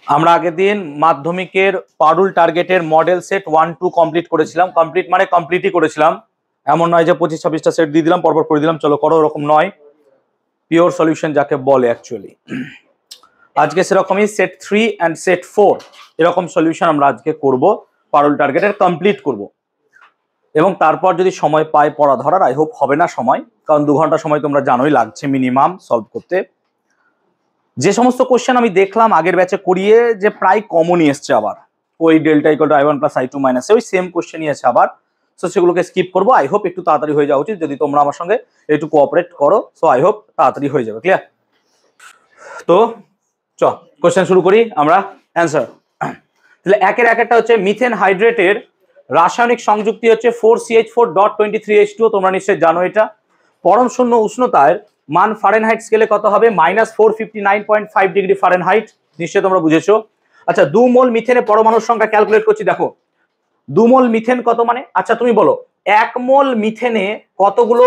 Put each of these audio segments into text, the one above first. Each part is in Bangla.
আমরা আগের দিন মাধ্যমিকের পারুল টার্গেটের মডেল সেট 1-2 কমপ্লিট করেছিলাম। কমপ্লিট মানে কমপ্লিটই করেছিলাম, এমন নয় যে 25-26টা সেট দিয়ে দিলাম পরপর করে দিলাম চলো করো, ওরকম নয়। পিওর সলিউশন যাকে বলে অ্যাকচুয়ালি। আজকে সেরকমই সেট 3 অ্যান্ড সেট 4 এরকম সলিউশন আমরা আজকে করব, পারুল টার্গেটের কমপ্লিট করব। এবং তারপর যদি সময় পাই পড়া ধরার, আই হোপ হবে না সময়, কারণ 2 ঘন্টা সময় তোমরা জানোই লাগছে মিনিমাম সলভ করতে। যে সমস্ত কোশ্চেন আমি দেখলাম আগের ব্যাচে করিয়ে যে প্রায় কমনই এসছে, আবার ওই delta equal to i1 plus i2 minus ওই সেম কোশ্চেনই আছে আবার। সো সেগুলোকে স্কিপ করবো। আই হোপ একটু তাড়াতাড়ি হয়ে যাওয়া উচিত, যদি তোমরা আমার সঙ্গে একটু কোঅপারেট করো। সো আই হোপ তাড়াতাড়ি হয়ে যাবে। ক্লিয়ার? তো চ কোশ্চেন শুরু করি আমরা। অ্যান্সার তাহলে একের একটা হচ্ছে মিথেন হাইড্রেটের রাসায়নিক সংযুক্তি হচ্ছে 4CH4.23H2। তোমরা নিশ্চয়ই জানো এটা। পরম শূন্য উষ্ণতায় মান ফারেনহাইট স্কেলে কত হবে? -459.5 ডিগ্রি ফারেনহাইট। নিশ্চয়ই তোমরা বুঝেছো। আচ্ছা, 2 মোল মিথেনের পরমাণুর সংখ্যা ক্যালকুলেট করছি। দেখো 2 মোল মিথেন কত মানে, আচ্ছা তুমি বলো 1 মোল মিথেনে কতগুলো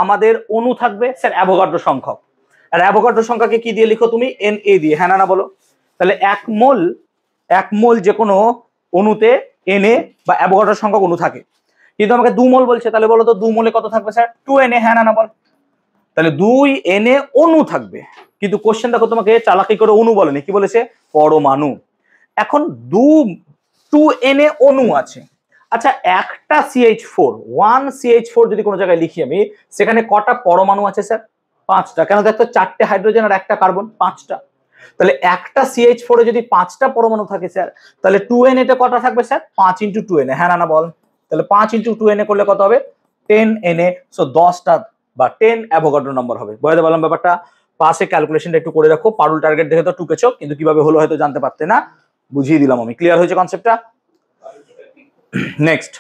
আমাদের অণু থাকবে? স্যার অ্যাভোগাড্রো সংখ্যক। আর অ্যাভোগাড্রো সংখ্যাকে কি দিয়ে লিখো তুমি? Na দিয়ে। হ্যাঁ না বলো? তাহলে 1 মোল যে কোনো অণুতে Na বা অ্যাভোগাড্রো সংখ্যক অণু থাকে, কিন্তু আমাকে 2 মোল বলছে, তাহলে বলো তো 2 মোলে কত থাকবে স্যার? 2Na। হ্যাঁ না বল? তাহলে 2Na অণু থাকবে, কিন্তু কোশ্চেন দেখো তোমাকে চালাকি করে অণু বলেনি, কি বলেছে? পরমাণু। এখন 2Na অণু আছে। আচ্ছা, একটা CH4 1CH4 যদি কোনো জায়গায় লিখি আমি, সেখানে কটা পরমাণু আছে স্যার? 5টা। কেন? দেখো 4টে হাইড্রোজেন আর একটা কার্বন, 5টা। তাহলে একটা CH4 এ যদি 5টা পরমাণু থাকে স্যার, তাহলে 2Na তে কটা থাকবে স্যার? 5 × 2Na। হ্যাঁ না বল? তাহলে 5 × 2Na করলে কত হবে? 10Na। সো 10টা বা 10 অ্যাভোগাড্রো নম্বর হবে। বুঝতে পারলাম ব্যাপারটা? পাশে ক্যালকুলেশনটা একটু করে রাখো। পারুল টার্গেট দেখে তো টুকেছো, কিন্তু কিভাবে হলো হয়তো জানতে পারতে না, বুঝিয়ে দিলাম আমি। ক্লিয়ার হয়েছে কনসেপ্টটা? নেক্সট,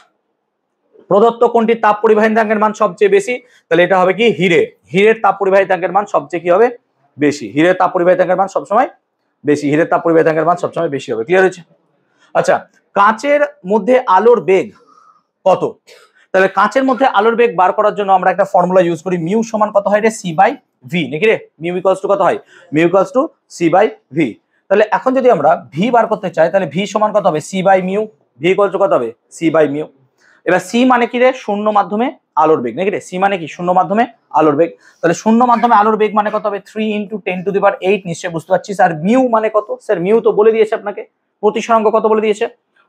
প্রদত্ত কোনটির তাপ পরিবাহিতাঙ্কের মান সবচেয়ে বেশি? তাহলে এটা হবে কি? হীরের তাপ পরিবাহিতাঙ্কের মান সবচেয়ে কি হবে? বেশি। হীরের তাপ পরিবাহিতাঙ্কের মান সবসময় বেশি। হীরের তাপ পরিবাহিতাঙ্কের মান সবসময় বেশি হবে। ক্লিয়ার হয়েছে? আচ্ছা, কাঁচের মধ্যে আলোর বেগ কত? তাহলে কাঁচের মধ্যে আলোর বেগ বার করার জন্য আমরা একটা ফর্মুলা ইউজ করি। মিউ সমান কত হয় রে? c/v নাকি রে? মিউ ইকুয়ালস টু কত হয়? Mu equals to c/v। তাহলে এখন যদি আমরা v বার করতে চাই, তাহলে v সমান কত হবে? c/μ। v ইকুয়ালস টু কত হবে? c/μ। এবার c মানে কি রে? শূন্য মাধ্যমে আলোর বেগ নাকি রে? c মানে কি? শূন্য মাধ্যমে আলোর বেগ। তাহলে শূন্য মাধ্যমে আলোর বেগ মানে কত হবে? 3 × 10⁸। নিশ্চয়ই বুঝতে পারছিস। আর মিউ মানে কত স্যার? মিউ তো বলে দিয়েছে আপনাকে, প্রতিসরাঙ্ক কত বলে দিয়েছে?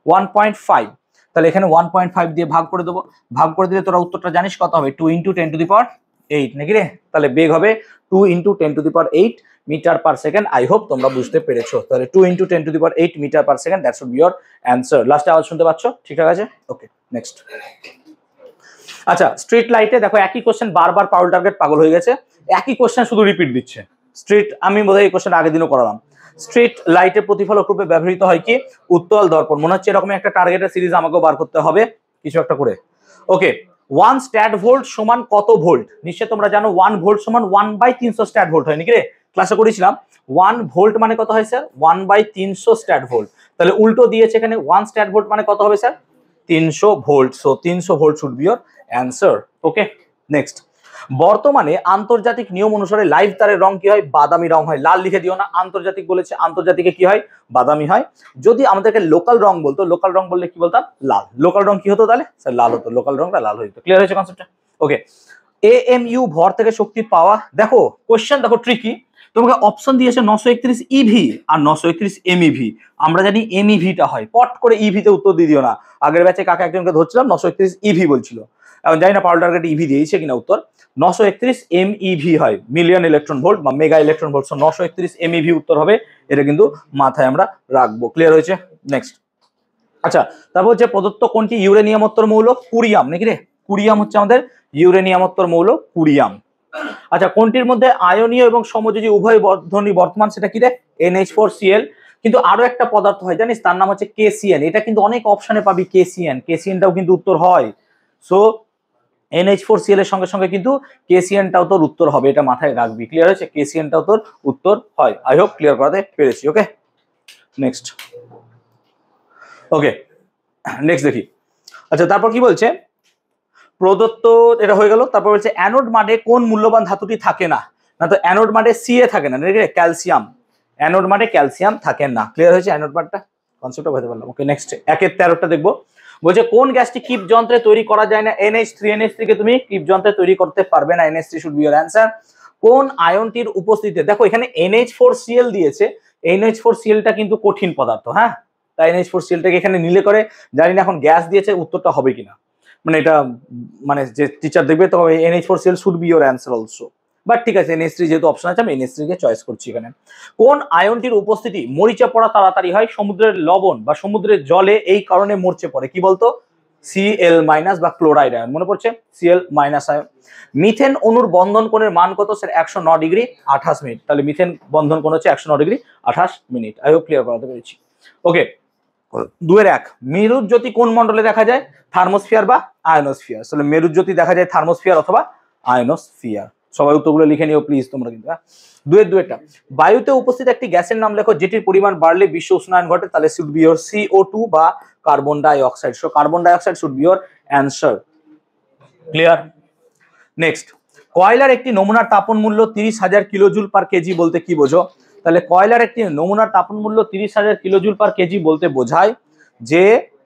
1.5। তাহলে এখানে 1.5 দিয়ে ভাগ করে দেবো। ভাগ করে দিলে তোরা উত্তরটা জানিস কত হবে? 2 × 10⁸ নাকি রে? তাহলে বেগ হবে 2 × 10⁸ metre per second. I hope তোমরা বুঝতে পেরেছো। তাহলে 2 × 10⁸ metre per second, that's would be your answer. লাস্টে আওয়াজ শুনতে পাচ্ছ? ঠিকঠাক আছে? ওকে, নেক্সট। আচ্ছা, স্ট্রিট লাইটে দেখো একই কোশ্চেন বারবার পারুল টার্গেট পাগল হয়ে গেছে, একই কোশ্চেন শুধু রিপিট দিচ্ছে। স্ট্রিট, আমি বোধহয় এই কোশ্চেন আগের দিনও করালাম। স্ট্রিট লাইটের প্রতিফলক রূপে ব্যবহৃত হয় কি? উত্তল দর্পণ। মনে হচ্ছে এরকম একটা টার্গেটের সিরিজ আমাকেও বার করতে হবে কিছু একটা করে। ওকে, 1 স্ট্যাট ভোল্ট সমান কত ভোল্ট? নিশ্চয়ই তোমরা জানো 1 ভোল্ট সমান 1/300 স্ট্যাট ভোল্ট হয় নাকি রে? ক্লাসে করেছিলাম 1 ভোল্ট মানে কত হয় স্যার? 1/300 stat volt. তাহলে উল্টো দিয়েছে এখানে, 1 স্ট্যাট ভোল্ট মানে কত হবে sir? 300 volt. So 300 volt should be your answer. Okay, next. বর্তমানে আন্তর্জাতিক নিয়ম অনুসারে লাইভ তারের রং কি হয়? বাদামি রং হয়। লাল লিখে দিও না, আন্তর্জাতিক বলেছে, আন্তর্জাতিকে কি হয়? বাদামি হয়। যদি আমাদেরকে লোকাল রং বলতো, লোকাল রং বললে কি বলতাম? লাল। লোকাল রং কি হতো তাহলে? স্যার লাল হতো। লোকাল রংটা লাল হতো। ক্লিয়ার হয়েছে কনসেপ্টটা? ওকে, AMU ভর থেকে শক্তি পাওয়া। দেখো কোশ্চেন দেখো ট্রিকি, তোমাকে অপশন দিয়েছে 931 ইভি আর 931 MEV। আমরা জানি MEV-টা হয়, পট করে ইভিতে উত্তর দিয়ে দিও না। আগের ব্যাচে কাকা একজনকে ধরছিলাম 931 ইভি বলছিল, এখন জানি না পারুল টার্গেট ইভি দিয়েছে কিনা উত্তর। 931 MEV হয়, মিলিয়ন ইলেকট্রন ভোল্ট বা মেগা ইলেকট্রন ভোল্ট। 931 MEV উত্তর হবে, এটা কিন্তু মাথায় আমরা রাখবো। ক্লিয়ার হয়েছে? নেক্সট। আচ্ছা, তারপর হচ্ছে প্রদত্ত কোনটি ইউরেনিয়ামোত্তর মৌল? কুরিয়াম নাকি রে? কুরিয়াম হচ্ছে আমাদের ইউরেনিয়ামোত্তর মৌল, কুরিয়াম। আচ্ছা, কোনটির মধ্যে আয়নীয় এবং সমযোজী উভয় বর্ধনী বর্তমান? সেটা কি রে? NH4Cl। কিন্তু আরো একটা পদার্থ হয় জানিস, তার নাম হচ্ছে KCN। এটা কিন্তু অনেক অপশনে পাবি, KCN। KCN-টাও কিন্তু উত্তর হয়। সো NH4Cl এর সঙ্গে সঙ্গে কিন্তু KCN-টাও তোর উত্তর হবে, এটা মাথায় রাখবি। ক্লিয়ার হয়েছে? KCN-টাও তোর উত্তর হয়। আই হোপ ক্লিয়ার করাতে পেরেছি। ওকে, নেক্সট। ওকে, নেক্সট দেখি। আচ্ছা, তারপর কি বলছে? প্রদত্ত, এটা হয়ে গেল। তারপর বলছে অ্যানোড মাডে কোন মূল্যবান ধাতুটি থাকে না? না তো অ্যানোড মাডে Ca থাকে না, ক্যালসিয়াম। অ্যানোড মানে ক্যালসিয়াম থাকে না। ক্লিয়ার হয়েছে অ্যানোড পার্টটা, কনসেপ্টটা বুঝতে পারলাম। ওকে নেক্সট 1-13টা দেখবো। বলছে কোন গ্যাসটি কিপ যন্ত্রে তৈরি করা যায় না? NH3 কে তুমি কিপ যন্ত্রে তৈরি করতে পারবে না। NH3 should be your answer. কোন আয়নটির উপস্থিতিতে, দেখো এখানে NH4Cl দিয়েছে, NH4Cl-টা কিন্তু কঠিন পদার্থ, হ্যাঁ, তাই NH4Cl-টাকে এখানে নিলে করে, জানি না এখন গ্যাস দিয়েছে উত্তরটা হবে কিনা, মানে এটা মানে যে টিচার দেখবে তো NH4Cl should be your answer also, but ঠিক আছে NH3 যেহেতু অপশন আছে আমি NH3 কে চয়েস করছি এখানে। কোন আয়নটির উপস্থিতি মরিচা পড়া তাড়াতাড়ি হয়? সমুদ্রের লবণ বা সমুদ্রের জলে এই কারণে মরচে পড়ে, কি বলতো? Cl- বা ক্লোরাইড আয়ন, মনে পড়ছে Cl- আয়ন। মিথেন অণুর বন্ধন কোণের মান কত স্যার? 109 degree 28 minute. তাহলে মিথেন বন্ধন কোণ হচ্ছে 109 degree 28 minute. I hope clear করাতে পেরেছি। ওকে 2-1, মেরুজ্যোতি কোন মণ্ডলে দেখা যায়? থার্মোস্ফিয়ার বা আয়নোস্ফিয়ার। তাহলে মেরুজ্যোতি দেখা যায় থার্মোস্ফিয়ার অথবা আয়নোস্ফিয়ার। সবাই উত্তরগুলো লিখে নিও প্লিজ তোমরা কিন্তু। 2-2টা, বায়ুতে উপস্থিত একটি গ্যাসের নাম লেখো যেটির পরিমাণ বাড়লে বিশ্ব উষ্ণায়ন ঘটে। তাহলে শুড বি ইওর CO2 বা carbon dioxide. So carbon dioxide should be your answer. Clear. Next, কয়লার একটি নমুনার তাপন মূল্য 30,000 কিলোজুল পার কেজি বলতে কি বোঝো? তাহলে কয়লার একটি নমুনার তাপন মূল্য 30,000 কিলোজুল পার কেজি বলতে বোঝায় যে,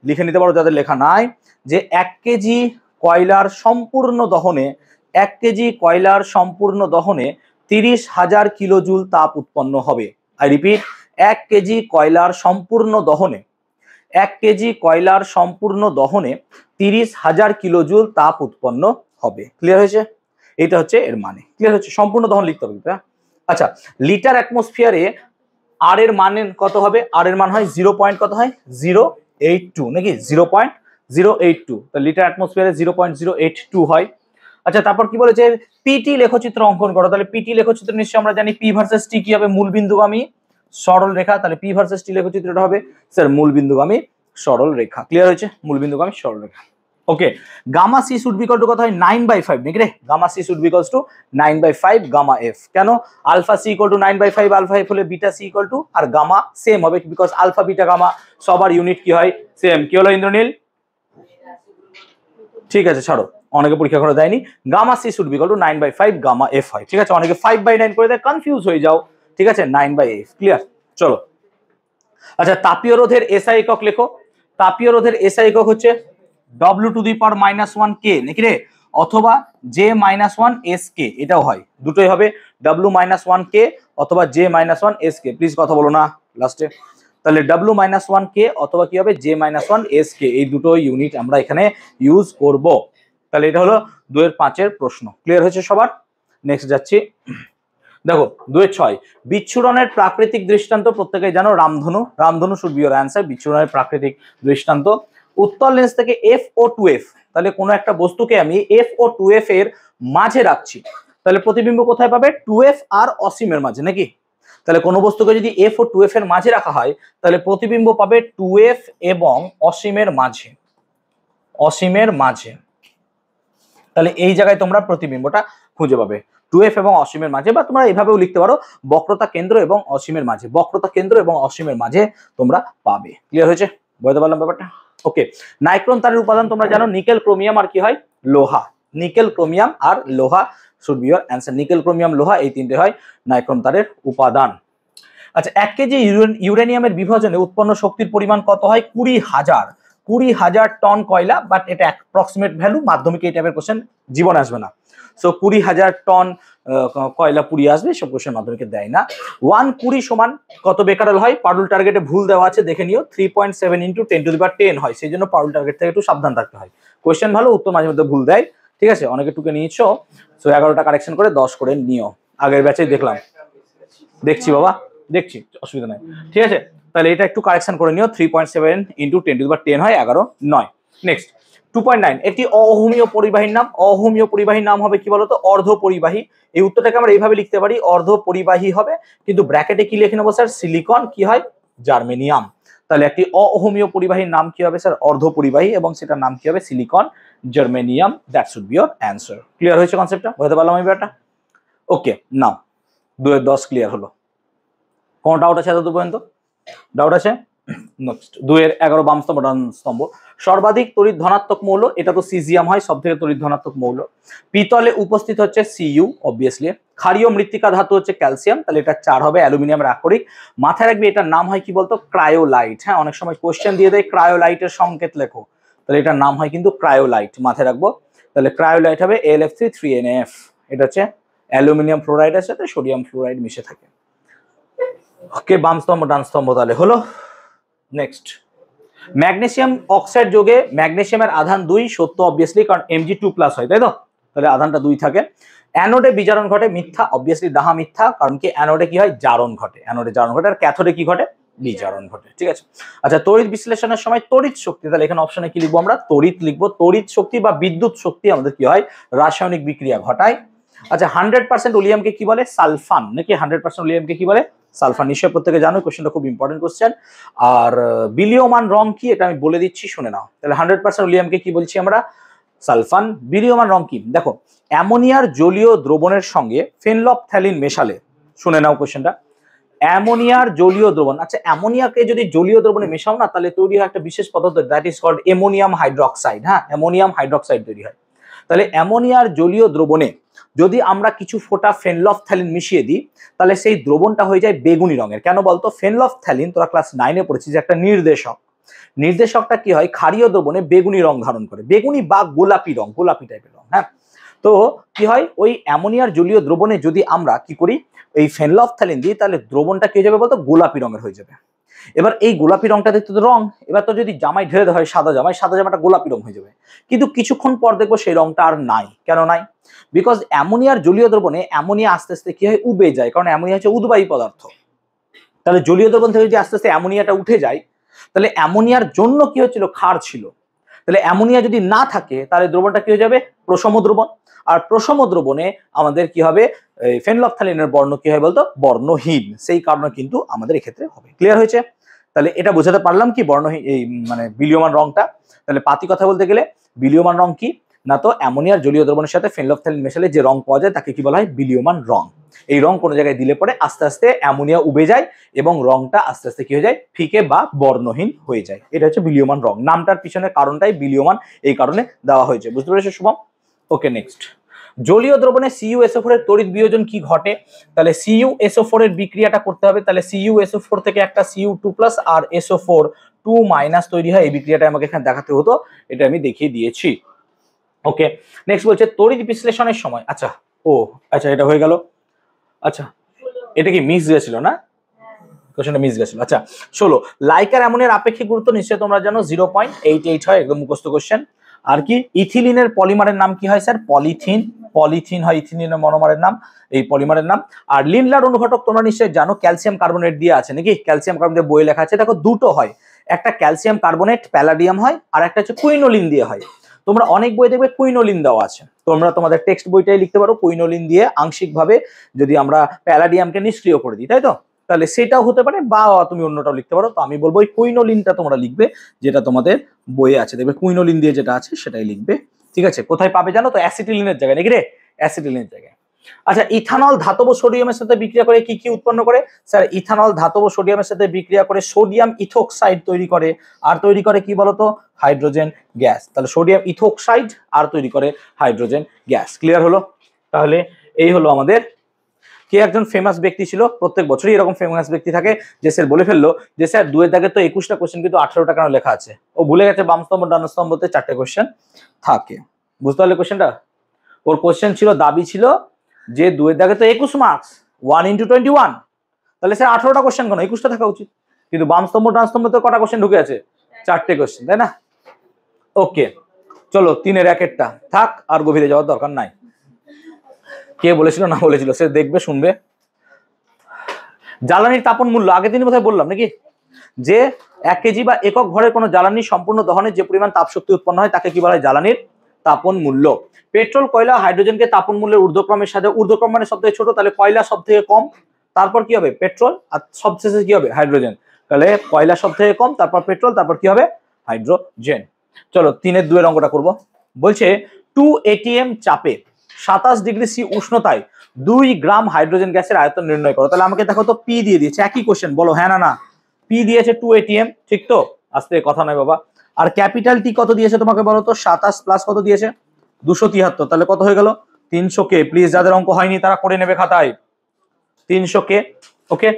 লিখে নিতে পারো যাদের লেখা নাই, যে 1 কেজি কয়লার সম্পূর্ণ দহনে 1 কেজি কয়লার সম্পূর্ণ দহনে 30,000 কিলোজুল তাপ উৎপন্ন হবে। আই রিপিট, 1 কেজি কয়লার সম্পূর্ণ দহনে 1 কেজি কয়লার সম্পূর্ণ দহনে 30,000 কিলোজুল তাপ উৎপন্ন হবে। ক্লিয়ার হয়েছে? এটা হচ্ছে এর মানে। ক্লিয়ার হচ্ছে? সম্পূর্ণ দহন লিখতে হবে। আচ্ছা, লিটার অ্যাটমসফিয়ারে আর এর মান কত হবে? আর এর মান হয় 0. কত হয়? 0.82 নাকি 0.082। তো লিটার অ্যাটমসফিয়ারে 0.082 হয়। আচ্ছা, তারপর কি বলেছে? পিটি লেখচিত্র অঙ্কন করো। তাহলে পিটি লেখচিত্র নিশ্চয়ই আমরা জানি, পি ভার্সেস টি কি হবে? মূল বিন্দুগামী সরল রেখা। তাহলে পি ভার্সেস টি লেখচিত্রটা হবে স্যার মূল বিন্দুগামী সরল রেখা। ক্লিয়ার হয়েছে? মূল বিন্দুগামী সরল রেখা। Okay, gamma C should be equal to কত হয়? 9/5 নাকি রে? Gamma C should be equal to 9/5 gamma F. কেন? Alpha C equal to 9/5, alpha F হলে বিটা সি ইকুয়াল টু, আর গামা সেম হবে বিকজ আলফা বিটা গামা সবার ইউনিট কি হয়? সেম। কি হলো ইন্দ্রনীল? ঠিক আছে ছাড়ো, অনেকে পরীক্ষা করে দেয়নি। Gamma C should be equal to 9/5 gamma F হয়। ঠিক আছে, অনেকে 5/9 করে দেয়, কনফিউজ হয়ে যাও। ঠিক আছে, 9/f। ক্লিয়ার? চলো। আচ্ছা, তাপীয় রোধের এসআই একক লেখো। তাপীয় রোধের এসআই একক হচ্ছে W⁻⁻1 K নাকি রে, অথবা J-1 SK, এটাও হয়, দুটোই হবে, W-1 K অথবা J-1 SK। প্লিজ কথা বলো না লাস্টে। তাহলে W-1 K অথবা কি হবে? J-1 SK, এই দুটো ইউনিট আমরা এখানে ইউজ করব। তাহলে এটা হলো 2-5 প্রশ্ন। ক্লিয়ার হয়েছে সবার? নেক্সট যাচ্ছি। দেখো 2-6, বিচ্ছুরণের প্রাকৃতিক দৃষ্টান্ত প্রত্যেকেই জানো, রামধনু। রামধনু শুড বি ইওর অ্যান্সার। বিচ্ছুরণের প্রাকৃতিক দৃষ্টান্ত, উত্তল লেন্স থেকে F ও 2F। তাহলে কোনো একটা বস্তুকে আমি F ও 2F এর মাঝে রাখছি, তাহলে প্রতিবিম্ব কোথায় পাবে? 2F আর অসীমের মাঝে নাকি? তাহলে কোনো বস্তুকে যদি F ও 2F এর মাঝে রাখা হয় তাহলে প্রতিবিম্ব পাবে 2F এবং অসীমের মাঝে। অসীমের মাঝে, তাহলে এই জায়গায় তোমরা প্রতিবিম্বটা খুঁজে পাবে 2F এবং অসীমের মাঝে, বা তোমরা এইভাবেও লিখতে পারো বক্রতা কেন্দ্র এবং অসীমের মাঝে। বক্রতা কেন্দ্র এবং অসীমের মাঝে তোমরা পাবে। ক্লিয়ার হয়েছে? বুঝতে পারলাম ব্যাপারটা? ওকে, নাইক্রোন তারের উপাদান তোমরা জানো, নিকেল, ক্রোমিয়াম আর কি হয়? লোহা। নিকেল, ক্রোমিয়াম আর লোহা should be your answer. Nickel, chromium, লোহা, এই তিনটে হয় নাইক্রোন তারের উপাদান। আচ্ছা, 1 কেজি ইউরেনিয়ামের বিভাজনে উৎপন্ন শক্তির পরিমাণ কত হয়? 20,000 টন কয়লা, বাট এটা অ্যাপ্রক্সিমেট ভ্যালু, মাধ্যমিকে এই টাইপের কোশ্চেন জীবন আসবে না। সো 20,000 টন কয়লা পুড়িয়ে আসবে, সব কোশ্চেন মাধ্যমিকে দেয় না। 120 সমান কত বেকারেল হয়? পারুল টার্গেটে ভুল দেওয়া আছে, দেখে নিও। 3.7 × 10⁻10 হয়, সেই জন্য পারুল টার্গেট থেকে একটু সাবধান থাকতে হয়। কোশ্চেন ভালো, উত্তর মাঝে মধ্যে ভুল দেয়। ঠিক আছে, অনেকে টুকে নিয়েছো, সো 11টা কারেকশন করে 10 করে নিও। আগের ব্যাচে দেখলাম, দেখছি বাবা, দেখছি, অসুবিধা নাই। ঠিক আছে, তাহলে এটা একটু কারেকশন করে নিও। 3.7 × 10⁻10 হয় 11, 9। নেক্সট 2.9, একটি অহোমীয় পরিবাহীর নাম। অহোমীয় পরিবাহীর নাম হবে কি বলতো? অর্ধ পরিবাহী। এই উত্তরটাকে আমরা এইভাবে লিখতে পারি, অর্ধ পরিবাহী হবে, কিন্তু ব্র্যাকেটে কি লিখে নেবো স্যার? সিলিকন কি হয়? জার্মেনিয়াম। তাহলে একটি অহোমীয় পরিবাহীর নাম কি হবে স্যার? অর্ধ পরিবাহী, এবং সেটার নাম কি হবে? Silicon germanium. That should be your answer. Clear হয়েছে কনসেপ্টটা? বুঝতে পারলাম আমি ব্যাপারটা? ওকে, নাও 2-10 ক্লিয়ার হলো। কোন ডাউট আছে এত পর্যন্ত? ডাউট আছে? নেক্সট 2-11 বাম স্তম্ভ, ডান স্তম্ভ। সর্বাধিক তড়িৎ ধনাত্মক মৌল, এটা তো সিজিয়াম হয়, সব থেকে তড়িৎ ধনাত্মক মৌল। পিতলে উপস্থিত হচ্ছে Cu অবভিয়াসলি। ক্ষারীয় মৃত্তিকা ধাতু হচ্ছে ক্যালসিয়াম, তাহলে এটা 4 হবে। অ্যালুমিনিয়ামের আকরিক, মাথায় রাখবে এটার নাম হয় কি বলতো, ক্রায়োলাইট। হ্যাঁ, অনেক সময় কোশ্চেন দিয়ে দেয় ক্রায়োলাইটের সংকেত লেখো, তাহলে এটার নাম হয় কিন্তু ক্রায়োলাইট, মাথায় রাখবো। তাহলে ক্রায়োলাইট হবে AlF3 3NF। এটা হচ্ছে অ্যালুমিনিয়াম ফ্লোরাইডের সাথে সোডিয়াম ফ্লোরাইড মিশে থাকে। ওকে, বাম স্তম্ভ ডান স্তম্ভ তাহলে হলো। নেক্সট, ম্যাগনেসিয়াম অক্সাইড যোগে ম্যাগনেসিয়ামের আধান 2 সত্য অবভিয়াসলি, কারণ Mg2+ হয়, তাই তো, তাহলে আধানটা 2 থাকে। অ্যানোডে বিজারণ ঘটে, মিথ্যা, অবভিয়াসলি ডাহা মিথ্যা, কারণ কি অ্যানোডে কি হয়, জারণ ঘটে, অ্যানোডে জারণ ঘটে, আর ক্যাথোডে কি ঘটে, বিজারণ ঘটে। ঠিক আছে। আচ্ছা, তড়িৎ বিশ্লেষণের সময় তড়িৎ শক্তি, তাহলে এখানে অপশনে কি লিখবো আমরা, তড়িৎ লিখবো। তড়িৎ শক্তি বা বিদ্যুৎ শক্তি আমাদের কি হয়, রাসায়নিক বিক্রিয়া ঘটায়। আচ্ছা, 100% ওলিয়ামকে কি বলে, সালফান, নাকি 100% ওলিয়ামকে কি বলে, সালফান। নিশ্চয়ই প্রত্যেকে জানো, কোশ্চেনটা খুব ইম্পর্টেন্ট কোশ্চেন। আর বিলীয়মান রং কি, এটা আমি বলে দিচ্ছি, শুনে নাও। তাহলে 100% ওলিয়ামকে কি বলছি আমরা, সালফান। বিলীয়মান রং কি, দেখো, অ্যামোনিয়ার জলীয় দ্রবণের সঙ্গে ফেনলফথ্যালিন মেশালে, শুনে নাও কোশ্চেনটা, অ্যামোনিয়ার জলীয় দ্রবণ। আচ্ছা, অ্যামোনিয়াকে যদি জলীয় দ্রবণে মেশাও না, তাহলে তৈরি হয় একটা বিশেষ পদার্থ, that is called ammonium hydroxide. হ্যাঁ, অ্যামোনিয়াম হাইড্রোক্সাইড তৈরি হয়। তাহলে অ্যামোনিয়ার জলীয় দ্রবণে যদি আমরা কিছু ফোঁটা ফেনলফথ্যালিন মিশিয়ে দিই, তাহলে সেই দ্রবণটা হয়ে যায় বেগুনি রঙের। কেন বলতো, ফেনলফথ্যালিন তোরা ক্লাস 9-এ পড়েছিস, যে একটা নির্দেশক। নির্দেশকটা কি হয়, ক্ষারীয় দ্রবণে বেগুনি রং ধারণ করে, বেগুনি বা গোলাপি রং, গোলাপি টাইপের রং। হ্যাঁ, তো কি হয়, ওই অ্যামোনিয়ার জলীয় দ্রবণে যদি আমরা কি করি, এই ফেনলফথ্যালিন দিই, তাহলে দ্রবণটা কি হয়ে যাবে বলতো, গোলাপি রঙের হয়ে যাবে। এবার এই গোলাপি রংটা দেখতে তো রং, এবার তো যদি জামাই ঢেলে দেওয়া হয় সাদা জামাই, সাদা জামাটা গোলাপি রং হয়ে যাবে। কিন্তু কিছুক্ষণ পর দেখবো সেই রংটা আর নাই। কেন নাই, বিকজ অ্যামোনিয়ার জলীয় দ্রবণে অ্যামোনিয়া আস্তে আস্তে কি হয়, উবে যায়, কারণ অ্যামোনিয়া হচ্ছে উদ্বায়ী পদার্থ। তাহলে জলীয় দ্রবণ থেকে যদি আস্তে আস্তে অ্যামোনিয়াটা উঠে যায়, তাহলে অ্যামোনিয়ার জন্য কি হচ্ছিল, ক্ষার ছিল। তাহলে অ্যামোনিয়া যদি না থাকে, তাহলে দ্রবণটা কি হয়ে যাবে, প্রশম দ্রবণ। আর প্রশম দ্রবণে আমাদের কি হবে, ফেনলফথ্যালিনের বর্ণ কি হয় বলতো, বর্ণহীন। সেই কারণে কিন্তু আমাদের এক্ষেত্রে হবে। ক্লিয়ার হয়েছে? তাহলে এটা বোঝাতে পারলাম কি, বর্ণহীন এই মানে বিলীয়মান রংটা। তাহলে পাতি কথা বলতে গেলে বিলীয়মান রং কি না, তো অ্যামোনিয়ার জলীয় দ্রবণের সাথে ফেনলফথ্যালিন মেশালে যে রং পাওয়া যায় তাকে কি বলা হয়, বিলীয়মান রং। এই রং কোনো জায়গায় দিলে পরে আস্তে আস্তে অ্যামোনিয়া উবে যায় এবং রংটা আস্তে আস্তে কি হয়ে যায়, ফিকে বা বর্ণহীন হয়ে যায়। এটা হচ্ছে বিলীয়মান রং। নামটার পিছনে কারণটাই বিলীয়মান, এই কারণে দেওয়া হয়েছে। বুঝতে পেরেছো শুভম? ওকে, নেক্সট, জলীয় দ্রবণে CuSO4 এর তড়িৎ বিয়োজন কি ঘটে? তাহলে CuSO4 এর বিক্রিয়াটা করতে হবে। তাহলে CuSO4 থেকে একটা Cu2+ আর SO4 2- তৈরি হয়। এই বিক্রিয়াটা আমাকে এখানে দেখাতে হতো, এটা আমি দেখিয়ে দিয়েছি। ওকে, নেক্সট বলছে তড়িৎ বিশ্লেষণের সময়, আচ্ছা আচ্ছা এটা হয়ে গেল। আচ্ছা, এটা কি মিস গেছিল না, কোশ্চেনটা মিস গেছিল। আচ্ছা 16, লাইকার অ্যামোনিয়ার আপেক্ষিক গুরুত্ব নিশ্চয়ই তোমরা জানো 0.88 হয়, একদম মুখস্থ কোশ্চেন। আর কি, ইথিলিনের পলিমারের নাম কি হয় স্যার, পলিথিন। পলিথিন হয় ইথিলিনের মনোমারের নাম, এই পলিমারের নাম। আর লিন্ডলার অনুঘটক তোমরা নিশ্চয়ই জানো, ক্যালসিয়াম কার্বনেট দিয়ে আছে নাকি, ক্যালসিয়াম কার্বনেট বইয়ে লেখা আছে। দেখো দুটো হয়, একটা ক্যালসিয়াম কার্বনেট প্যালাডিয়াম হয়, আর একটা হচ্ছে কুইনোলিন দিয়ে হয়। তোমরা অনেক বই দেখবে কুইনোলিন দেওয়া আছে, তোমরা তোমাদের টেক্সট বইটাই লিখতে পারো কুইনোলিন দিয়ে আংশিকভাবে যদি আমরা প্যালাডিয়ামকে নিষ্ক্রিয় করে দিই, তাই তো, তাহলে সেটাও হতে পারে, বা তুমি অন্যটাও লিখতে পারো। তো আমি বলবো ওই কুইনোলিনটা তোমরা লিখবে, যেটা তোমাদের বইয়ে আছে, দেখবে কুইনোলিন দিয়ে যেটা আছে সেটাই লিখবে। ঠিক আছে, কোথায় পাবে জানো তো, অ্যাসিটিলিনের জায়গায় নাকি রে, অ্যাসিটিলিনের জায়গায়। আচ্ছা, ইথানল ধাতব সোডিয়ামের সাথে বিক্রিয়া করে কি কি উৎপন্ন করে স্যার, ইথানল ধাতব সোডিয়ামের সাথে বিক্রিয়া করে সোডিয়াম ইথোক্সাইড তৈরি করে, আর তৈরি করে কি বলতো, হাইড্রোজেন গ্যাস। তাহলে সোডিয়াম ইথোক্সাইড আর তৈরি করে হাইড্রোজেন গ্যাস। ক্লিয়ার হলো? তাহলে এই হলো আমাদের, কে একজন ফেমাস ব্যক্তি ছিল, প্রত্যেক বছরই এরকম ফেমাস ব্যক্তি থাকে যে স্যার বলে ফেললো যে স্যার 2-এর দাগে তো 21টা কোশ্চেন কিন্তু 18টা কেন লেখা আছে, ও ভুলে গেছে বাম স্তম্ভ ডান স্তম্ভতে 4টে কোশ্চেন থাকে। বুঝতে পারলে কোশ্চেনটা? ওর কোশ্চেন ছিল, দাবি ছিল যে 2-এর দাগে তো 21 মার্কস, 1 × 21, তাহলে স্যার 18টা কোশ্চেন কেন, 21টা থাকা উচিত। কিন্তু বাম স্তম্ভ ডান স্তম্ভতে কটা কোশ্চেন ঢুকে আছে, 4টে কোশ্চেন, তাই না? ওকে, চলো 3-এর 1-একটা থাক, আর গভীরে যাওয়ার দরকার নাই। কে বলেছিল না বলেছিল সে দেখবে শুনবে। জ্বালানির তাপন মূল্য আগের দিন বোধহয় বললাম নাকি, যে 1 কেজি বা একক ভরের কোনো জ্বালানি সম্পূর্ণ দহনে যে পরিমাণ তাপ শক্তি উৎপন্ন হয় তাকে কি বলা হয়, জ্বালানির তাপন মূল্য। পেট্রোল, কয়লা, হাইড্রোজেনকে তাপন মূল্যের ঊর্ধ্বক্রমের সাথে, ঊর্ধ্বক্রম মানে সব থেকে ছোট, তাহলে কয়লা সব থেকে কম, তারপর কি হবে পেট্রোল, আর সবশেষে কি হবে হাইড্রোজেন। তাহলে কয়লা সব থেকে কম, তারপর পেট্রোল, তারপর কি হবে হাইড্রোজেন। চলো 3-এর 2-এর অঙ্কটা করবো। বলছে 2 atm চাপে 27°C উষ্ণতায় 2 গ্রাম হাইড্রোজেন গ্যাসের আয়তন নির্ণয় করো। তাহলে আমাকে দেখো তো পি দিয়ে দিয়েছে, একই কোশ্চেন, বলো হ্যাঁ না না। পি দিয়েছে 2 atm, ঠিক তো, আস্তে কথা নয় বাবা। আর ক্যাপিটাল টি কত দিয়েছে তোমাকে বলো তো, 27 প্লাস কত দিয়েছে, 273, তাহলে কত হয়ে গেল 300K, প্লিজ যাদের অঙ্ক হয়নি তারা করে নেবে খাতায়। 300K, ওকে।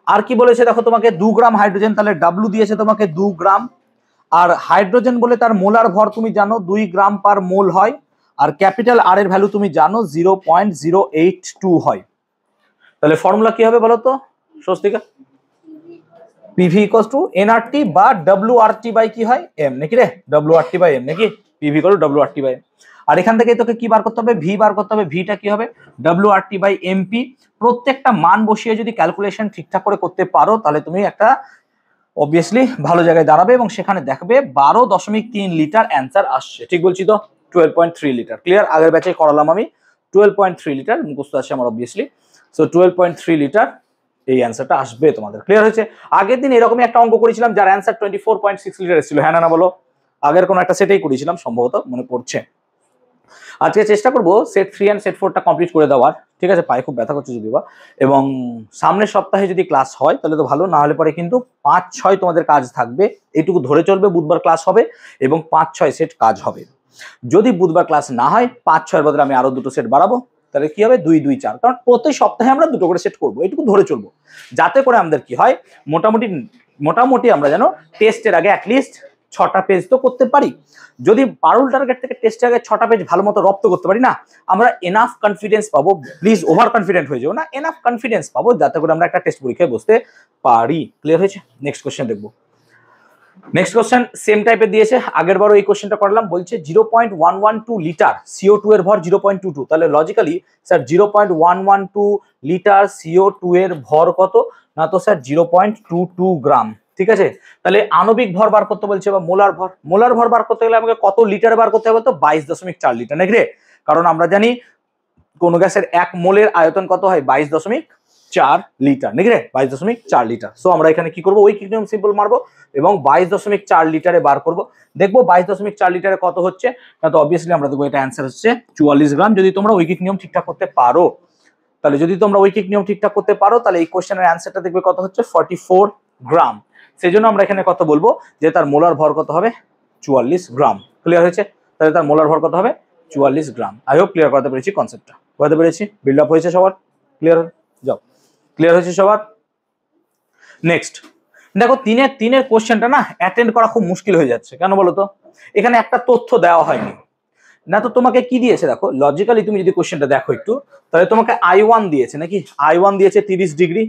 আর কি বলেছে দেখো, তোমাকে 2 গ্রাম হাইড্রোজেন, তাহলে ডাব্লু দিয়েছে তোমাকে 2 গ্রাম। আর হাইড্রোজেন বলে তার মোলার ভর তুমি জানো 2 গ্রাম পার মোল হয়, আর ক্যাপিটাল আর এর ভ্যালু তুমি জানো 0.082 হয়। তাহলে ফর্মুলা কি হবে বলো তো Swastika? PV equals to NRT বা ডব্লিউআরটি বাই কি হয় এম, নাকি রে? ডব্লিউআরটি বাই এম, নাকি? PV equal to WRT by M. আর এখান থেকে তোকে কি বার করতে হবে? ভি বার করতে হবে। ভিটা কি হবে? ডব্লিউআরটি বাই এমপি। প্রত্যেকটা মান বসিয়ে যদি ক্যালকুলেশন ঠিকঠাক করে করতে পারো তাহলে তুমি একটা অবভিয়াসলি ভালো জায়গায় দাঁড়াবে এবং সেখানে দেখবে 12.3 লিটার অ্যান্সার আসছে। ঠিক বলছি তো? 12.3 লিটার। ক্লিয়ার? আগের ব্যাচে করালাম আমি। 12.3 লিটার মুখস্থ আছে আমার অবভিয়াসলি। সো 12.3 লিটার এই অ্যান্সারটা আসবে তোমাদের। ক্লিয়ার হয়েছে? আগের দিন এরকমই একটা অঙ্ক করেছিলাম যার অ্যান্সার 24.6 লিটার এসেছিল। হ্যাঁ না বলো? আগের কোনো একটা সেটেই করেছিলাম সম্ভবত, মনে পড়ছে। আজকে চেষ্টা করবো সেট 3 অ্যান্ড সেট 4টা কমপ্লিট করে দেওয়ার। ঠিক আছে? পায়ে খুব ব্যথা করছে যদিও বা। এবং সামনের সপ্তাহে যদি ক্লাস হয় তাহলে তো ভালো, না হলে পরে কিন্তু 5-6 তোমাদের কাজ থাকবে। এইটুকু ধরে চলবে, বুধবার ক্লাস হবে এবং 5-6 সেট কাজ হবে। যদি বুধবার ক্লাস না হয় 5-6 এর বদলে আমি আরো 2টো সেট বাড়াবো, তাহলে কি হবে? 2-2-4। কারণ প্রতি সপ্তাহে আমরা 2টো করে সেট করবো, এইটুকু ধরে চলবো, যাতে করে আমাদের কি হয় মোটামুটি আমরা যেন টেস্টের আগে অ্যাটলিস্ট 6টা পেজ তো করতে পারি। যদি পারুল টার্গেট থেকে টেস্টের আগে 6টা পেজ ভালো মতো রপ্ত করতে পারি না, আমরা এনাফ কনফিডেন্স পাবো। প্লিজ ওভার কনফিডেন্ট হয়ে যাও না, এনাফ কনফিডেন্স পাবো যাতে করে আমরা একটা টেস্ট পরীক্ষায় বসতে পারি। ক্লিয়ার হয়েছে? নেক্সট কোশ্চেন দেখবো। নেক্সট কোশ্চেন সেম টাইপের দিয়েছে, আগের বারও এই কোশ্চেনটা করলাম। বলছে 0.112 লিটার CO2 এর ভর 0.22। তাহলে লজিক্যালি স্যার 0.112 লিটার CO2 এর ভর কত? না তো স্যার 0.22 গ্রাম। ঠিক আছে? তাহলে আণবিক ভর বার করতে বলছে বা মোলার ভর। মোলার ভর বার করতে গেলে আমাকে কত লিটার বার করতে হবে বলতো? 22.4 লিটার, নাকি রে? কারণ আমরা জানি কোন গ্যাসের 1 মোলের আয়তন কত হয়? 22.4 লিটার, নাকি রে? 22.4 লিটার। সো আমরা এখানে কি করবো? ঐকিক নিয়ম সিম্পল মারবো এবং 22.4 লিটারে বার করবো। দেখবো 22.4 লিটারে কত হচ্ছে, না তো অবভিয়াসলি আমরা দেখবো এটা অ্যান্সার হচ্ছে 44 গ্রাম। যদি তোমরা ঐকিক নিয়ম ঠিকঠাক করতে পারো তাহলে তাহলে এই কোশ্চেনের অ্যান্সারটা দেখবে কত হচ্ছে? 44 গ্রাম। সেই জন্য আমরা এখানে কত বলবো যে তার মোলার ভর কত হবে? 44 গ্রাম। ক্লিয়ার হয়েছে? তাহলে তার মোলার ভর কত হবে? 44 গ্রাম। আই হোপ ক্লিয়ার করতে পেরেছি কনসেপ্টটা, বুঝতে পেরেছি? বিল্ড আপ হয়েছে সবার? ক্লিয়ার? যাও, ক্লিয়ার হয়েছে সবার? নেক্সট দেখো, তিনের কোশ্চেনটা না অ্যাটেন্ড করা খুব মুশকিল হয়ে যাচ্ছে। কেন বলো তো? এখানে একটা তথ্য দেওয়া হয়নি। না তো তোমাকে কি দিয়েছে দেখো, লজিক্যালি তুমি যদি কোশ্চেনটা দেখো একটু, তাহলে তোমাকে I1 দিয়েছে, নাকি? I1 দিয়েছে 30 ডিগ্রি,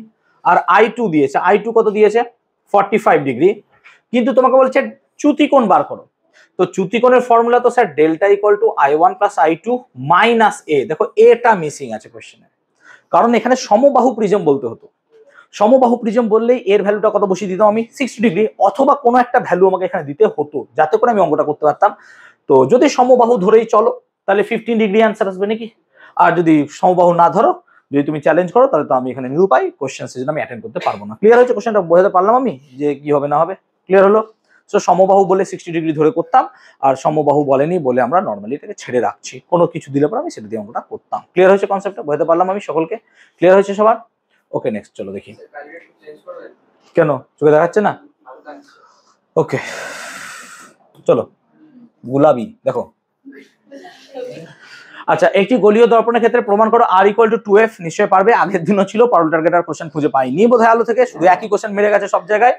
আর I2 দিয়েছে। I2 কত দিয়েছে? 45 ডিগ্রি। কিন্তু তোমাকে বলছে চ্যুতিকোণ বার করো। তো চ্যুতিকোণের ফর্মুলা তো sir delta equal to I1 plus I2 minus A. দেখো এটা মিসিং আছে কোশ্চেনে, কারণ এখানে সমবাহু প্রিজম বলতে হতো। সমবাহু প্রিজম বললেই এর ভ্যালুটা কত বসিয়ে দিতাম আমি? 60 ডিগ্রি, অথবা কোনো একটা ভ্যালু আমাকে এখানে দিতে হতো যাতে করে আমি অঙ্কটা করতে পারতাম। তো যদি সমবাহু ধরেই চলো তাহলে 15 ডিগ্রি অ্যান্সার আসবে, নাকি? আর যদি সমবাহু না ধরো, যদি তুমি চ্যালেঞ্জ করো, তাহলে তো আমি এখানে নিরুপায়, কোশ্চেন সেজন্য আমি অ্যাটেন্ড করতে পারবো না। ক্লিয়ার হয়েছে? কোশ্চেনটা বোঝাতে পারলাম আমি যে কি হবে না হবে? ক্লিয়ার হলো? সো সমবাহু বলে 60 ডিগ্রি ধরে করতাম, আর সমবাহু বলেনি বলে আমরা নর্মালি এটাকে ছেড়ে রাখছি। কোনো কিছু দিলে পর আমি সেটা দিয়ে অঙ্কটা করতাম। ক্লিয়ার হয়েছে? কনসেপ্টটা বোঝাতে পারলাম আমি সকলকে? ক্লিয়ার হয়েছে সবার? ওকে, নেক্সট চলো দেখি। কেন চোখে দেখাচ্ছে না? ওকে চলো, গুলাবি দেখো। আচ্ছা, একটি গোলীয় দর্পণের ক্ষেত্রে প্রমাণ করো R = 2F। নিশ্চয়ই পারবে, আগের দিনও ছিল। পারুল টার্গেটার কোশ্চেন খুঁজে পাইনি বোধহয় আলো থেকে, শুধু একই কোশ্চেন মেরে গেছে সব জায়গায়।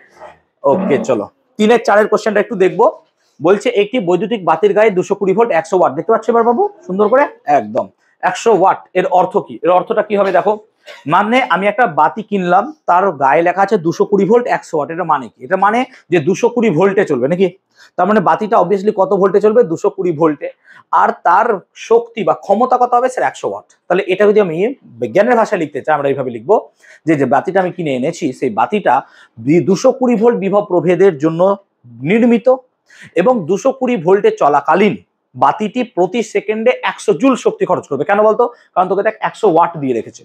ওকে চলো 3-4 কোশ্চেনটা একটু দেখবো। বলছে একটি বৈদ্যুতিক বাতির গায়ে 220 ভোল্ট 100 ওয়াট। দেখতে পাচ্ছ এবার বাবু সুন্দর করে? একদম 100 ওয়াট। এর অর্থ কি? এর অর্থটা কি হবে দেখো, মানে আমি একটা বাতি কিনলাম, তার গায়ে লেখা আছে 220 ভোল্ট 100 ওয়াট। এটা মানে কি? এটা মানে যে 220 ভোল্টে চলবে, নাকি? তার মানে বাতিটা অবভিয়াসলি কত ভোল্টে চলবে? 220 ভোল্টে। আর তার শক্তি বা ক্ষমতা কত হবে স্যার? 100 ওয়াট। তাহলে এটা যদি আমি বিজ্ঞানের ভাষায় লিখতে চাই, আমরা এইভাবে লিখবো যে যে বাতিটা আমি কিনে এনেছি সেই বাতিটা 220 ভোল্ট বিভব প্রভেদের জন্য নির্মিত এবং 220 ভোল্টে চলাকালীন বাতিটি প্রতি সেকেন্ডে 100 জুল শক্তি খরচ করবে। কেন বলতো? কারণ তোকে দেখ 100 ওয়াট দিয়ে রেখেছে।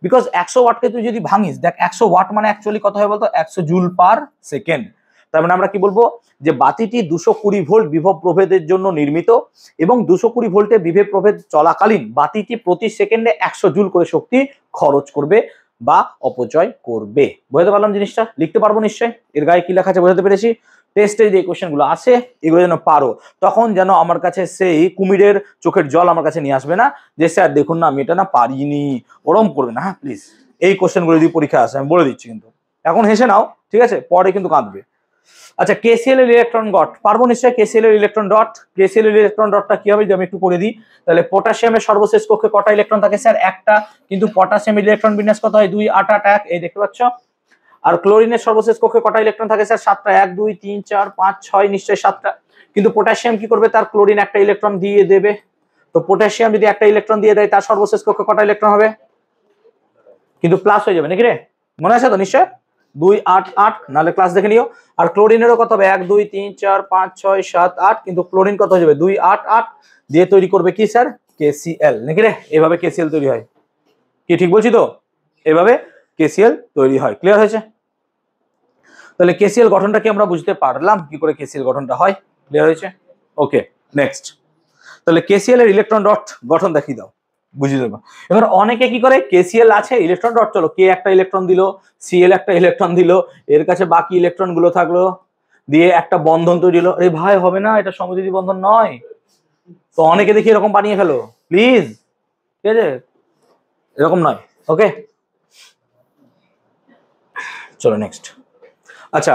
বিকজ 100 ওয়াটকে তুই যদি ভাঙিস, দেখ 100 ওয়াট মানে অ্যাকচুয়ালি কত হয় বলতো? 100 জুল পার সেকেন্ড। তার মানে আমরা কি বলবো যে বাতিটি 220 ভোল্ট বিভব প্রভেদের জন্য নির্মিত এবং 220 ভোল্টে বিভব প্রভেদ চলাকালীন বাতিটি প্রতি সেকেন্ডে 100 জুল করে শক্তি খরচ করবে। বা অপচয় করবে। বুঝতে পারলাম জিনিসটা? লিখতে পারবো নিশ্চয়? এর গায়ে কি লেখা আছে বোঝাতে পেরেছি? টেস্টে যে কোশ্চেন গুলো আসে এগুলো যেন পারো, তখন যেন আমার কাছে সেই কুমিরের চোখের জল আমার কাছে নিয়ে আসবে না যে স্যার দেখুন না আমি এটা না পারিনি, ওরম করবে না। হ্যাঁ প্লিজ, এই কোশ্চেন গুলো যদি পরীক্ষা আসে আমি বলে দিচ্ছি, কিন্তু এখন হেসে নাও, ঠিক আছে, পরে কিন্তু কাঁদবে। আচ্ছা, কেসিএল এর ইলেকট্রন ডট পারবো নিশ্চয়? কেসিএল এর ইলেকট্রন ডট, কেসিএল এর ইলেকট্রন ডটটা কি হবে যদি আমি একটু করে দিই, তাহলে পটাশিয়ামের সর্বশেষ কক্ষে কটা ইলেকট্রন থাকে স্যার? একটা, কিন্তু পটাশিয়ামের ইলেকট্রন বিন্যাস কত হয়? 2 8 8 1, এই দেখতে পাচ্ছ। আর ক্লোরিনের সর্বশেষ কক্ষে কটা ইলেকট্রন থাকে স্যার? 7টা, 1 2 3 4 5 6, নিশ্চয়ই 7টা। কিন্তু পটাশিয়াম কি করবে? তার ক্লোরিন একটা ইলেকট্রন দিয়ে দেবে। তো পটাশিয়াম যদি একটা ইলেকট্রন দিয়ে দেয় তার সর্বশেষ কক্ষে কটা ইলেকট্রন হবে? কিন্তু প্লাস হয়ে যাবে নাকি রে? মনে আছে তো নিশ্চয়? 2 8 8, নাহলে ক্লাস দেখে নিও। আর ক্লোরিনেরও কত হবে? 1 2 3 4 5 6 7 8, কিন্তু ক্লোরিন কত হয়ে যাবে? 2 8 8 দিয়ে তৈরি করবে কি স্যার? কেসিএল নাকি রে? এভাবে কেসিএল তৈরি হয়। কি ঠিক বলছি তো? এভাবে কেসিএল তৈরি হয়। ক্লিয়ার হয়েছে? তাহলে কেসিএল গঠনটা কি আমরা বুঝতে পারলাম কি করে কেসিএল গঠনটা হয়? ক্লিয়ার হয়েছে? ওকে, নেক্সট। তাহলে কেসিএল এর ইলেকট্রন ডট গঠন দেখিয়ে দাও, বুঝিয়ে দেবো। এবার অনেকে কি করে, কেসিএল আছে ইলেকট্রন ডট, চলো কে একটা ইলেকট্রন দিল, সিএল একটা ইলেকট্রন দিল, এর কাছে বাকি ইলেকট্রন গুলো থাকলো, দিয়ে একটা বন্ধন তৈরি হলো। আরে ভাই হবে না, এটা সমযোজী বন্ধন নয়। তো অনেকে দেখি এরকম বানিয়ে ফেলো, প্লিজ, ঠিক আছে, এরকম নয়। ওকে, চলো নেক্সট। আচ্ছা,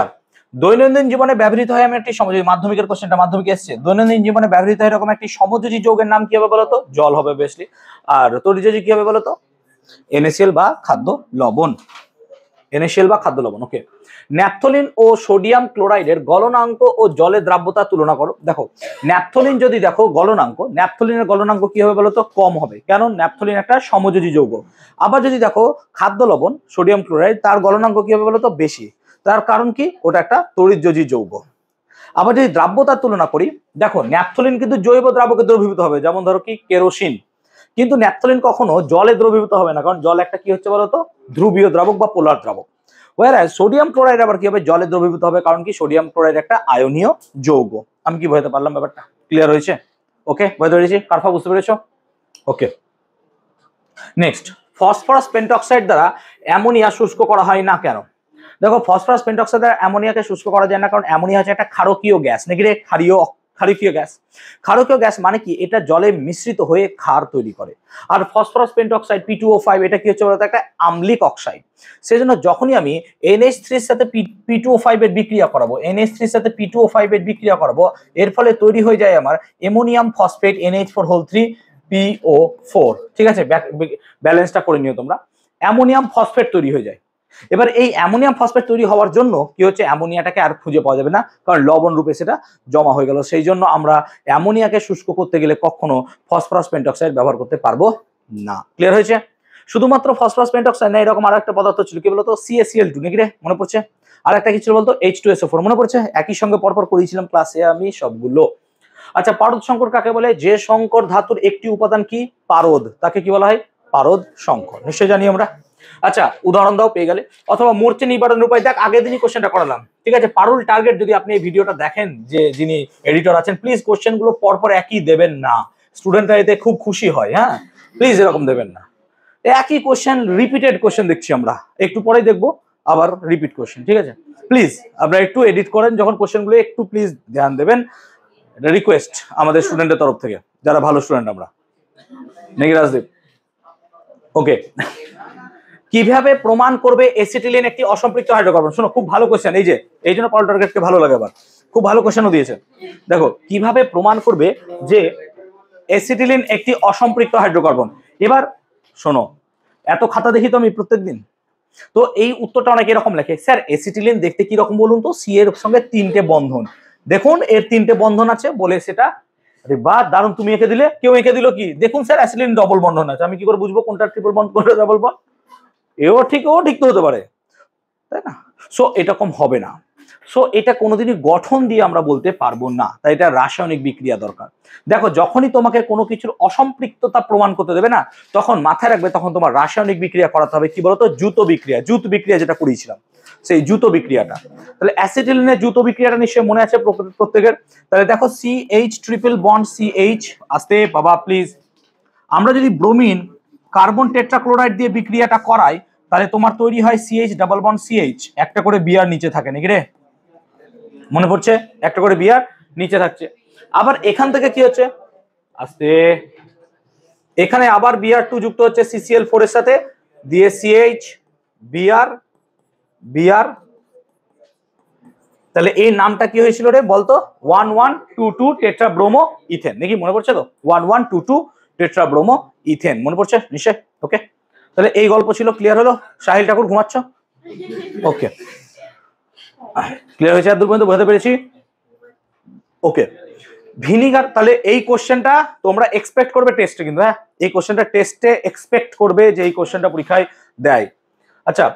দৈনন্দিন জীবনে ব্যবহৃত হয় আমি একটি সমযোজী, মাধ্যমিকের কোশ্চেনটা মাধ্যমিকে এসেছে, দৈনন্দিন জীবনে ব্যবহৃত হয় এরকম একটি সমযোজী যৌগের নাম কি হবে বলতো? জল হবে বেশি। আর তরিযোজী কি হবে বলতো? NaCl বা খাদ্য লবণ, NaCl বা খাদ্য লবণ। ওকে, ন্যাপথলিন ও সোডিয়াম ক্লোরাইডের গলনাঙ্ক ও জলের দ্রাব্যতা তুলনা করো। দেখো ন্যাপথলিন যদি দেখো গলনাঙ্ক, ন্যাপথলিনের গলনাঙ্ক কি হবে বলতো? কম হবে, কারণ ন্যাপথলিন একটা সমযোজী যৌগ। আবার যদি দেখো খাদ্য লবণ সোডিয়াম ক্লোরাইড, তার গলনাঙ্ক কি হবে বলতো? বেশি। তার কারণ কি? ওটা একটা তড়িৎযোজী যৌগ। আবার যদি দ্রাব্যতার তুলনা করি, দেখো ন্যাপথলিন কিন্তু জৈব দ্রাবকে দ্রবীভূত হবে, যেমন ধরো কি কেরোসিন, কিন্তু ন্যাপথলিন কখনো জলে দ্রবীভূত হবে না, কারণ জল একটা কি হচ্ছে বলতো? ধ্রুবীয় দ্রাবক বা পোলার দ্রাবক। ওয়ারাস সোডিয়াম ক্লোরাইড আবার কি হবে? জলে দ্রবীভূত হবে, কারণ কি সোডিয়াম ক্লোরাইড একটা আয়নীয় যৌগ। আমি কি বোঝাতে পারলাম ব্যাপারটা? ক্লিয়ার হয়েছে? ওকে, বুঝতে পেরেছি? কারফা বুঝতে পেরেছো? ওকে, নেক্সট। ফসফরাস পেন্টক্সাইড দ্বারা অ্যামোনিয়া শুষ্ক করা হয় না কেন? দেখো ফসফরাস পেন্টক্সাইড দ্বারা অ্যামোনিয়াকে শুষ্ক করা যায় না, কারণ অ্যামোনিয়া হচ্ছে একটা ক্ষারকীয় গ্যাস নাকি রে? ক্ষারকীয় গ্যাস। ক্ষারকীয় গ্যাস মানে কি? এটা জলে মিশ্রিত হয়ে ক্ষার তৈরি করে। আর ফসফরাস পেন্টক্সাইড P2O5 এটা কি হচ্ছে বলতো? একটা আম্লিক অক্সাইড। সেজন্য যখনই আমি NH3 এর সাথে P2O5 এর বিক্রিয়া করাবো, NH3 এর সাথে P2O5 এর বিক্রিয়া করাবো, এর ফলে তৈরি হয়ে যায় আমার অ্যামোনিয়াম ফসফেট NH4 PO4। ঠিক আছে, ব্যালেন্সটা করে নিও তোমরা। অ্যামোনিয়াম ফসফেট তৈরি হয়ে যায়। এবার এই অ্যামোনিয়াম ফসফেট তৈরি হওয়ার জন্য কি হচ্ছে? অ্যামোনিয়াটাকে আর খুঁজে পাওয়া যাবে না, কারণ লবণ রূপে সেটা জমা হয়ে গেল। সেই জন্য আমরা অ্যামোনিয়াকে শুষ্ক করতে গেলে কখনো ফসফরাস পেন্টক্সাইড ব্যবহার করতে পারবো না। ক্লিয়ার হয়েছে? শুধুমাত্র ফসফরাস পেন্টক্সাইড না, এরকম আর একটা পদার্থ ছিল কি বলতো? CaCl2 নাকি রে? মনে পড়ছে? আর একটা কি ছিল বলতো? H2SO4 মনে পড়ছে? একই সঙ্গে পরপর করেছিলাম ক্লাসে আমি সবগুলো। আচ্ছা, পারদ সংকর কাকে বলে? যে সংকর ধাতুর একটি উপাদান কি? পারদ, তাকে কি বলা হয়? পারদ সংকর, নিশ্চয় জানি আমরা। আচ্ছা, উদাহরণ দাও পেয়ে গেলে, অথবা মূর্ছে নির্বাচনের উপায়। দেখ আগের দিনই কোশ্চেনটা করালাম, ঠিক আছে? পারুল টার্গেট যদি আপনি এই ভিডিওটা দেখেন, যে যিনি এডিটর আছেন, প্লিজ কোশ্চেন গুলো পরপর একই দেবেন না, স্টুডেন্টরা এতে খুব খুশি হয়। হ্যাঁ প্লিজ এরকম দেবেন না, একই কোশ্চেন রিপিটেড কোশ্চেন দেখছি আমরা, একটু পরেই দেখবো আবার রিপিট কোশ্চেন। ঠিক আছে, প্লিজ আপনারা একটু এডিট করেন যখন কোশ্চেন গুলো, একটু প্লিজ ধ্যান দেবেন, এটা রিকোয়েস্ট আমাদের স্টুডেন্টের তরফ থেকে, যারা ভালো স্টুডেন্ট আমরা। নাকি রাজদীপ? ওকে, কিভাবে প্রমাণ করবে এসিটিলিন একটি অসম্পৃক্ত হাইড্রোকার্বন? শোনো, খুব ভালো কোশ্চেন, এই জন্য পারুল টার্গেটকে ভালো লাগে। আবার খুব ভালো কোশ্চেনও দিয়েছে। দেখো কিভাবে প্রমাণ করবে যে এসিটিলিন একটি অসম্পৃক্ত হাইড্রোকার্বন। এবার শোনো, এত খাতা দেখি তো আমি প্রত্যেকদিন, তো এই উত্তরটা অনেকে এরকম লেখে, স্যার এসিটিলিন দেখতে কি রকম বলুন তো? সি এর সঙ্গে 3টে বন্ধন, দেখুন এর 3টে বন্ধন আছে বলে সেটা। আরে বাহ, দারুণ, তুমি এঁকে দিলে। কেউ এঁকে দিল কি? দেখুন স্যার অ্যাসিটিলিন ডবল বন্ধন আছে। আমি কি করে বুঝবো কোনটা ট্রিপল বন্ড, কোনটা ডাবল বন্ড? ও ঠিক তো হতে পারে, তাই না? সো এরকম হবে না। সো এটা কোনোদিনই গঠন দিয়ে আমরা বলতে পারবো না, তাই এটা রাসায়নিক বিক্রিয়া দরকার। দেখো যখনই তোমাকে কোনো কিছুর অসম্পৃক্ততা প্রমাণ করতে দেবে না, তখন মাথায় রাখবে তখন তোমার রাসায়নিক বিক্রিয়া করাতে হবে। কি বলতো? জুত বিক্রিয়া যেটা করিয়েছিলাম, সেই জুত বিক্রিয়াটা। তাহলে অ্যাসিটিলিনের জুত বিক্রিয়াটা নিশ্চয়ই মনে আছে প্রত্যেকের। তাহলে দেখো CH ট্রিপল বন্ড CH, আসতে বাবা প্লিজ। আমরা যদি ব্রোমিন কার্বন টেট্রাক্লোরাইড দিয়ে বিক্রিয়াটা করাই, তাহলে তোমার তৈরি হয় সিএইচ ডাবল বন্ড সিএইচ, একটা করে বিআর নিচে থাকে নাকি রে? মনে পড়ছে? একটা করে বিআর নিচে থাকছে। আবার এখান থেকে কি হচ্ছে, আস্তে, এখানে আবার বিআর2 যুক্ত হচ্ছে সিসিএল4 এর সাথে, দিয়ে সিএইচ বিআর বিআর, তাহলে এই নামটা কি হয়েছিল রে বলতো? 1122 টেট্রাব্রোমো ইথেন নাকি? মনে পড়ছে তো? 1122 টেট্রাব্রোমো ইথেন, মনে পড়ছে নিশ্চয়? ওকে, তাহলে এই গল্প ছিল। ক্লিয়ার হলো? সাহিল ঠাকুর ঘুমাচ্ছ? ওকে, ক্লিয়ার হয়েছে? আর দূর পর্যন্ত বোঝাতে পেরেছি? ওকে, ভিনিগার, তাহলে এই কোশ্চেনটা তোমরা এক্সপেক্ট করবে টেস্টে, কিন্তু হ্যাঁ এই কোশ্চেনটা টেস্টে এক্সপেক্ট করবে যে এই কোশ্চেনটা পরীক্ষায় দেয়। আচ্ছা,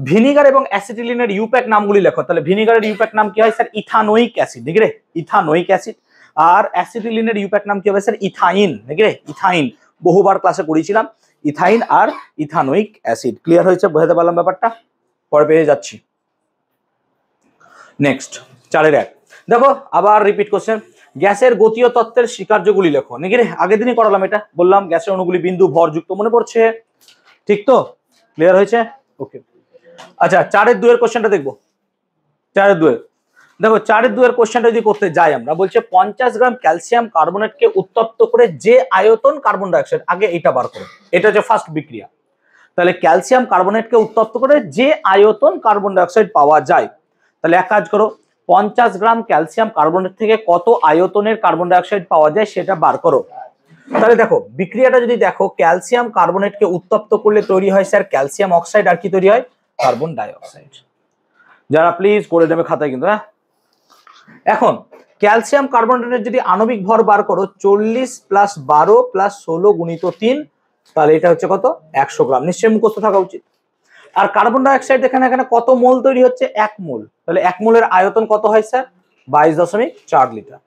ভিনিগার এবং অ্যাসিটিলিনের ইউপ্যাক নামগুলি লেখো। তাহলে ভিনিগারের ইউপ্যাক নাম কি হয় স্যার? ইথানোইক অ্যাসিড, দেখি রে, ইথানোইক অ্যাসিড। আর অ্যাসিটিলিনের ইউপ্যাক নাম কি হবে স্যার? ইথাইন, দেখি রে, ইথাইন, বহুবার ক্লাসে পড়িয়েছিলাম, ইথাইন আর ইথানোইক অ্যাসিড। ক্লিয়ার হয়েছে? বোঝাতে পারলাম ব্যাপারটা? পরে পেয়ে যাচ্ছি। নেক্সট 4-1 দেখো, আবার রিপিট কোশ্চেন। গ্যাসের গতীয় তত্ত্বের স্বীকার্যগুলি লেখো নাকি রে? আগের দিনই করালাম এটা, বললাম গ্যাসের অণুগুলি বিন্দু ভরযুক্ত, মনে পড়ছে? ঠিক তো? ক্লিয়ার হয়েছে? ওকে, আচ্ছা 4-2 এর কোশ্চেনটা দেখবো। 4-2 দেখো, 4-2 এর কোশ্চেনটা যদি করতে যাই আমরা, বলছে 50 গ্রাম ক্যালসিয়াম কার্বনেটকে উত্তপ্ত করে যে আয়তন কার্বন ডাইঅক্সাইড, আগে এটা বার করো, এটা হচ্ছে ফার্স্ট বিক্রিয়া। তাহলে ক্যালসিয়াম কার্বনেটকে উত্তপ্ত করে যে আয়তন কার্বন ডাইঅক্সাইড পাওয়া যায়, তাহলে এক কাজ করো, 50 গ্রাম ক্যালসিয়াম কার্বনেট থেকে কত আয়তনের কার্বন ডাইঅক্সাইড পাওয়া যায় সেটা বার করো। তাহলে দেখো বিক্রিয়াটা যদি দেখো, ক্যালসিয়াম কার্বনেটকে উত্তপ্ত করলে তৈরি হয় স্যার ক্যালসিয়াম অক্সাইড, আর কি তৈরি হয়? Carbon dioxide. যারা প্লিজ করে দেবে খাতায় কিন্তু, হ্যাঁ। এখন ক্যালসিয়াম কার্বনেটের যদি আণবিক ভর বার করো, 40 + 12 + 16 × 3, তাহলে এটা হচ্ছে কত? 100 গ্রাম। নিশ্চয়ই মুখস্থ থাকা উচিত। আর কার্বন ডাইঅক্সাইড এখানে কত মোল তৈরি হচ্ছে? 1 মোল। তাহলে 1 মোলের আয়তন কত হয় স্যার? 22.4 লিটার।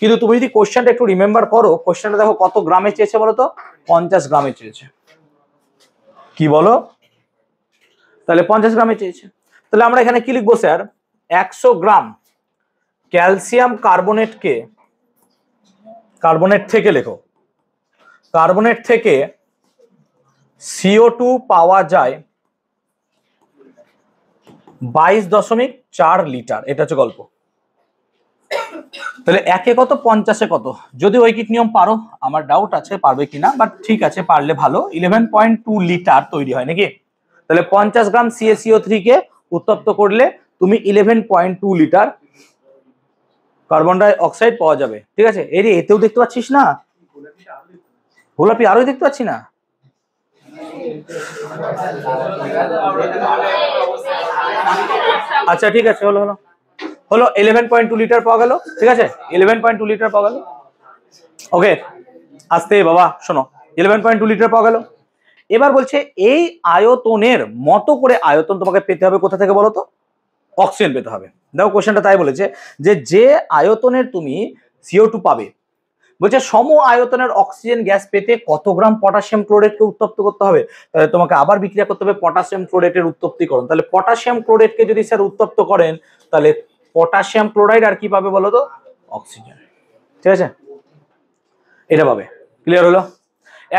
কিন্তু তুমি যদি কোশ্চেনটা একটু রিমেম্বার করো, কোশ্চেনটা দেখো কত গ্রামে চেয়েছে বলো তো? 50 গ্রামে চেয়েছে। কি বলো? তাহলে 50 গ্রামে চেয়েছে। তাহলে আমরা এখানে কি লিখবো স্যার? 100 গ্রাম ক্যালসিয়াম কার্বনেটকে, কার্বনেট থেকে লেখো, কার্বনেট থেকে CO2 পাওয়া যায় 22.4 লিটার। এটা হচ্ছে গল্প। তাহলে একে কত, 50-এ কত? যদি ঐকিক নিয়ম পারো, আমার ডাউট আছে পারবে কিনা, বাট ঠিক আছে, পারলে ভালো। 11.2 লিটার তৈরি হয় নাকি? তাহলে 50 গ্রাম CaCO3 কে উত্তপ্ত করলে তুমি 11.2 লিটার কার্বন ডাই অক্সাইড পাওয়া যাবে। ঠিক আছে, এর এতেও দেখতে পাচ্ছিস না? গোলাপি আরোই দেখতে পাচ্ছি না? আচ্ছা ঠিক আছে, হলো হলো হলো 11.2 লিটার পাওয়া গেল। ঠিক আছে, 11.2 লিটার পাওয়া গেল। ওকে, আস্তে বাবা শোনো, 11.2 লিটার পাওয়া গেল। এবার বলছে এই আয়তনের মতো করে আয়তন তোমাকে পেতে হবে কোথা থেকে বলো তো? অক্সিজেন পেতে হবে। দেখো কোশ্চেনটা তাই বলেছে যে আয়তনের তুমি CO2 পাবে, বলছে সম আয়তনের অক্সিজেন গ্যাস পেতে কত গ্রাম পটাশিয়াম ক্লোরেটকে উত্তপ্ত করতে হবে। তাহলে তোমাকে আবার বিক্রিয়া করতে হবে পটাশিয়াম ক্লোরেটের উত্তপ্তিকরণ। তাহলে পটাশিয়াম ক্লোরেটকে যদি স্যার উত্তপ্ত করেন, তাহলে পটাশিয়াম ক্লোরাইড আর কি পাবে বলো তো? অক্সিজেন। ঠিক আছে, এটা পাবে। ক্লিয়ার হলো?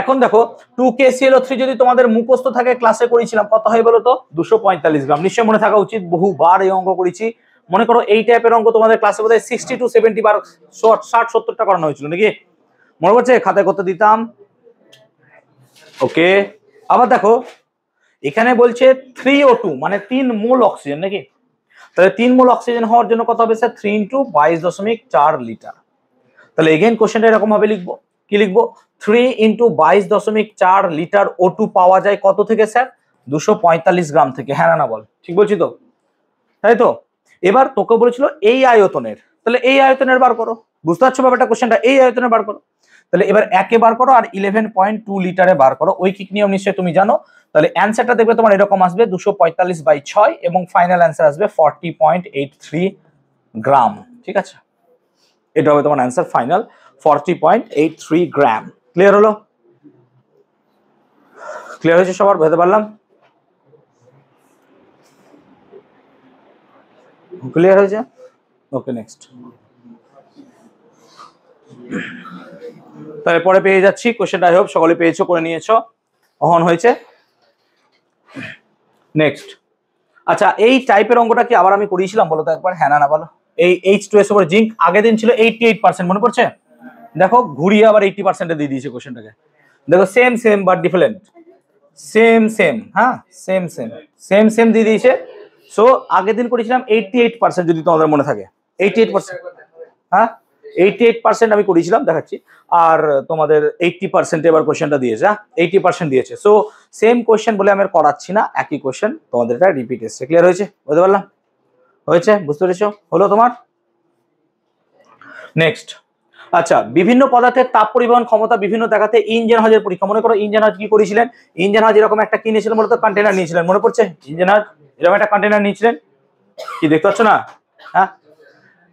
এখন দেখো 2KClO3 যদি তোমাদের মুখস্থ থাকে, ক্লাসে করেছিলাম, কত হয় বলো তো? 245 গ্রাম। নিশ্চয়ই মনে থাকা উচিত, বহুবার এই অঙ্ক করেছি। মনে করো এই টাইপের অঙ্ক তোমাদের ক্লাসে বোধহয় 60 to 70 বার, 60-70টা করানো হয়েছিল নাকি? মনে পড়ছে? খাতায় করতে দিতাম। ওকে, আবার দেখো এখানে বলছে 3O2 মানে 3 মোল অক্সিজেন নাকি? তাহলে 3 মোল অক্সিজেন হওয়ার জন্য কত হবে স্যার? 3 × 22.4 লিটার। তাহলে এগেইন কোশ্চেনটা এরকম ভাবে লিখবো, কি লিখবো? 3 × 22.4 লিটার O2 পাওয়া যায় কত থেকে স্যার? 245 গ্রাম থেকে। হ্যাঁ না বল, ঠিক বলছি তো? তাই তো? এবার তোকে বলেছিল এই আয়তনের, তাহলে এই আয়তনের বার করো। বুঝতে পারছো ব্যাপারটা? কোশ্চেনটা এই আয়তনের বার করো। তাহলে এবার একে বার করো আর 11.2 লিটারে বার করো। ঐকিক নিয়ম নিশ্চয়ই তুমি জানো। তাহলে অ্যান্সারটা দেখবে তোমার এরকম আসবে 245/6 এবং ফাইনাল অ্যান্সার আসবে 40.83 গ্রাম। ঠিক আছে, এটা হবে তোমার অ্যান্সার ফাইনাল, 40.83 গ্রাম। ক্লিয়ার হলো? ক্লিয়ার হয়েছে সবার? বুঝতে পারলাম? ক্লিয়ার হয়েছে? ওকে, নেক্সট। তাহলে পরে পেয়ে যাচ্ছি কোশ্চেনটা। আই হোপ সকলে পেয়েছো, করে নিয়েছো। অহন হয়েছে নেক্সট, আচ্ছা এই টাইপের অঙ্কটা কি আবার আমি করিয়েছিলাম বলো তো একবার, হ্যাঁ না বলো। এই H2S ওভার জিঙ্ক আগের দিন ছিল 88%, মনে পড়ছে? দেখো ঘুরিয়ে আবার 80% দিয়ে দিয়েছে কোশ্চেনটাকে। দেখো same same but different, same same, হ্যাঁ সেম সেম সেম সেম দিয়ে দিয়েছে। সো আগের দিন করেছিলাম 88%, যদি তোমাদের মনে থাকে 88%, হ্যাঁ 88% আমি করেছিলাম, দেখাচ্ছি। আর তোমাদের 80% এবার কোশ্চেনটা দিয়েছে, হ্যাঁ 80% দিয়েছে। সো সেম কোশ্চেন বলে আমি আর করাচ্ছি না, একই কোশ্চেন তোমাদের এটা রিপিট এসছে। ক্লিয়ার হয়েছে? বুঝতে পারলাম? হয়েছে? বুঝতে পেরেছো? হলো তোমার? নেক্সট, আচ্ছা বিভিন্ন পদার্থের তাপ পরিবহন ক্ষমতা বিভিন্ন দেখাতে ইঞ্জিন হাজের পরীক্ষা। মনে করো ইঞ্জিন হাজ কি করেছিলেন? ইঞ্জিন হাজ এরকম একটা কিনেছিলেন, মূলত কন্টেনার নিয়েছিলেন, মনে পড়ছে? ইঞ্জিন হাজ এরকম একটা কন্টেনার নিয়েছিলেন, কি দেখতে পাচ্ছ না? হ্যাঁ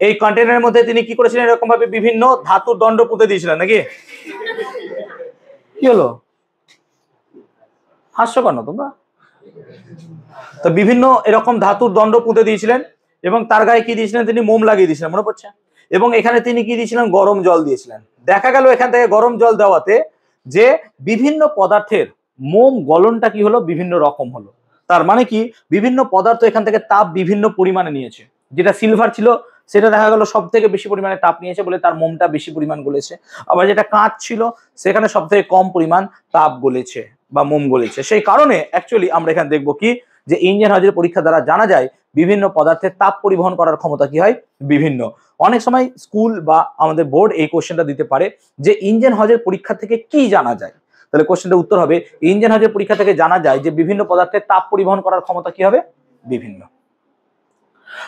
এই কন্টেনারের মধ্যে তিনি কি করেছিলেন? এরকম ভাবে বিভিন্ন ধাতুর দণ্ড পুঁতে দিয়েছিলেন, নাকি? কি হলো, হাস্য কেন তোমরা? তো বিভিন্ন এরকম ধাতুর দণ্ড পুঁতে দিয়েছিলেন এবং তার গায়ে কি দিয়েছিলেন? তিনি মোম লাগিয়ে দিয়েছিলেন, মনে পড়ছে? এবং এখানে তিনি কি দিয়েছিলেন? গরম জল দিয়েছিলেন। দেখা গেল এখান থেকে গরম জল দেওয়াতে যে বিভিন্ন পদার্থের মোম গলনটা কি হলো? বিভিন্ন রকম হলো। তার মানে কি বিভিন্ন পদার্থ এখান থেকে তাপ বিভিন্ন পরিমাণে নিয়েছে। যেটা সিলভার ছিল সেটা দেখা গেল সব থেকে বেশি পরিমাণে তাপ নিয়েছে বলে তার মোমটা বেশি পরিমাণ গলেছে। আবার যেটা কাঁচ ছিল সেখানে সব থেকে কম পরিমাণ তাপ গলেছে বা মোম গলেছে। সেই কারণে অ্যাকচুয়ালি আমরা এখানে দেখবো কি, যে ইঞ্জিন হাজের পরীক্ষা দ্বারা জানা যায় বিভিন্ন পদার্থের তাপ পরিবহন করার ক্ষমতা কি হয়? বিভিন্ন। অনেক সময় স্কুল বা আমাদের বোর্ড এই কোশ্চেনটা দিতে পারে যে ইঞ্জিন হাজের পরীক্ষা থেকে কি জানা যায়। তাহলে কোশ্চেনটার উত্তর হবে ইঞ্জিন হাজের পরীক্ষা থেকে জানা যায় যে বিভিন্ন পদার্থের তাপ পরিবহন করার ক্ষমতা কি হবে? বিভিন্ন।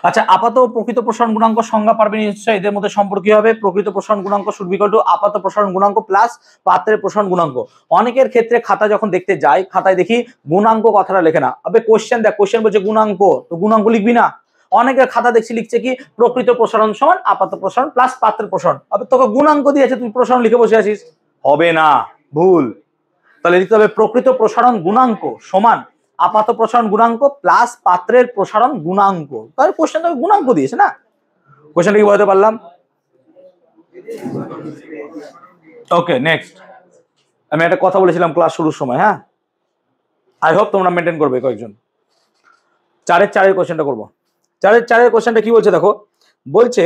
আচ্ছা আপাত ও প্রকৃত প্রসারণ গুণাঙ্ক সংজ্ঞা পারবে নিশ্চয়ই, এদের মধ্যে সম্পর্ক কি হবে? প্রকৃত প্রসারণ গুণাঙ্ক শুড বি ইকুয়াল টু আপাত প্রসারণ গুণাঙ্ক প্লাস পাত্রের প্রসারণ গুণাঙ্ক। অনেকের ক্ষেত্রে খাতা যখন দেখতে যাই, খাতায় দেখি গুণাঙ্ক কথাটা লেখে না। আবে কোশ্চেন দেখ, কোশ্চেন বলছে গুণাঙ্ক, তো গুণাঙ্ক লিখবি না। অনেকের খাতা দেখছি লিখছে কি প্রকৃত প্রসারণ সমান আপাত প্রসারণ প্লাস পাত্রের প্রসারণ। আবে তোকে গুণাঙ্ক দিয়েছে, তুই প্রসারণ লিখে বসে আছিস, হবে না, ভুল। তাহলে লিখতে হবে প্রকৃত প্রসারণ গুণাঙ্ক সমান আপাত প্রসারণ গুণাঙ্ক প্লাস পাত্রের প্রসারণ গুণাঙ্ক। তাহলে কোশ্চেনটা গুণাঙ্ক দিয়েছে না। কোশ্চেনটা কি বলতে পারলাম? ওকে নেক্সট, আমি একটা কথা বলেছিলাম ক্লাস শুরুর সময়, হ্যাঁ আই হোপ তোমরা মেনটেন করবে কয়েকজন। 4-4 কোশ্চেনটা করবো। 4-4 কোশ্চেনটা কি বলছে দেখো, বলছে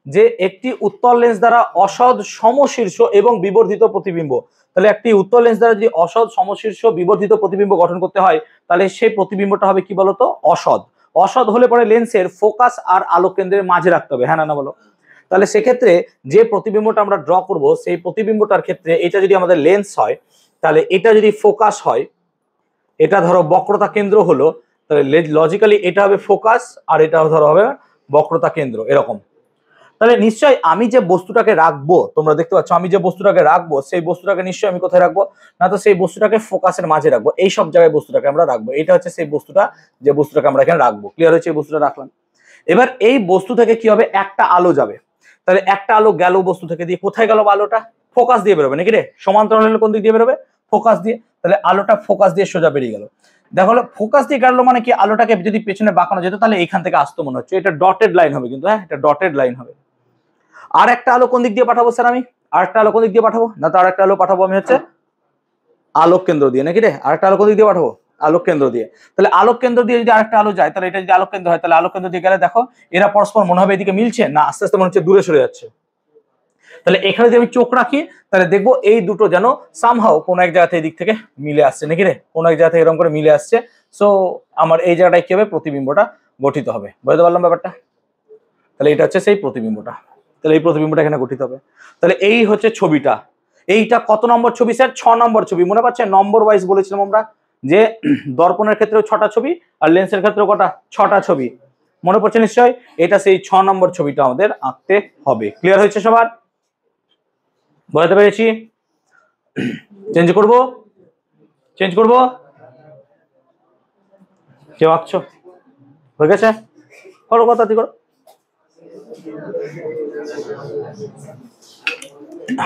যে একটি উত্তল লেন্স দ্বারা অসৎ সমশীর্ষ এবং বিবর্ধিত প্রতিবিম্ব। তাহলে একটি উত্তল লেন্স দ্বারা যদি অসৎ সমশীর্ষ বিবর্ধিত প্রতিবিম্ব গঠন করতে হয় তাহলে সেই প্রতিবিম্বটা হবে কি বলতো? অসৎ। অসৎ হলে পরে লেন্সের ফোকাস আর আলোক কেন্দ্রের মাঝে রাখতে হবে, হ্যাঁ না বলো? তাহলে সেক্ষেত্রে যে প্রতিবিম্বটা আমরা ড্র করব সেই প্রতিবিম্বটার ক্ষেত্রে এটা যদি আমাদের লেন্স হয়, তাহলে এটা যদি ফোকাস হয়, এটা ধরো বক্রতা কেন্দ্র হলো, তাহলে লজিক্যালি এটা হবে ফোকাস আর এটা ধরো হবে বক্রতা কেন্দ্র, এরকম। তাহলে নিশ্চয়ই আমি যে বস্তুটাকে রাখবো, তোমরা দেখতে পাচ্ছ আমি যে বস্তুটাকে রাখবো সেই বস্তুটাকে নিশ্চয়ই আমি কোথায় রাখবো? না তো সেই বস্তুটাকে ফোকাসের মাঝে রাখবো, এই সব জায়গায় বস্তুটাকে আমরা রাখবো। এটা হচ্ছে সেই বস্তুটা, যে বস্তুটাকে আমরা এখানে রাখবো। ক্লিয়ার হয়েছে? এই বস্তুটা রাখলাম। এবার এই বস্তু থেকে কি হবে? একটা আলো যাবে। তাহলে একটা আলো গেল বস্তু থেকে, দিয়ে কোথায় গেল আলোটা? ফোকাস দিয়ে বেরোবে, নাকি রে? সমান্তরাল হলে কোন দিক দিয়ে বেরোবে? ফোকাস দিয়ে। তাহলে আলোটা ফোকাস দিয়ে সোজা বেরিয়ে গেল। দেখো ফোকাস দিয়ে গেল মানে কি, আলোটাকে যদি পেছনে বাঁকানো যেত তাহলে এখান থেকে আসতো মনে হচ্ছে। এটা ডটেড লাইন হবে কিন্তু, হ্যাঁ এটা ডটেড লাইন হবে। আর একটা আলো কোন দিক দিয়ে পাঠাবো স্যার? আমি আরেকটা আলো কোন দিক দিয়ে পাঠাবো? না তো আরেকটা আলো পাঠাবো আমি হচ্ছে আলোক কেন্দ্র দিয়ে, নাকি রে? আরেকটা আলো কোন দিক দিয়ে পাঠাবো? আলোক কেন্দ্র দিয়ে। তাহলে আলোক কেন্দ্র দিয়ে যদি আরেকটা আলো যায়, তাহলে এটা যদি আলোক কেন্দ্র হয়, তাহলে আলোক কেন্দ্র দিয়ে গেলে দেখো এরা পরস্পর মনে হবে এদিকে মিলছে না, আস্তে আস্তে মনে হচ্ছে দূরে সরে যাচ্ছে। তাহলে এখানে যদি আমি চোখ রাখি তাহলে দেখবো এই দুটো যেন সামহাও কোন এক জায়গা থেকে এদিক থেকে মিলে আসছে, নাকি রে? কোন এক জায়গা থেকে এরকম করে মিলে আসছে। সো আমার এই জায়গাটায় কি হবে? প্রতিবিম্বটা গঠিত হবে। বুঝতে পারলাম ব্যাপারটা? তাহলে এটা হচ্ছে সেই প্রতিবিম্বটা। তাহলে এই প্রতিবিম্বটা এখানে গঠিত হবে। তাহলে এই হচ্ছে ছবিটা। এইটা কত নম্বর ছবি স্যার? 6 নম্বর ছবি। মনে পাচ্ছেন নম্বর ওয়াইজ বলেছিলাম আমরা যে দর্পণের ক্ষেত্রেও 6টা ছবি আর লেন্সের ক্ষেত্রেও কটা? 6টা ছবি। মনে পড়ছে নিশ্চয়? এটা সেই 6 নম্বর ছবিটা আমাদের আঁকতে হবে। ক্লিয়ার হয়েছে সবার? বুঝতে পেরেছি? চেঞ্জ করব? চেঞ্জ করব? কেউ আঁকছো? হয়ে গেছে? করো কথা করো।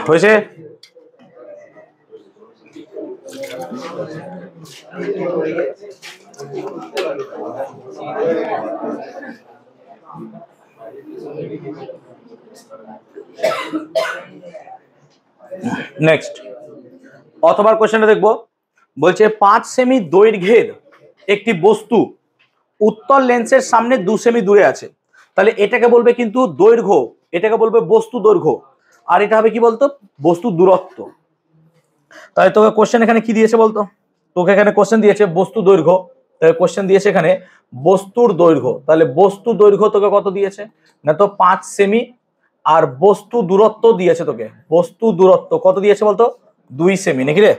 হয়েছে? নেক্সট অথবা কোশ্চেনটা দেখবো, বলছে 5 সেমি দৈর্ঘ্যের একটি বস্তু উত্তল লেন্সের সামনে 2 সেমি দূরে আছে, তাহলে এটাকে বলবে কিন্তু দৈর্ঘ্য, এটাকে বলবে বস্তু দৈর্ঘ্য, আর এটা হবে কি বলতো বস্তু দূরত্ব। তাহলে তোকে কোশ্চেন এখানে কি দিয়েছে বলতো, তোকে এখানে কোশ্চেন দিয়েছে বস্তু দৈর্ঘ্য, তাহলে কোশ্চেন দিয়েছে এখানে বস্তুর দৈর্ঘ্য, তাহলে বস্তু দৈর্ঘ্য তোকে কত দিয়েছে না তো 5 সেমি, আর বস্তু দূরত্ব দিয়েছে তোকে, বস্তু দূরত্ব কত দিয়েছে বলতো 2 সেমি নাকি রে।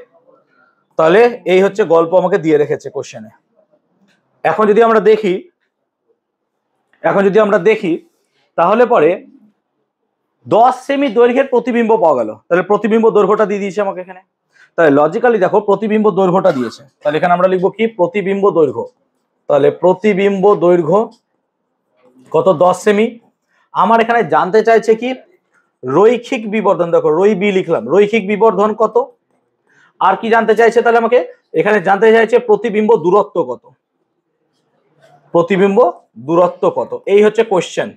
তাহলে এই হচ্ছে গল্প আমাকে দিয়ে রেখেছে কোশ্চেনে। এখন যদি আমরা দেখি তাহলে পরে 10 সেমি দৈর্ঘ্যের প্রতিবিম্ব পাওয়া গেল, তাহলে প্রতিবিম্ব দৈর্ঘ্যটা দিয়ে দিয়েছে আমাকে এখানে। তাহলে লজিক্যালি দেখো প্রতিবিম্ব দৈর্ঘ্যটা দিয়েছে, তাহলে এখানে আমরা লিখবো কি প্রতিবিম্ব দৈর্ঘ্য, তাহলে প্রতিবিম্ব দৈর্ঘ্য কত 10 সেমি। আমার এখানে জানতে চাইছে কি রৈখিক বিবর্ধন, দেখো রৈ বি লিখলাম, রৈখিক বিবর্ধন কত, আর কি জানতে চাইছে তাহলে আমাকে এখানে জানতে চাইছে প্রতিবিম্ব দূরত্ব কত, প্রতিবিম্ব দূরত্ব কত, এই হচ্ছে কোশ্চেন।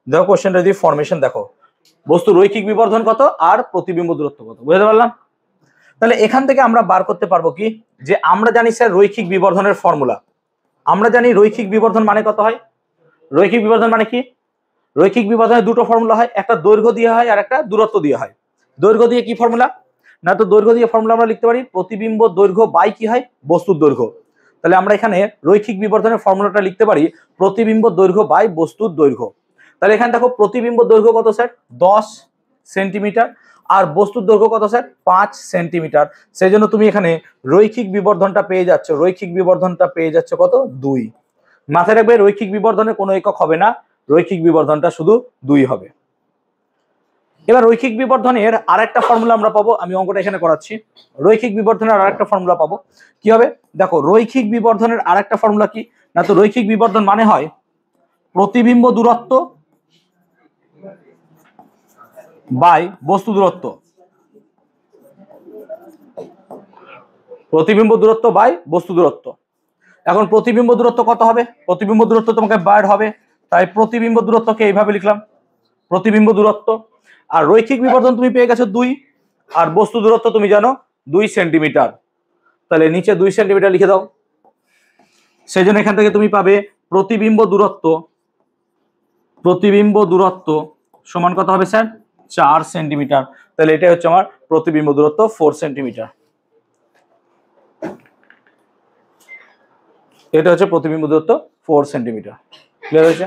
দেখো কোশ্চেনটা যদি ফরমেশন দেখো, বস্তু রৈখিক বিবর্ধন কত আর প্রতিবিম্ব দূরত্ব কত, বুঝতে পারলাম। তাহলে এখান থেকে আমরা বার করতে পারবো কি যে আমরা জানি স্যার রৈখিক বিবর্ধনের ফর্মুলা, আমরা জানি রৈখিক বিবর্ধন মানে কত হয়, রৈখিক বিবর্ধন মানে কি, রৈখিক বিবর্ধনের দুটো ফর্মুলা হয়, একটা দৈর্ঘ্য দিয়ে হয় আর একটা দূরত্ব দিয়ে হয়। দৈর্ঘ্য দিয়ে কি ফর্মুলা না তো দৈর্ঘ্য দিয়ে ফর্মুলা আমরা লিখতে পারি প্রতিবিম্ব দৈর্ঘ্য বাই কি হয় বস্তুর দৈর্ঘ্য, তাহলে আমরা এখানে রৈখিক বিবর্ধনের ফর্মুলাটা লিখতে পারি প্রতিবিম্ব দৈর্ঘ্য বাই বস্তুর দৈর্ঘ্য। তাহলে এখানে দেখো প্রতিবিম্ব দৈর্ঘ্য কত স্যার 10 সেন্টিমিটার, আর বস্তুর দৈর্ঘ্য কত স্যার 5 সেন্টিমিটার, সেই জন্য তুমি এখানে রৈখিক বিবর্ধনটা পেয়ে যাচ্ছ, রৈখিক বিবর্ধনটা পেয়ে যাচ্ছ কত 2। মাথায় রাখবে রৈখিক বিবর্ধনের কোনো একক হবে না, রৈখিক বিবর্ধনটা শুধু 2 হবে। এবার রৈখিক বিবর্ধনের আরেকটা ফর্মুলা আমরা পাবো, আমি অঙ্কটা এখানে করাচ্ছি, রৈখিক বিবর্ধনের আরেকটা ফর্মুলা পাবো কি হবে, দেখো রৈখিক বিবর্ধনের আরেকটা ফর্মুলা কি না তো রৈখিক বিবর্ধন মানে হয় প্রতিবিম্ব দূরত্ব বাই বস্তু দূরত্ব, প্রতিবিম্ব দূরত্ব বাই বস্তু দূরত্ব। এখন প্রতিবিম্ব দূরত্ব কত হবে, প্রতিবিম্ব দূরত্ব তোমাকে বার হবে, তাই প্রতিবিম্ব দূরত্বকে এইভাবে লিখলাম প্রতিবিম্ব দূরত্ব, আর রৈখিক বিবর্ধন তুমি পেয়ে গেছো 2, আর বস্তু দূরত্ব তুমি জানো 2 সেন্টিমিটার, তাহলে নিচে 2 সেন্টিমিটার লিখে দাও। সেই জন্য এখান থেকে তুমি পাবে প্রতিবিম্ব দূরত্ব সমান কত হবে স্যার 4 সেন্টিমিটার, তাহলে এটা হচ্ছে আমার প্রতিবিম্ব দূরত্ব 4 সেন্টিমিটার, এটা হচ্ছে প্রতিবিম্ব দূরত্ব 4 সেন্টিমিটার। ক্লিয়ার হয়েছে?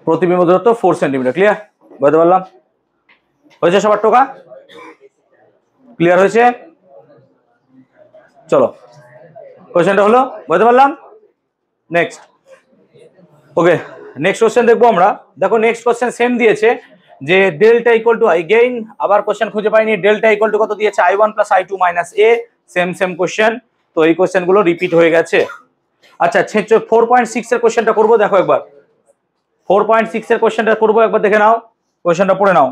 প্রতিবিম্ব দূরত্ব 4 সেন্টিমিটার, ক্লিয়ার বুঝতে পারলাম, হয়েছে সবার টোকা, ক্লিয়ার হয়েছে? চলো কোশ্চেনটা হলো, বুঝতে পারলাম। নেক্সট, ওকে নেক্সট কোশ্চেন দেখবো আমরা। দেখো নেক্সট কোশ্চেন সেম দিয়েছে যে ডেল্টা ইকুয়াল টু এগেইন, আবার কোশ্চেন খুঁজে পাইনি, ডেল্টা ইকুয়াল টু কত দিয়েছে i1 plus i2 minus a, same question, তো এই কোশ্চেন গুলো রিপিট হয়ে গেছে। আচ্ছা 4.6 এর কোশ্চেনটা করবো, দেখো একবার 4.6 এর কোশ্চেনটা করবো, একবার দেখে নাও, কোশ্চেনটা পড়ে নাও।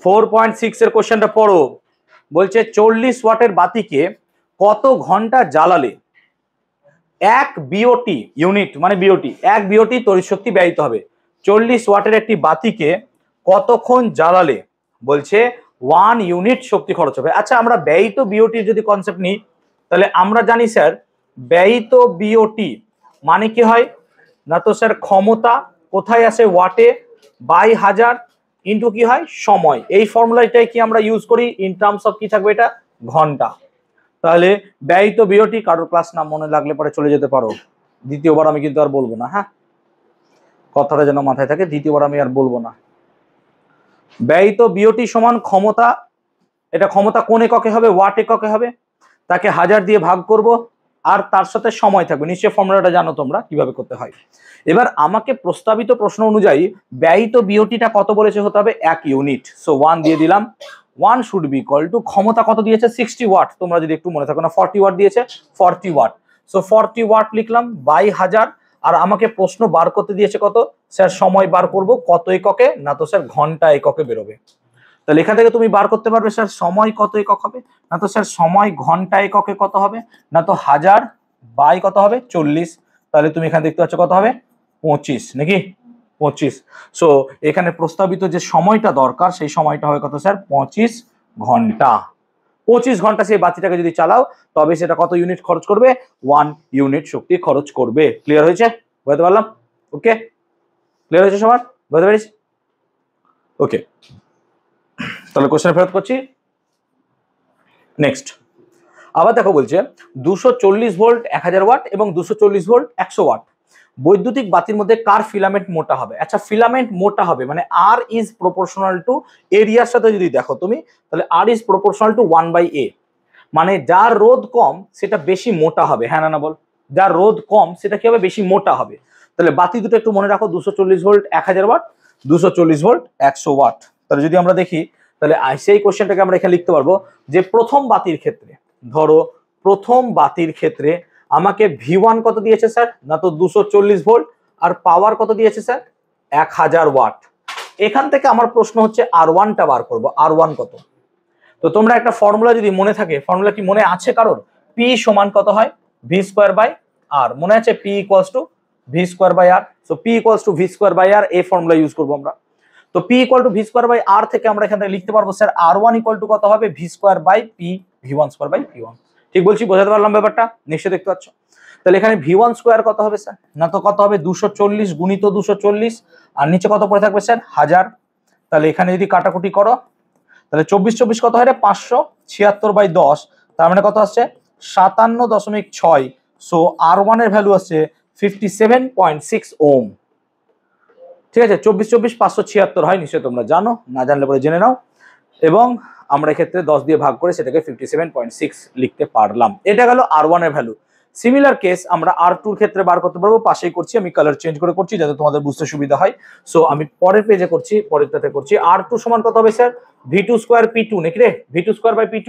4.6 এর কোশ্চেনটা পড়ো, বলছে 40 ওয়াটের বাতিকে কত ঘন্টা জ্বালালে 1 বিওটি ইউনিট, মানে বিওটি 1 বিওটি তড়িৎ শক্তি ব্যয়িত হবে। 40 ওয়াটের একটি বাতিকে কতক্ষণ জ্বালালে বলছে 1 ইউনিট শক্তি খরচ হবে। আচ্ছা আমরা ব্যয়িত বিওটির যদি কনসেপ্ট নিই, তাহলে আমরা জানি স্যার ব্যয়িত বিওটি মানে কি হয় না তো স্যার ক্ষমতা কোথায় আসে ওয়াটে বাই হাজার ইন্টু কি হয় সময়, এই ফর্মুলাটাই কি আমরা ইউজ করি ইন টার্মস অফ কি থাকবে এটা ঘন্টা। তাহলে ব্যয়িত বিওটি, কারোর ক্লাস নাম মনে লাগলে পরে চলে যেতে পারো, দ্বিতীয়বার আমি কিন্তু আর বলবো না, হ্যাঁ কথাটা যেন মাথায় থাকে, দ্বিতীয়বার আমি আর বলবো না। ব্যয়িত বিওটি সমান ক্ষমতা, এটা ক্ষমতা কোন এককে হবে ওয়াট এককে হবে, তাকে 1000 দিয়ে ভাগ করব, আর তার সাথে সময় থাকবে, নিশ্চয়ই ফর্মুলাটা জানো তোমরা কিভাবে করতে হয়। এবার আমাকে প্রস্তাবিত প্রশ্ন অনুযায়ী ব্যয়িত বিওটিটা কত বলেছে হতে হবে 1 ইউনিট, সো 1 দিয়ে দিলাম। 1 শুড বি ইকুয়াল টু ক্ষমতা কত দিয়েছে 60 ওয়াট, তোমরা যদি একটু মনে থাকো না 40 ওয়াট দিয়েছে, 40 ওয়াট, সো 40 ওয়াট লিখলাম বাই 1000, আর আমাকে প্রশ্ন বার করতে দিয়েছে কত স্যার সময় বার করব কত এককে না তো স্যার ঘন্টা এককে বেরোবে। তাহলে এখান থেকে তুমি বার করতে পারবে স্যার সময় কত একক হবে না তো স্যার সময় ঘন্টা এককে কত হবে না তো 1000 বাই কত হবে 40, তাহলে তুমি এখানে দেখতে পাচ্ছ কত হবে 25 নাকি 25। সো এখানে প্রস্তাবিত যে সময়টা দরকার সেই সময়টা হবে কত স্যার? 25 ঘন্টা। 25 ঘন্টা সেই বাতিটাকে যদি চালাও তবে সেটা কত ইউনিট খরচ করবে? 1 ইউনিট শক্তি খরচ করবে। ক্লিয়ার হয়েছে? বুঝতে পারলাম? ওকে, ক্লিয়ার হয়েছে সবার? বুঝতে পেরেছি? ওকে, তাহলে কোশ্চেন ফেরত করছি। নেক্সট আবার দেখো বলছে 240 ভোল্ট 1000 ওয়াট এবং 240 ভোল্ট 100 ওয়াট বৈদ্যুতিক বাতির মধ্যে কার ফিলামেন্ট মোটা হবে? আচ্ছা, ফিলামেন্ট মোটা হবে মানে আর ইজ প্রপোর্শনাল টু এরিয়ার সাথে যদি দেখো তুমি, তাহলে আর ইজ প্রপোর্শনাল টু 1/a, মানে যার রোধ কম সেটা বেশি মোটা হবে। হ্যাঁ না বল? যার রোধ কম সেটা কি হবে? বেশি মোটা হবে। তাহলে বাতি দুটো একটু মনে রাখো, 240 ভোল্ট 1000 ওয়াট, 240 ভোল্ট 100 ওয়াট। তাহলে যদি আমরা দেখি তাহলে সেই কোশ্চেনটাকে আমরা এখানে লিখতে পারবো যে প্রথম বাতির ক্ষেত্রে, ধরো প্রথম বাতির ক্ষেত্রে আমাকে V1 কত দিয়েছে স্যার? না তো 240 ভোল্ট, আর পাওয়ার কত দিয়েছে স্যার? 1000 ওয়াট। এখান থেকে আমার প্রশ্ন হচ্ছে R1টা বার করব। R1 কত? তো তোমরা একটা ফর্মুলা যদি মনে থাকে, ফর্মুলা কি মনে আছে কারোর? P সমান কত হয়? V square by R। মনে আছে? P equals to V square by R। So P equals to V square by R, এই ফর্মুলা ইউজ করব আমরা। তো P equal to V square by R থেকে আমরা এখান থেকে লিখতে পারবো স্যার R1 ইকুয়াল টু কত হবে? V square by P, V1 square by P1। ঠিক বলছি? বোঝাতে পারলাম ব্যাপারটা? নিশ্চয়ই দেখতে পাচ্ছ। তাহলে এখানে V1 স্কয়ার কত হবে স্যার? না তো কত হবে? 240 গুণিত 240, আর নিচে কত পড়ে থাকবে স্যার? 1000। তাহলে এখানে যদি কাটাকুটি করো তাহলে 24 কত হয় রে? 576/10, তার মানে কত আসছে? 57.6। সো R1 এর ভ্যালু আসছে 57.6 ওম। ঠিক আছে, 24 576 হয়, নিশ্চয়ই তোমরা জানো, না জানলে পরে জেনে নাও। এবং আমরা এক্ষেত্রে 10 দিয়ে ভাগ করে সেটাকে 57.6 লিখতে পারলাম। এটা গেল R1 এর ভ্যালু। সিমিলার কেস আমরা R2 এর ক্ষেত্রে বার করতে পারবো। পাশেই করছি, আমি কালার চেঞ্জ করে করছি যাতে তোমাদের বুঝতে সুবিধা হয়। সো আমি পরের পেজে করছি, পরেরটাতে করছি। R2 সমান কত হবে স্যার? V2 স্কয়ার P2 নাকি রে? V2 square by P2।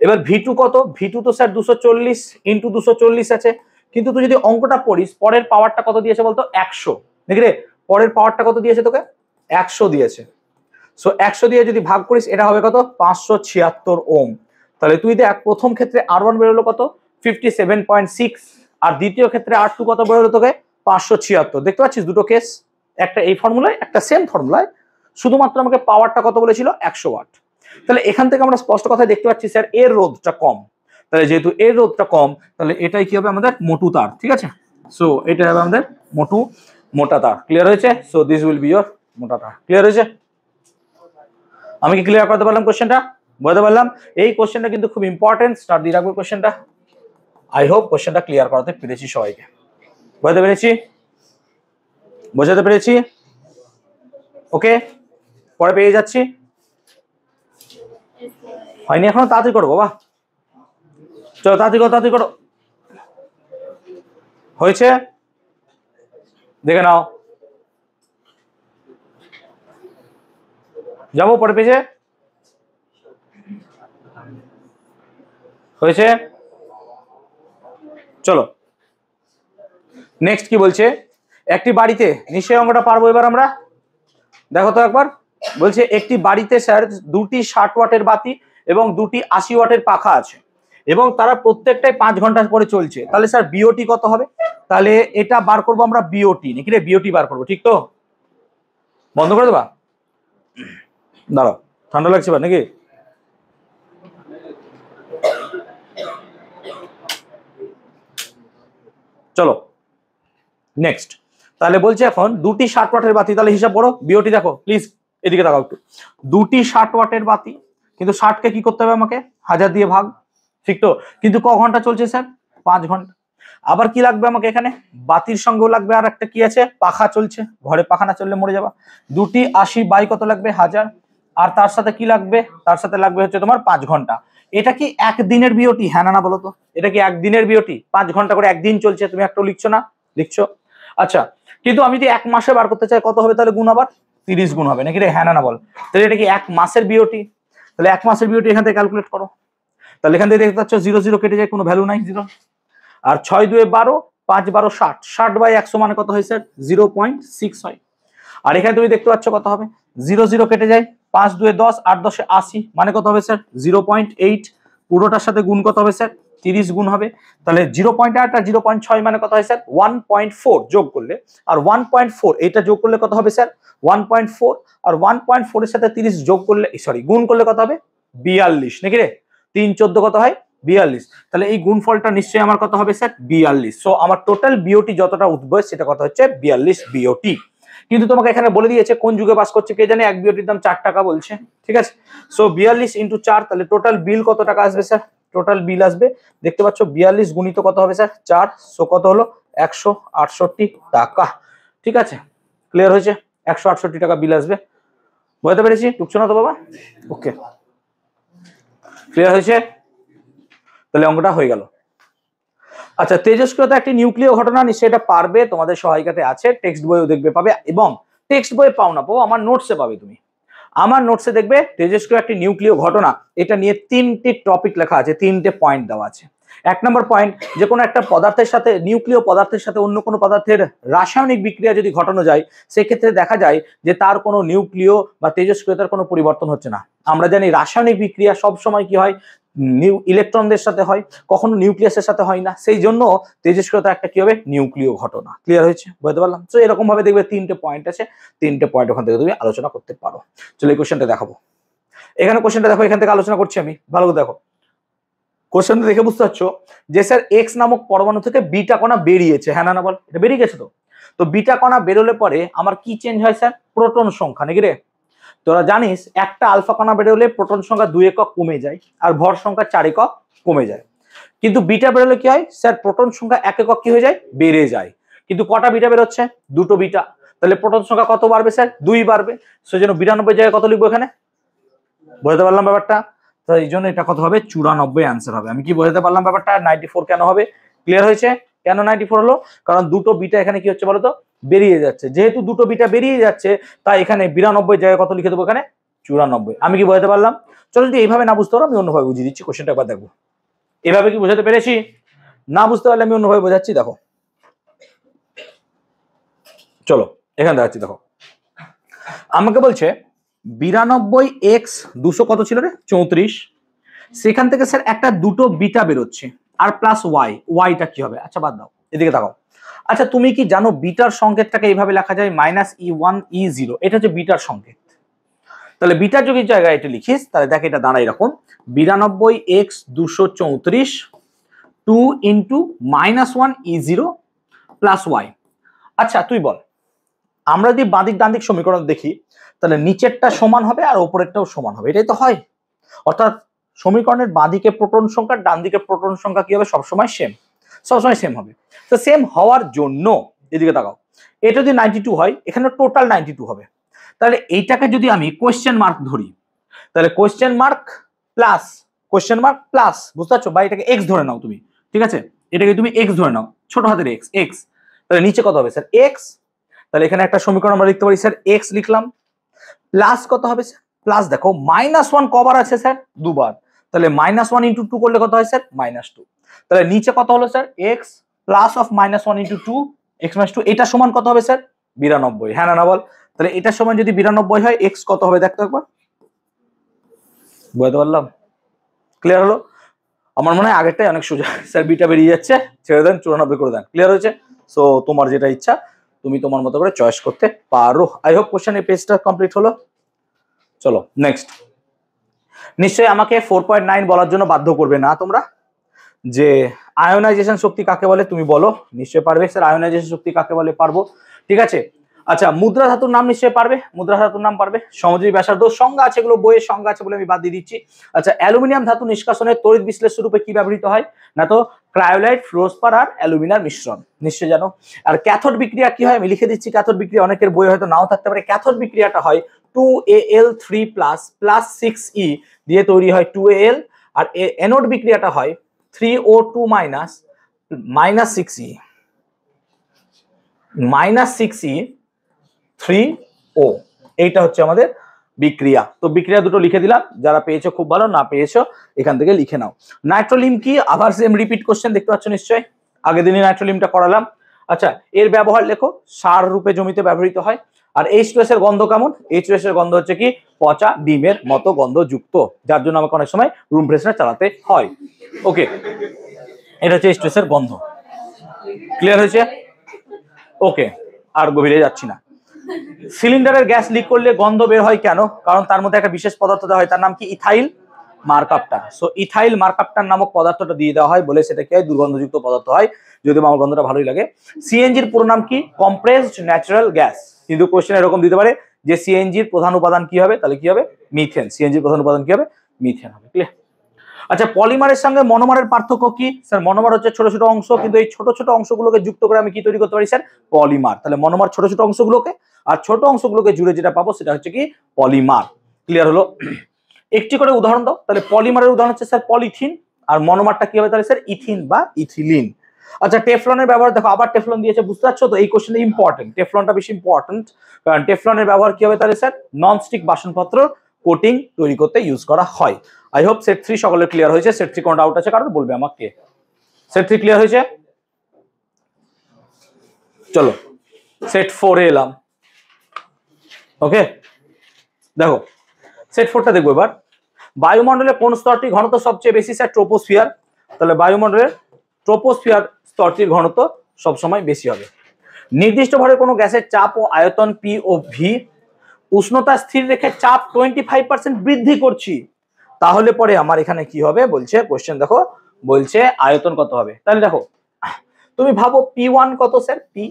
এবার V2 কত? V2 তো স্যার 240 ইনটু 240 আছে, কিন্তু তুই যদি অঙ্কটা পড়িস পরের পাওয়ারটা কত দিয়েছে বলতো? 100 নাকি রে? পরের পাওয়ারটা কত দিয়েছে তোকে? 100 দিয়েছে। সো 100 দিয়ে যদি ভাগ করিস এটা হবে কত? 576 ওম। তাহলে তুই দেখ প্রথম ক্ষেত্রে R1 বেরোলো কত? 57.6, আর দ্বিতীয় ক্ষেত্রে R2 কত বেরোলো তোকে? 576। দেখতে পাচ্ছিস দুটো কেস, একটা এই ফর্মুলায়, একটা সেম ফর্মুলায়, শুধুমাত্র আমাকে পাওয়ারটা কত বলেছিল? 100 ওয়াট। তাহলে এখান থেকে আমরা স্পষ্ট কথায় দেখতে পাচ্ছি স্যার এর রোধটা কম। তাহলে যেহেতু এর রোধটা কম, তাহলে এটাই কি হবে? আমাদের মোটু তার। ঠিক আছে, সো এটা হবে আমাদের মোটা তার। ক্লিয়ার হয়েছে? So this will be your মোটা তার। ক্লিয়ার হয়েছে? আমি কি ক্লিয়ার করতে পারলাম কোশ্চেনটা? বুঝতে পারলাম? এই কোশ্চেনটা কিন্তু খুব ইম্পর্টেন্ট, স্টার্ট দিয়ে রাখবো কোশ্চেনটা। আই হোপ কোশ্চেনটা ক্লিয়ার করাতে পেরেছি সবাইকে। বুঝতে পেরেছি? বোঝাতে পেরেছি? ওকে, পরে পেয়ে যাচ্ছি। হয়নি এখনো? তাড়াতাড়ি করো বাবা, চলো তাড়াতাড়ি করো, তাড়াতাড়ি করো। হয়েছে? দেখে নাও। যাবো পরে পেজে। হয়েছে? চলো নেক্সট কি বলছে? একটি বাড়িতে, নিশ্চয়ই অঙ্কটা পারবো এবার আমরা। দেখো তো একবার, বলছে একটি বাড়িতে স্যার দুটি 60 ওয়াটের বাতি এবং দুটি 80 ওয়াটের পাখা আছে এবং তারা প্রত্যেকটাই 5 ঘন্টা করে চলছে। তাহলে স্যার বিওটি কত হবে? তাহলে এটা বার করবো আমরা বিওটি নাকি রে? বিওটি বার করবো, ঠিক তো? বন্ধ করে দেবা? দাঁড়াও, ঠান্ডা লাগছে বা নাকি? চলো নেক্সট। তাহলে বলছে এখন দুটি 60 ওয়াটের বাতি, তাহলে হিসাব করো বিওটি। দেখো প্লিজ এদিকে তাকাও একটু। দুটি 60 ওয়াটের বাতি, কিন্তু 60 কে কি করতে হবে আমাকে? 1000 দিয়ে ভাগ, ঠিক তো? কিন্তু ক ঘন্টা চলছে স্যার? 5 ঘন্টা। আবার কি লাগবে আমাকে এখানে? বাতির সঙ্গেও লাগবে আর একটা কি আছে? পাখা চলছে, ঘরে পাখা না চললে মরে যাবা। দুটি 80 বাই কত লাগবে? 1000, আর তার সাথে কি লাগবে? তার সাথে লাগবে হচ্ছে তোমার 5 ঘন্টা। এটা কি একদিনের বিওটি? হ্যাঁ না বলো তো? এটা কি একদিনের বিওটি? 5 ঘন্টা করে একদিন চলছে, তুমি একটাও লিখছো না? লিখছো। আচ্ছা, কিন্তু আমি যদি 1 মাসে বার করতে চাই কত হবে তাহলে? গুণ আবার 30 গুণ হবে নাকি রে? হ্যাঁ না বল? তাহলে এটা কি 1 মাসের বিওটি? তাহলে 1 মাসের বিওটি এখান থেকে ক্যালকুলেট করো। তাহলে এখান থেকে দেখতে পাচ্ছ 0 0 কেটে যায়, কোনো ভ্যালু নাই, 0। আর 6 2 12, 5 12 60, 60 বাই 100 মানে কত হয় স্যার? 0.6 হয়। আর এখানে তুমি দেখতে পাচ্ছ কত হবে? 0 0 কেটে যায়, 5 2 10, 8 10 80, মানে কত হবে স্যার? 0.8। পুরোটার সাথে গুণ কত হবে স্যার? 30 গুণ হবে, তাহলে 0.8 আর 0.6 মানে কত হয় স্যার 1.4 যোগ করলে, আর 1.4 এটা যোগ করলে কত হবে স্যার 1.4, আর 1.4 এর সাথে 30 যোগ করলে সরি গুণ করলে কত হবে 42 নাকি রে, 3 14 কত হয় 42, তাহলে এই গুণফলটা নিশ্চয়ই আমার কত হবে স্যার 42। সো আমার টোটাল বিওটি যতটা উঠবে সেটা কত হচ্ছে 42 বিওটি। কিন্তু তোমাকে এখানে বলে দিয়েছে কোন যুগে বাস করছে কে জানে, এক বিওটির দাম 4 টাকা বলছে, ঠিক আছে। সো 42 ইন্টু 4, তাহলে টোটাল বিল কত টাকা আসবে স্যার, টোটাল বিল আসবে দেখতে পাচ্ছ 42 গুণিত কত হবে স্যার 4, সো কত হলো 168 টাকা, ঠিক আছে। ক্লিয়ার হয়েছে, 168 টাকা বিল আসবে, বুঝতে পেরেছি, টুকছো না তো বাবা? ওকে, ক্লিয়ার হয়েছে, তাহলে অঙ্কটা হয়ে গেল। আচ্ছা, তেজস্ক্রিয়তা একটি নিউক্লিয় ঘটনা, নিশ্চয়ই এটা পারবে, তোমাদের সহায়িকাতে আছে, টেক্সট বইও দেখবে পাবে, এবং টেক্সট বই পাও না পাও আমার নোটসে পাবে, তুমি আমার নোটসে দেখবে তেজস্ক্রিয় একটি নিউক্লিয় ঘটনা, এটা নিয়ে 3টি টপিক লেখা আছে, 3টে পয়েন্ট দেওয়া আছে। 1 নম্বর পয়েন্ট, যে কোনো একটা পদার্থের সাথে নিউক্লিয় পদার্থের সাথে অন্য কোনো পদার্থের রাসায়নিক বিক্রিয়া যদি ঘটানো যায়, সেক্ষেত্রে দেখা যায় যে তার কোনো নিউক্লিয় বা তেজস্ক্রিয়তার কোনো পরিবর্তন হচ্ছে না। আমরা জানি রাসায়নিক বিক্রিয়া সব সময় কি হয়, ইলেকট্রনদের সাথে হয়, কখনো নিউক্লিয়াসের সাথে হয় না, সেই জন্য তেজস্ক্রিয়তা একটা কি হবে নিউক্লিয় ঘটনা। ক্লিয়ার হয়েছে, বুঝতে পারলাম? তো এরকম ভাবে দেখবে 3টে পয়েন্ট আছে, 3টে পয়েন্ট ওখান থেকে তুমি আলোচনা করতে পারো। চলো এই কোশ্চেনটা দেখাবো, এখানে কোশ্চেনটা দেখো, এখান থেকে আলোচনা করছি আমি, ভালো করে দেখো কোশ্চেনটা দেখে বুঝতে পারছো যে স্যার এক্স নামক পরমাণু থেকে বিটা কণা বেরিয়েছে, হ্যাঁ না বল, এটা বেরিয়ে গেছে। তো বিটা কণা বেরোলে পরে আমার কি চেঞ্জ হয় স্যার, প্রোটন সংখ্যা নাকি রে? তোরা জানিস একটা আলফা কণা বেরোলে প্রোটন সংখ্যা 2 একক কমে যায় আর ভর সংখ্যা 4 একক কমে যায়, কিন্তু বিটা বেরোলে কি হয় স্যার, প্রোটন সংখ্যা 1 একক কি হয়ে যায়, বেড়ে যায়। কিন্তু কটা বিটা বেরোচ্ছে, 2টো বিটা, তাহলে প্রোটন সংখ্যা কত বাড়বে স্যার, 2 বাড়বে। সেজন্য 92 জায়গায় কত লিখবো এখানে, বুঝতে পারলাম ব্যাপারটা? তো এই জন্য এটা কত হবে 94 অ্যান্সার হবে। আমি কি বুঝতে পারলাম ব্যাপারটা? 94 কেন হবে, ক্লিয়ার হয়েছে? কেন 94 হলো, কারণ 2টো বিটা এখানে কি হচ্ছে বলতো, বেরিয়ে যাচ্ছে। যেহেতু 2টো বিটা বেরিয়ে যাচ্ছে, তাই এখানে 92 জায়গায় কত লিখে দেবো, এখানে 94। আমি কি বুঝতে পারলাম? চলো, যদি এইভাবে না বুঝতে পারো আমি অন্যভাবে বুঝিয়ে দিচ্ছি, কোশ্চেনটা একবার দেখবো। এভাবে কি বোঝাতে পেরেছি? না বুঝতে পারলে আমি অন্যভাবে বোঝাচ্ছি, দেখো চলো এখানে দেখাচ্ছি। দেখো আমাকে বলছে 92x 200 কত ছিল রে, 34, সেখান থেকে স্যার একটা 2টো বিটা বেরোচ্ছে আর প্লাস ওয়াই, ওয়াইটা কি হবে, আচ্ছা বাদ দাও, এদিকে তাকাও। আচ্ছা তুমি কি জানো বিটার সংকেতটাকে এইভাবে লেখা যায় -e1 e0, এটা হচ্ছে বিটার সংকেত। তাহলে বিটার যদি জায়গায় এটা লিখিস তাহলে দেখ এটা দাঁড়ায় এরকম 92x 234 2 into -1 e0 plus Y. আচ্ছা তুই বল, আমরা যদি বাঁদিক ডানদিক সমীকরণ দেখি তাহলে নিচেরটা সমান হবে আর উপরেরটাও সমান হবে, এটাই তো হয়। অর্থাৎ সমীকরণের বাঁদিকে প্রোটন সংখ্যা, ডান দিকে প্রোটন সংখ্যা কি হবে, সবসময় সেম, সবসময় সেম হবে। তো সেম হওয়ার জন্য এদিকে তাকাও, এটা যদি 92 হয় এখানে টোটাল 92 হবে। তাহলে এইটাকে যদি আমি কোয়েশ্চেন মার্ক ধরি, তাহলে কোয়েশ্চেন মার্ক প্লাস, বুঝতে পারছো? বা এটাকে এক্স ধরে নাও তুমি, ঠিক আছে, এটাকে তুমি এক্স ধরে নাও, ছোট হাতের এক্স, এক্স, তাহলে নিচে কত হবে স্যার এক্স। তাহলে এখানে একটা সমীকরণ আমরা লিখতে পারি স্যার, এক্স লিখলাম, প্লাস কত হবে স্যার, প্লাস দেখো -1 কবার আছে স্যার, 2 বার, তাহলে -1 ইন্টু 2 করলে কত হয় স্যার, -2। তাহলে নিচে কত হলো sir, x plus of -1 into 2 x - 2, এটা সমান কত হবে স্যার 92, হ্যাঁ না বল? তাহলে এটার সমান যদি 92 হয় এক্স কত হবে দেখতো একবার, বুঝতে পারলাম? ক্লিয়ার হলো? আমার মনে হয় আগেরটাই অনেক সোজা, স্যার বিটা বেরিয়ে যাচ্ছে, ছেড়ে দেন 94 করে দেন, ক্লিয়ার হয়েছে? সো তোমার যেটা ইচ্ছা তুমি তোমার মতো করে চয়েস করতে পারো। আই হোপ কোশ্চেনের পেজটা কমপ্লিট হলো। চলো নেক্সট। নিশ্চয়ই আমাকে 4.9 বলার জন্য বাধ্য করবে না তোমরা, যে আয়োনাইজেশন শক্তি কাকে বলে তুমি বলো, নিশ্চয়ই পারবে স্যার আয়োনাইজেশন শক্তি কাকে বলে, পারবো, ঠিক আছে। আচ্ছা মুদ্রা ধাতুর নাম নিশ্চয়ই পারবে, মুদ্রা ধাতুর নাম পারবে, সমযোজী ব্যাসার্ধ, সংজ্ঞা আছে, এগুলো বইয়ের সংজ্ঞা আছে বলে আমি বাদ দিয়ে দিচ্ছি। আচ্ছা অ্যালুমিনিয়াম ধাতু নিষ্কাশনের তড়িৎ বিশ্লেষ্য রূপে কি ব্যবহৃত হয়, না তো ক্রায়োলাইট, ফ্লোরস্পার আর অ্যালুমিনার মিশ্রণ, নিশ্চয়ই জানো। আর ক্যাথোড বিক্রিয়া কি হয় আমি লিখে দিচ্ছি, ক্যাথোড বিক্রিয়া অনেকের বই হয়তো নাও থাকতে পারে। ক্যাথোড বিক্রিয়াটা হয় 2Al3+ প্লাস 6E দিয়ে তৈরি হয় 2Al, আর অ্যানোড বিক্রিয়াটা হয় 3O2 -6E 3O, এইটা হচ্ছে আমাদের বিক্রিয়া। তো বিক্রিয়া দুটো লিখে দিলাম, যারা পেয়েছো খুব ভালো, না পেয়েছো এখান থেকে লিখে নাও। নাইট্রোলিম কি, আবার সেম রিপিট কোশ্চেন দেখতে পাচ্ছ নিশ্চয়ই, আগের দিনই নাইট্রোলিমটা করালাম। আচ্ছা এর ব্যবহার লেখো, সার রূপে জমিতে ব্যবহৃত হয়। আর H2S এর গন্ধ কেমন, H2S এর গন্ধ হচ্ছে কি পচা ডিমের মতো গন্ধযুক্ত, যার জন্য আমাকে অনেক সময় রুম ফ্রেশনার চালাতে হয়। ওকে এটা হচ্ছে স্ট্রেসের গন্ধ। ক্লিয়ার হয়েছে? ওকে, আর গভীরে যাচ্ছি না। সিলিন্ডারের গ্যাস লিক করলে গন্ধ বের হয় কেন? কারণ তার মধ্যে একটা বিশেষ পদার্থ দেওয়া হয়, তার নাম কি ইথাইল মার্কাপটান। সো ইথাইল মার্কাপটান নামক পদার্থটা দিয়ে দেওয়া হয় বলে সেটা কি হয়, দুর্গন্ধযুক্ত পদার্থ হয়, যদিও আমার গন্ধটা ভালোই লাগে। সিএনজির পুরো নাম কি? Compressed natural gas. কিন্তু কোশ্চেন এরকম দিতে পারে যে সিএনজির প্রধান উপাদান কি হবে, তাহলে কি হবে? মিথেন। সিএনজির প্রধান উপাদান কি হবে? মিথেন হবে। ক্লিয়ার? আচ্ছা, পলিমারের সঙ্গে মনোমারের পার্থক্য কি? স্যার মনোমার হচ্ছে ছোট ছোট অংশ, কিন্তু এই ছোট ছোট অংশগুলোকে যুক্ত করে আমি কি তৈরি করতে পারি স্যার? পলিমার। তাহলে মনোমার ছোট ছোট অংশগুলোকে, আর ছোট অংশগুলোকে জুড়ে যেটা পাবো সেটা হচ্ছে কি? পলিমার। ক্লিয়ার হলো? একটি করে উদাহরণ দাও। তাহলে পলিমারের উদাহরণ হচ্ছে স্যার পলিথিন, আর মনোমারটা কি হবে তাহলে স্যার? ইথিন বা ইথিলিন। আচ্ছা, টেফলনের ব্যবহার দেখো, আবার টেফলন দিয়েছে, বুঝতে পারছো তো? এই কোশ্চেনটা ইম্পর্টেন্ট, টেফলনটা বেশি ইম্পর্টেন্ট, কারণ টেফলনের ব্যবহার কি হবে তাহলে স্যার? ননস্টিক বাসনপত্র কোটিং তৈরি করতে ইউজ করা হয়। আই হোপ সেট 3 সকলের ক্লিয়ার হয়েছে। সেট 3 কোনো ডাউট আছে কারণ বলবে আমাকে। সেট 3 ক্লিয়ার হয়েছে? চলো সেট 4 এ এলাম। ওকে, দেখো সেট 4টা দেখবো এবার। বায়ুমণ্ডলে কোন স্তরটি ঘনত্ব সবচেয়ে বেশি? Sir troposphere. তাহলে বায়ুমণ্ডলের ট্রোপোস্ফিয়ার স্তরটির ঘনত্ব সবসময় বেশি হবে। নির্দিষ্ট ভরে কোনো গ্যাসের চাপ ও আয়তন পি ও ভি, উষ্ণতা স্থির রেখে চাপ 25% বৃদ্ধি করছি, তাহলে পরে আমার এখানে কি হবে বলছে কোশ্চেন, দেখো বলছে আয়তন কত হবে। তাহলে দেখো তুমি ভাবো P1 কত স্যার? পি,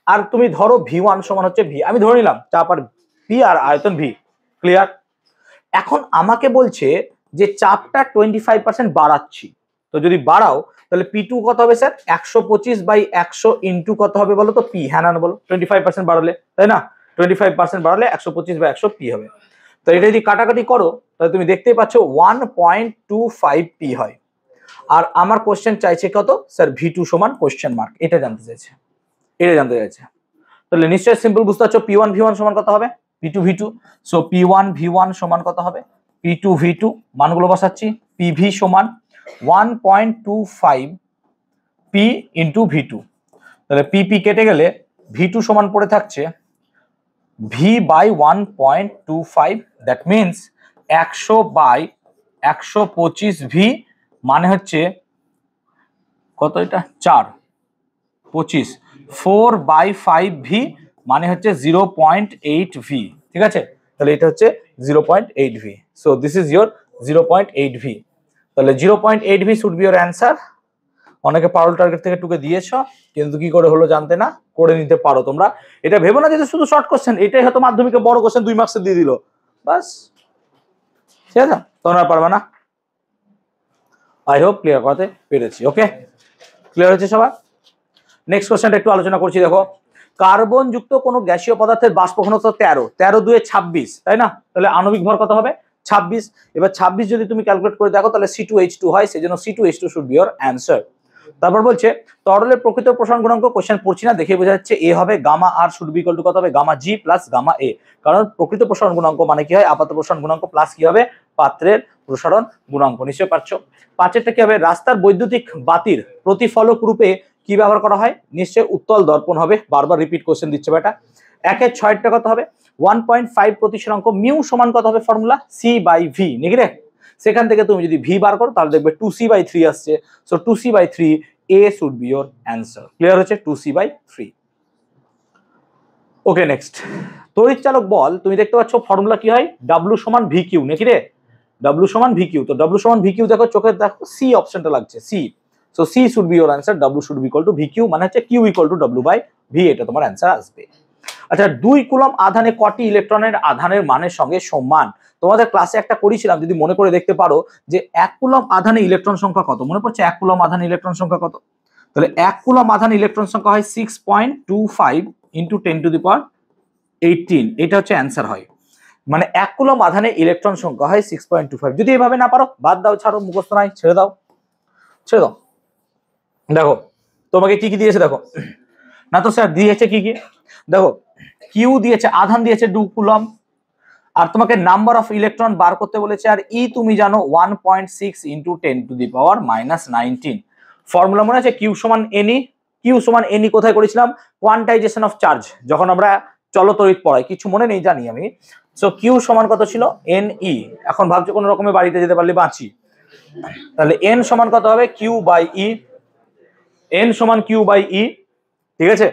আর তুমি ধরো V1 সমান হচ্ছে ভি। আমি ধরে নিলাম চাপ আর পি আর আয়তন ভি। ক্লিয়ার? এখন আমাকে বলছে যে চাপটা 25% বাড়াচ্ছি, তো যদি বাড়াও তাহলে P2 কত হবে স্যার? 125/100 ইন্টু কত হবে বলো তো? পি। হ্যাঁ না বলো? 25% বাড়ালে, তাই না? 25% বাড়ালে 125/100 পি হবে। তো এটা যদি কাটাকাটি করো তাহলে তুমি দেখতেই পাচ্ছ 1.25 পি হয়। আর আমার কোশ্চেন চাইছে কত স্যার? V2 সমান কোশ্চেন মার্ক। এটা জানতে চাইছে, এটা জানতে চাইছে। তাহলে নিশ্চয়ই সিম্পল বুঝতে পারছো P1 V1 সমান কত হবে? P2 V2। So P1 V1 সমান কত হবে? P2 V2। মানগুলো বসাচ্ছি। PV সমান 1.25 P ইন্টু V2। তাহলে PP কেটে গেলে V2 সমান পড়ে থাকছে V by 1.25, that means 100/125 V মানে হচ্ছে কত? এটা 4/25। 4/5 V মানে হচ্ছে 0.8 V। ঠিক আছে? তাহলে এটা হচ্ছে 0.8 V। So this is your 0.8 V। তাহলে 0.8 V should be your answer. অনেকে পারল টার্গেট থেকে টুকে দিয়েছো, কিন্তু কি করে হলো জানতে না, করে নিতে পারো তোমরা। এটা ভেবো না যে শুধু শর্ট কোশ্চেন, এটাই হয়তো মাধ্যমিকে বড় কোশ্চেন 2 মার্কসের দিয়ে দিল, বাস। ঠিক আছে? তোমরা পারবে না। আই হোপ ক্লিয়ার করতে পেরেছি। ওকে, ক্লিয়ার হয়েছে সবার? নেক্সট কোশ্চেনটা একটু আলোচনা করছি। দেখো, কার্বন যুক্ত কোনো গ্যাসীয় পদার্থের বাষ্প ঘনত্ব 13, 13 2 26, তাই না? তাহলে আণবিক ভর কত হবে? 26। এবার 26 যদি তুমি ক্যালকুলেট করে দেখো তাহলে C2H2 হয়, সেজন্য C2H2 should be your answer. তারপর বলছে তরলের প্রকৃত প্রসারণ গুণাঙ্ক, কোশ্চেন পড়ছি না, দেখে বোঝা যাচ্ছে এ হবে gamma R should be equal to কত হবে? Gamma G plus gamma A. কারণ প্রকৃত প্রসারণ গুণাঙ্ক মানে কি হয়? আপাত প্রসারণ গুণাঙ্ক প্লাস কি হবে? পাত্রের প্রসারণ গুণাঙ্ক। নিশ্চয় পারছো। পাঁচেরটা কি হবে? রাস্তার বৈদ্যুতিক বাতির প্রতিফলক রূপে কি ব্যবহার করা হয়? নিশ্চয় উত্তল দর্পণ হবে। বারবার রিপিট কোশ্চেন দিচ্ছে বেটা। 1-এর 6-টা কত হবে? 1.5 প্রতিসরাঙ্ক মিউ সমান কত হবে? ফর্মুলা C/V, নাকি রে? সেখান থেকে তুমি যদি ভি বার করো তাহলে দেখবে 2C/3 আসছে। So 2C/3 A should be your answer. Clear হচ্ছে? 2C/3। ওকে, নেক্সট। তড়িৎ চালক বল, তুমি দেখতে পাচ্ছ ফর্মুলা কি হয়? W সমান VQ, নাকি রে? W সমান VQ। তো W সমান VQ দেখো, চোখে দেখো সি অপশনটা লাগছে, C. So C should be your answer. W should be equal to VQ, মানে হচ্ছে Q ইকুয়াল টু W/V। এটা তোমার অ্যান্সার আসবে। আচ্ছা, 2 কুলম আধানে কটি ইলেকট্রনের আধানের মানের সঙ্গে সমান? তোমাদের ক্লাসে একটা করেছিলাম, যদি মনে করে দেখতে পারো, যে 1 কুলম আধানে ইলেকট্রন সংখ্যা কত? মনে পড়ছে 1 কুলম আধানে ইলেকট্রন সংখ্যা কত? তাহলে 1 কুলম আধানে ইলেকট্রন সংখ্যা হয় 6.25 ইন্টু 10⁻18। এটা হচ্ছে অ্যান্সার হয়। মানে 1 কুলম আধানে ইলেকট্রন সংখ্যা হয় 6.25। যদি এভাবে না পারো বাদ দাও, ছাড়ো, মুখস্থ নাই, ছেড়ে দাও, ছেড়ে দাও। দেখো তোমাকে কি কি দিয়েছে, দেখো না তো স্যার দিয়েছে কি কি, দেখো কিউ দিয়েছে, আধান দিয়েছে 2 কুলম, আর তোমাকে নাম্বার অফ ইলেকট্রন বার করতে বলেছে, আর ই তুমি জানো 1.6 ইন্টু 10⁻19। ফর্মুলা মনে আছে? কিউ সমান এনই। কিউ সমান এনই কোথায় করেছিলাম? কোয়ান্টাইজেশন অফ চার্জ, যখন আমরা চলতড়িৎ পড়াই, কিছু মনে নেই জানি আমি। সো কিউ সমান কত ছিল? এনই। এখন ভাবছো কোনো রকমের বাড়িতে যেতে পারলে বাঁচি, তাহলে এন সমান কত হবে? Q by E. এন সমান কিউ বাই ই, ঠিক আছে।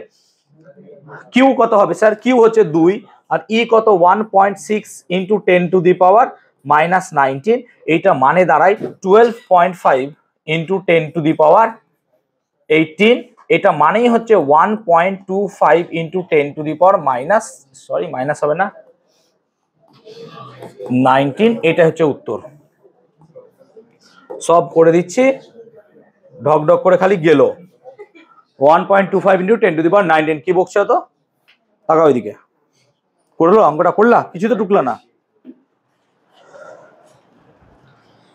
কিউ কত হবে স্যার? কিউ হচ্ছে 2 আর ই কত 1.6 ইন্টু 10⁻⁻19, এইটা মানে দাঁড়ায় 12.5 ইন্টু 10⁻18, এটা মানেই হচ্ছে 1.25 ইন্টু 10⁻⁻, সরি মাইনাস হবে না, 19, এটা হচ্ছে উত্তর। সব করে দিচ্ছি, ঢক ঢক করে খালি গেল। 1.25 ইন্টু 10⁻19, কি বকছে তো? টাকা ওইদিকে করলো, অঙ্কটা করলা, কিছু তো ঢুকলো না,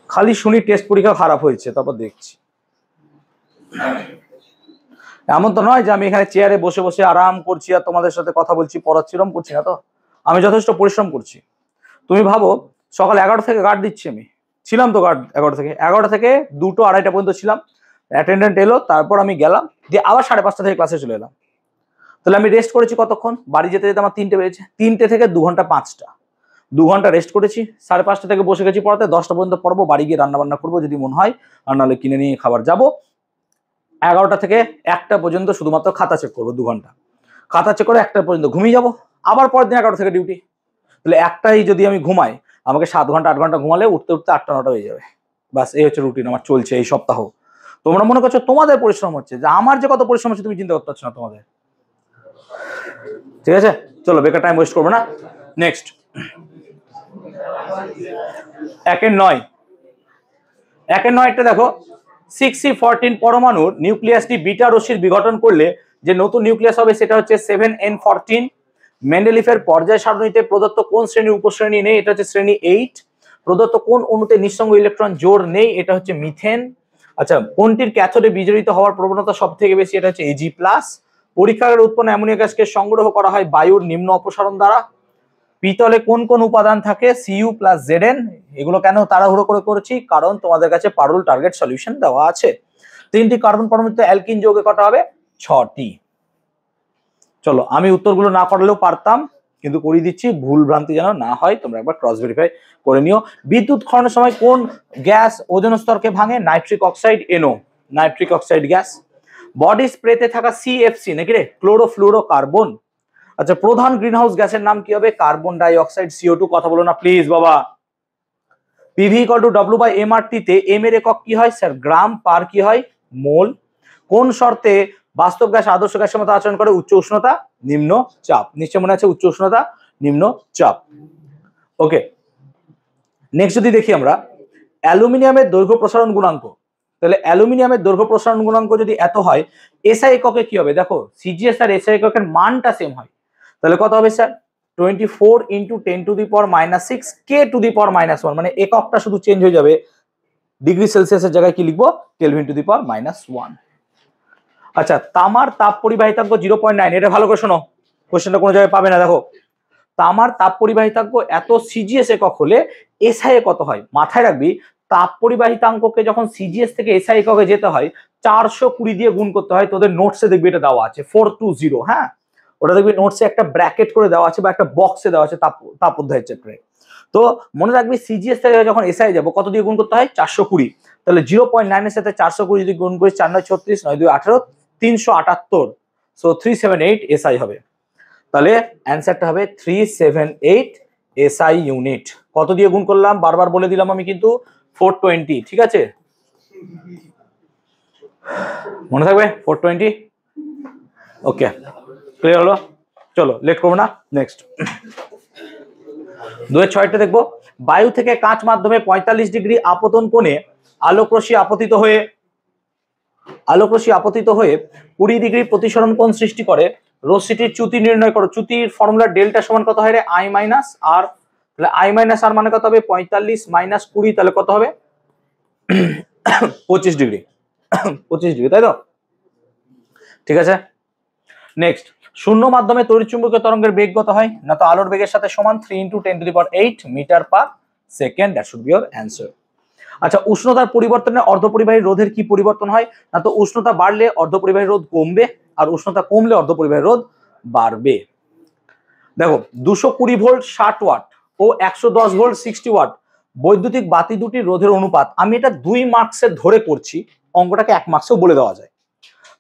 খালি শুনি টেস্ট পরীক্ষা খারাপ হয়েছে তারপর দেখছি। এমন তো নয় যে আমি এখানে চেয়ারে বসে বসে আরাম করছি আর তোমাদের সাথে কথা বলছি, পড়াচ্ছি, এরকম করছি না তো, আমি যথেষ্ট পরিশ্রম করছি। তুমি ভাবো সকাল 11টা থেকে গার্ড দিচ্ছি, আমি ছিলাম তো গার্ড 11টা থেকে 2টো 2:30 পর্যন্ত ছিলাম, অ্যাটেন্ডেন্ট এলো, তারপর আমি গেলাম, দিয়ে আবার 5:30 থেকে ক্লাসে চলে এলাম। তাহলে আমি রেস্ট করেছি কতক্ষণ? বাড়ি যেতে যেতে আমার 3টে বেজেছে, 3টে থেকে 2 ঘন্টা 5টা, 2 ঘন্টা রেস্ট করেছি, 5:30 থেকে বসে গেছি পড়াতে, 10টা পর্যন্ত পড়বো, বাড়ি গিয়ে রান্না বান্না করবো যদি মন হয়, আর নাহলে কিনে নিয়ে খাবার যাবো। 11টা থেকে 1টা পর্যন্ত শুধুমাত্র খাতা চেক করবো, 2 ঘন্টা খাতা চেক করে 1টা পর্যন্ত ঘুমিয়ে যাবো, আবার পরের দিন 11টা থেকে ডিউটি। তাহলে একটাই যদি আমি ঘুমাই, আমাকে 7 ঘন্টা 8 ঘন্টা ঘুমালে উঠতে উঠতে 8টা 9টা হয়ে যাবে। বাস এই হচ্ছে রুটিন আমার চলছে এই সপ্তাহ। তোমরা মনে করছো তোমাদের পরিশ্রম হচ্ছে, যে আমার যে কত পরিশ্রম হচ্ছে তুমি চিন্তা করতে পারছো না তোমাদের, ঠিক আছে? চলো বেকার টাইম ওয়েস্ট করবো না। নেক্সট 1-9টা দেখো, 6C14 পরমাণুর নিউক্লিয়াসটি বিটা রশ্মির বিঘটন করলে যে নতুন নিউক্লিয়াস হবে সেটা হচ্ছে 7N14। মেন্ডেলিফের পর্যায় সারণীতে প্রদত্ত কোন শ্রেণীর উপশ্রেণী নেই? এটা হচ্ছে শ্রেণী 8। প্রদত্ত কোন অণুতে নিঃসঙ্গ ইলেকট্রন জোড় নেই? এটা হচ্ছে মিথেন। আচ্ছা, কোনটির ক্যাথোডে বিজড়িত হওয়ার প্রবণতা সব থেকে বেশি? এটা হচ্ছে Ag+। পরীক্ষাগারে উৎপন্ন অ্যামোনিয়া গ্যাসকে সংগ্রহ করা হয় বায়ুর নিম্ন অপসারণ দ্বারা। পিতলে কোন কোন উপাদান থাকে? Cu+Zn। এগুলো কেন তাড়াহুড়ো করে করেছি? কারণ তোমাদের কাছে পারুল টার্গেট সলিউশন দেওয়া আছে। 3টি কার্বন পরমাণুতে অ্যালকিন যৌগে কটা হবে? 6টি। চলো আমি উত্তরগুলো না করলেও পারতাম, কিন্তু করিয়ে দিচ্ছি, ভুল ভ্রান্তি যেন না হয়, তোমরা একবার ক্রস ভেরিফাই করে নিও। বিদ্যুৎ ক্ষরণের সময় কোন গ্যাস ওজোন স্তরকে ভাঙে? Nitric oxide, NO, nitric oxide gas. Body স্প্রেতে থাকা CFC নাকি রে? ক্লোরোফ্লুরোকার্বন। আচ্ছা, প্রধান গ্রিনহাউস গ্যাসের নাম কি হবে? Carbon die oxide, CO2। কথা বলো না প্লিজ বাবা। PV = W/MRT তে M এর একক কি হয়? স্যার গ্রাম পার কি হয়? মোল। কোন শর্তে বাস্তব গ্যাস আদর্শ গ্যাসের মতো আচরণ করে? উচ্চ উষ্ণতা, নিম্ন চাপ। নিশ্চয় মনে আছে, উচ্চ উষ্ণতা, নিম্ন চাপ। ওকে, নেক্সট যদি দেখি আমরা অ্যালুমিনিয়ামের দৈর্ঘ্য প্রসারণ গুণাঙ্ক, তাহলে অ্যালুমিনিয়ামের দৈর্ঘ্য প্রসারণ গুণাঙ্ক যদি এত হয়, SI এককে কি হবে? দেখো CGS আর SI এককের মানটা সেম হয়, তাহলে কত হবে স্যার? 24 × 10⁻⁻6 K⁻⁻1, মানে এককটা শুধু চেঞ্জ হয়ে যাবে, ডিগ্রি সেলসিয়াসের জায়গায় কি লিখবো? Kelvin⁻⁻1। আচ্ছা, তামার তাপ পরিবাহিতাঙ্ক 0.9, এটা ভালো করে শোনো, কোশ্চেনটা কোনো জায়গায় পাবে না। দেখো তামার তাপ পরিবাহিতাঙ্ক এত CGS একক হলে SI কত হয়? মাথায় রাখবি, তাপ পরিবাহিতাঙ্ককে যখন CGS থেকে SI এককে যেতে হয় 420 দিয়ে গুণ করতে হয়। তোদের নোটসে দেখবি এটা দেওয়া আছে 420। হ্যাঁ, ওটা দেখবি নোটসে একটা ব্র্যাকেট করে দেওয়া আছে বা একটা বক্সে দেওয়া আছে তাপ অধ্যায়ের চ্যাপ্টারে। তো মনে রাখবি CGS থেকে যখন SI যাবো কত দিয়ে গুণ করতে হয়? 420। তাহলে 0.9 এর সাথে 420 যদি গুণ করি, 4 9 36, 9 2 18, 378, সো 378 SI হবে। তাহলে অ্যান্সারটা হবে 378 SI ইউনিট। কত দিয়ে গুণ করলাম? বারবার বলে দিলাম আমি কিন্তু, 420। ঠিক আছে, মনে থাকবে 420। ওকে, ক্লিয়ার হলো? চলো লেট করবো না, নেক্সট 2-6টা দেখবো। বায়ু থেকে কাঁচ মাধ্যমে 45 ডিগ্রি আপতন কোণে আলোকরশ্মি আপতিত হয়ে 20 ডিগ্রি প্রতিসরণ কোণ সৃষ্টি করে। রশ্মিটির চ্যুতি নির্ণয় করো। চ্যুতির ফর্মুলা ডেল্টা সমান কত হয় রে? I - R। তাহলে I - R মানে কত হবে? 45 - 20, তাহলে কত হবে? 25 ডিগ্রি। 25 ডিগ্রি, তাই তো? ঠিক আছে, নেক্সট। শূন্য মাধ্যমে তড়িৎচুম্বকীয় তরঙ্গের বেগ কত হয়? না তো আলোর বেগের সাথে সমান 3 × 10⁸ metre per second. That should be your answer. আচ্ছা, উষ্ণতার পরিবর্তনে অর্ধপরিবাহী রোধের কি পরিবর্তন হয়? না তো উষ্ণতা বাড়লে অর্ধপরিবাহী রোধ কমবে, আর উষ্ণতা কমলে অর্ধপরিবাহী রোধ বাড়বে। দেখো 220 ভোল্ট 60 ওয়াট ও 110 ভোল্ট 60 ওয়াট বৈদ্যুতিক বাতি দুটির রোধের অনুপাত। আমি এটা 2 মার্কসে ধরে করছি, অঙ্কটাকে 1 মার্কসেও বলে দেওয়া যায়।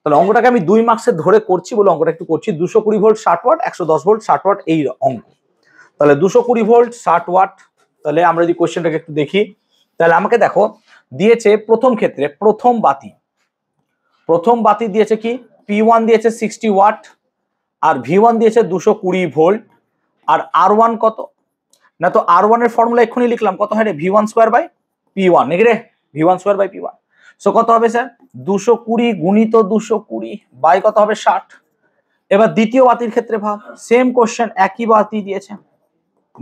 তাহলে অঙ্কটাকে আমি 2 মার্কসের ধরে করছি বলে অঙ্কটা একটু করছি। 220 ভোল্ট 60 ওয়াট, 110 ভোল্ট 60 ওয়াট এই অঙ্ক। তাহলে 220 ভোল্ট 60 ওয়াট। তাহলে আমরা যদি কোশ্চেনটাকে একটু দেখি, তাহলে আমাকে দেখো দিয়েছে প্রথম ক্ষেত্রে প্রথম বাতি দিয়েছে কি P1 দিয়েছে 60 ওয়াট, আর V1 দিয়েছে 220 ভোল্ট, আর R1 কত না, তো R1 এর ফর্মুলা এক্ষুনি লিখলাম, কত হয় রে V1 স্কয়ার বাই P1 নাকি রে, V1 square by P1। So কত হবে স্যার 220 গুণিত 220 বাই কত হবে 60। এবার দ্বিতীয় বাতির ক্ষেত্রে ভাব, সেম কোশ্চেন, একই বাতি দিয়েছে।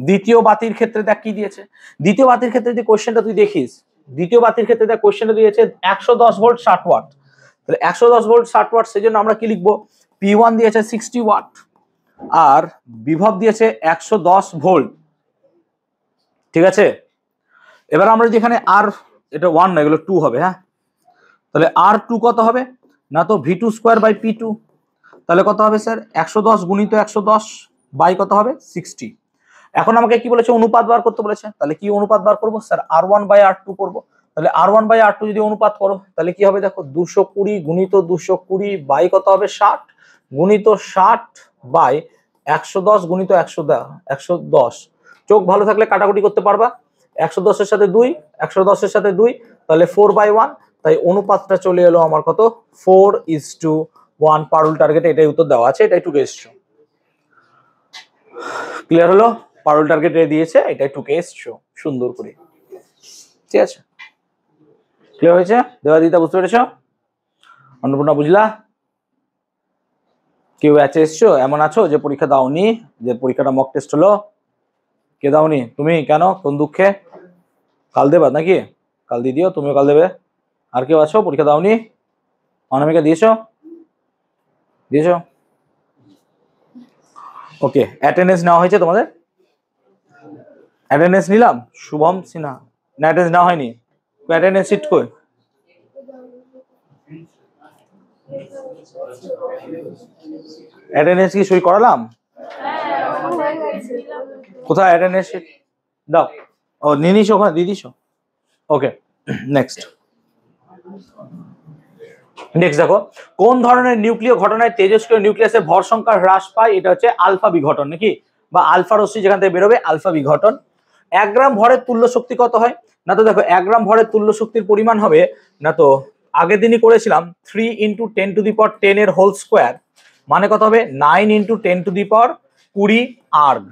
দ্বিতীয় বাতির ক্ষেত্রে দেখ কি দিয়েছে, দ্বিতীয় বাতির ক্ষেত্রে যদি কোশ্চেনটা তুই দেখিস, দ্বিতীয় বাতির ক্ষেত্রে দেখ কোশ্চেনটা দিয়েছে 110 ভোল্ট 60 ওয়াট। তাহলে 110 ভোল্ট 60 ওয়াট, সেজন্য আমরা কি লিখবো, P1 দিয়েছে 60 ওয়াট আর বিভব দিয়েছে 110 ভোল্ট, ঠিক আছে। এবার আমরা যদি এখানে আর, এটা 1 না এগুলো 2 হবে, হ্যাঁ, তাহলে R2 কত হবে না, তো V2 স্কয়ার বাই P2। তাহলে কত হবে স্যার 110 গুণিত 110 বাই কত হবে 60। এখন আমাকে কি বলেছে, অনুপাত বার করতে বলেছে। তাহলে কি অনুপাত বার করবো স্যার, R1 বাই R2 করবো। তাহলে R1 বাই R2 যদি অনুপাত করো তাহলে কি হবে দেখো, 220 গুণিত 220 বাই কত হবে 60 গুণিত 60 বাই 110 গুণিত 110। চোখ ভালো থাকলে কাটাকুটি করতে পারবা, 110 এর সাথে 2, 110 এর সাথে 2, তাহলে 4/1। তাই অনুপাতটা চলে এলো আমার কত, 4:1। পারুল টার্গেটে এটাই উত্তর দেওয়া আছে, এটাই টুকে এসছো। ক্লিয়ার হলো, পারুল টার্গেটে দিয়েছে, এটাই টুকে এসছো সুন্দর করে, ঠিক আছে। ক্লিয়ার হয়েছে, দেবাদিতা বুঝতে পেরেছো, অন্নপূর্ণা বুঝলা? কেউ ব্যাচে এসছো, এমন আছো যে পরীক্ষা দাওনি, যে পরীক্ষাটা মক টেস্ট হলো, কে দাওনি? তুমি কেন, কোন দুঃখে? কাল দেবা নাকি? কাল দিয়ে দিও, তুমিও কাল দেবে। আর কেউ আছো পরীক্ষা দাওনি? অনামিকা দিয়েছো? দিয়েছো? ওকে, অ্যাটেন্ডেন্স নেওয়া হয়েছে তোমাদের? অ্যাটেন্ডেন্স নিলাম, শুভম সিনহা না, অ্যাটেন্ডেন্স নেওয়া হয়নি, অ্যাটেন্ডেন্স শিট কই? অ্যাটেন্ডেন্স কি সই করালাম? কোথায় অ্যাটেন্ডেন্স শিট দাও, ও নিনিস ওখানে দিয়ে দিছো। ওকে, নেক্সট দেখো, কোন ধরনের নিউক্লিয় ঘটনায় তেজস্ক্রিয় নিউক্লিয়াসের ভর সংখ্যা হ্রাস পায়? এটা হচ্ছে আলফা বিঘটন নাকি, বা আলফা রশ্মি যেখান থেকে বেরোবে, আলফা বিঘটন। 1 গ্রাম ভরের তুল্য শক্তি কত হয় না, তো দেখো 1 গ্রাম ভরের তুল্য শক্তির পরিমাণ হবে না, তো আগের দিনই করেছিলাম 3 × 10⁻10 এর হোল স্কোয়ার, মানে কত হবে 9 × 10⁻20 আর্গ,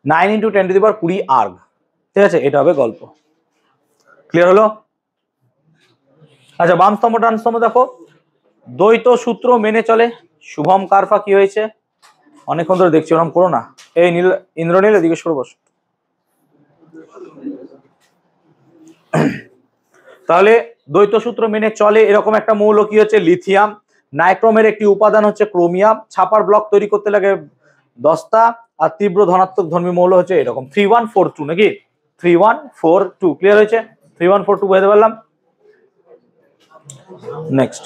9 × 10⁻20 আর্গ, ঠিক আছে, এটা হবে গল্প। ক্লিয়ার হলো? আচ্ছা, বাম স্তম্ভ ডান স্তম্ভ দেখো, দ্বৈত সূত্র মেনে চলে। শুভম কারফা কি হয়েছে, অনেকক্ষণ ধরে দেখছি, ওরকম করো না। এই নীল, ইন্দ্রনীল এদিকে সরে বস। তাহলে দ্বৈত সূত্র মেনে চলে এরকম একটা মৌল কি হচ্ছে, লিথিয়াম। নাইক্রোমের একটি উপাদান হচ্ছে ক্রোমিয়াম। ছাপার ব্লক তৈরি করতে লাগে দস্তা, আর তীব্র ধনাত্মক ধর্মী মৌল হচ্ছে এরকম 3142 নাকি, 3142। ক্লিয়ার হয়েছে, 3142 বুঝতে পারলাম। নেক্সট,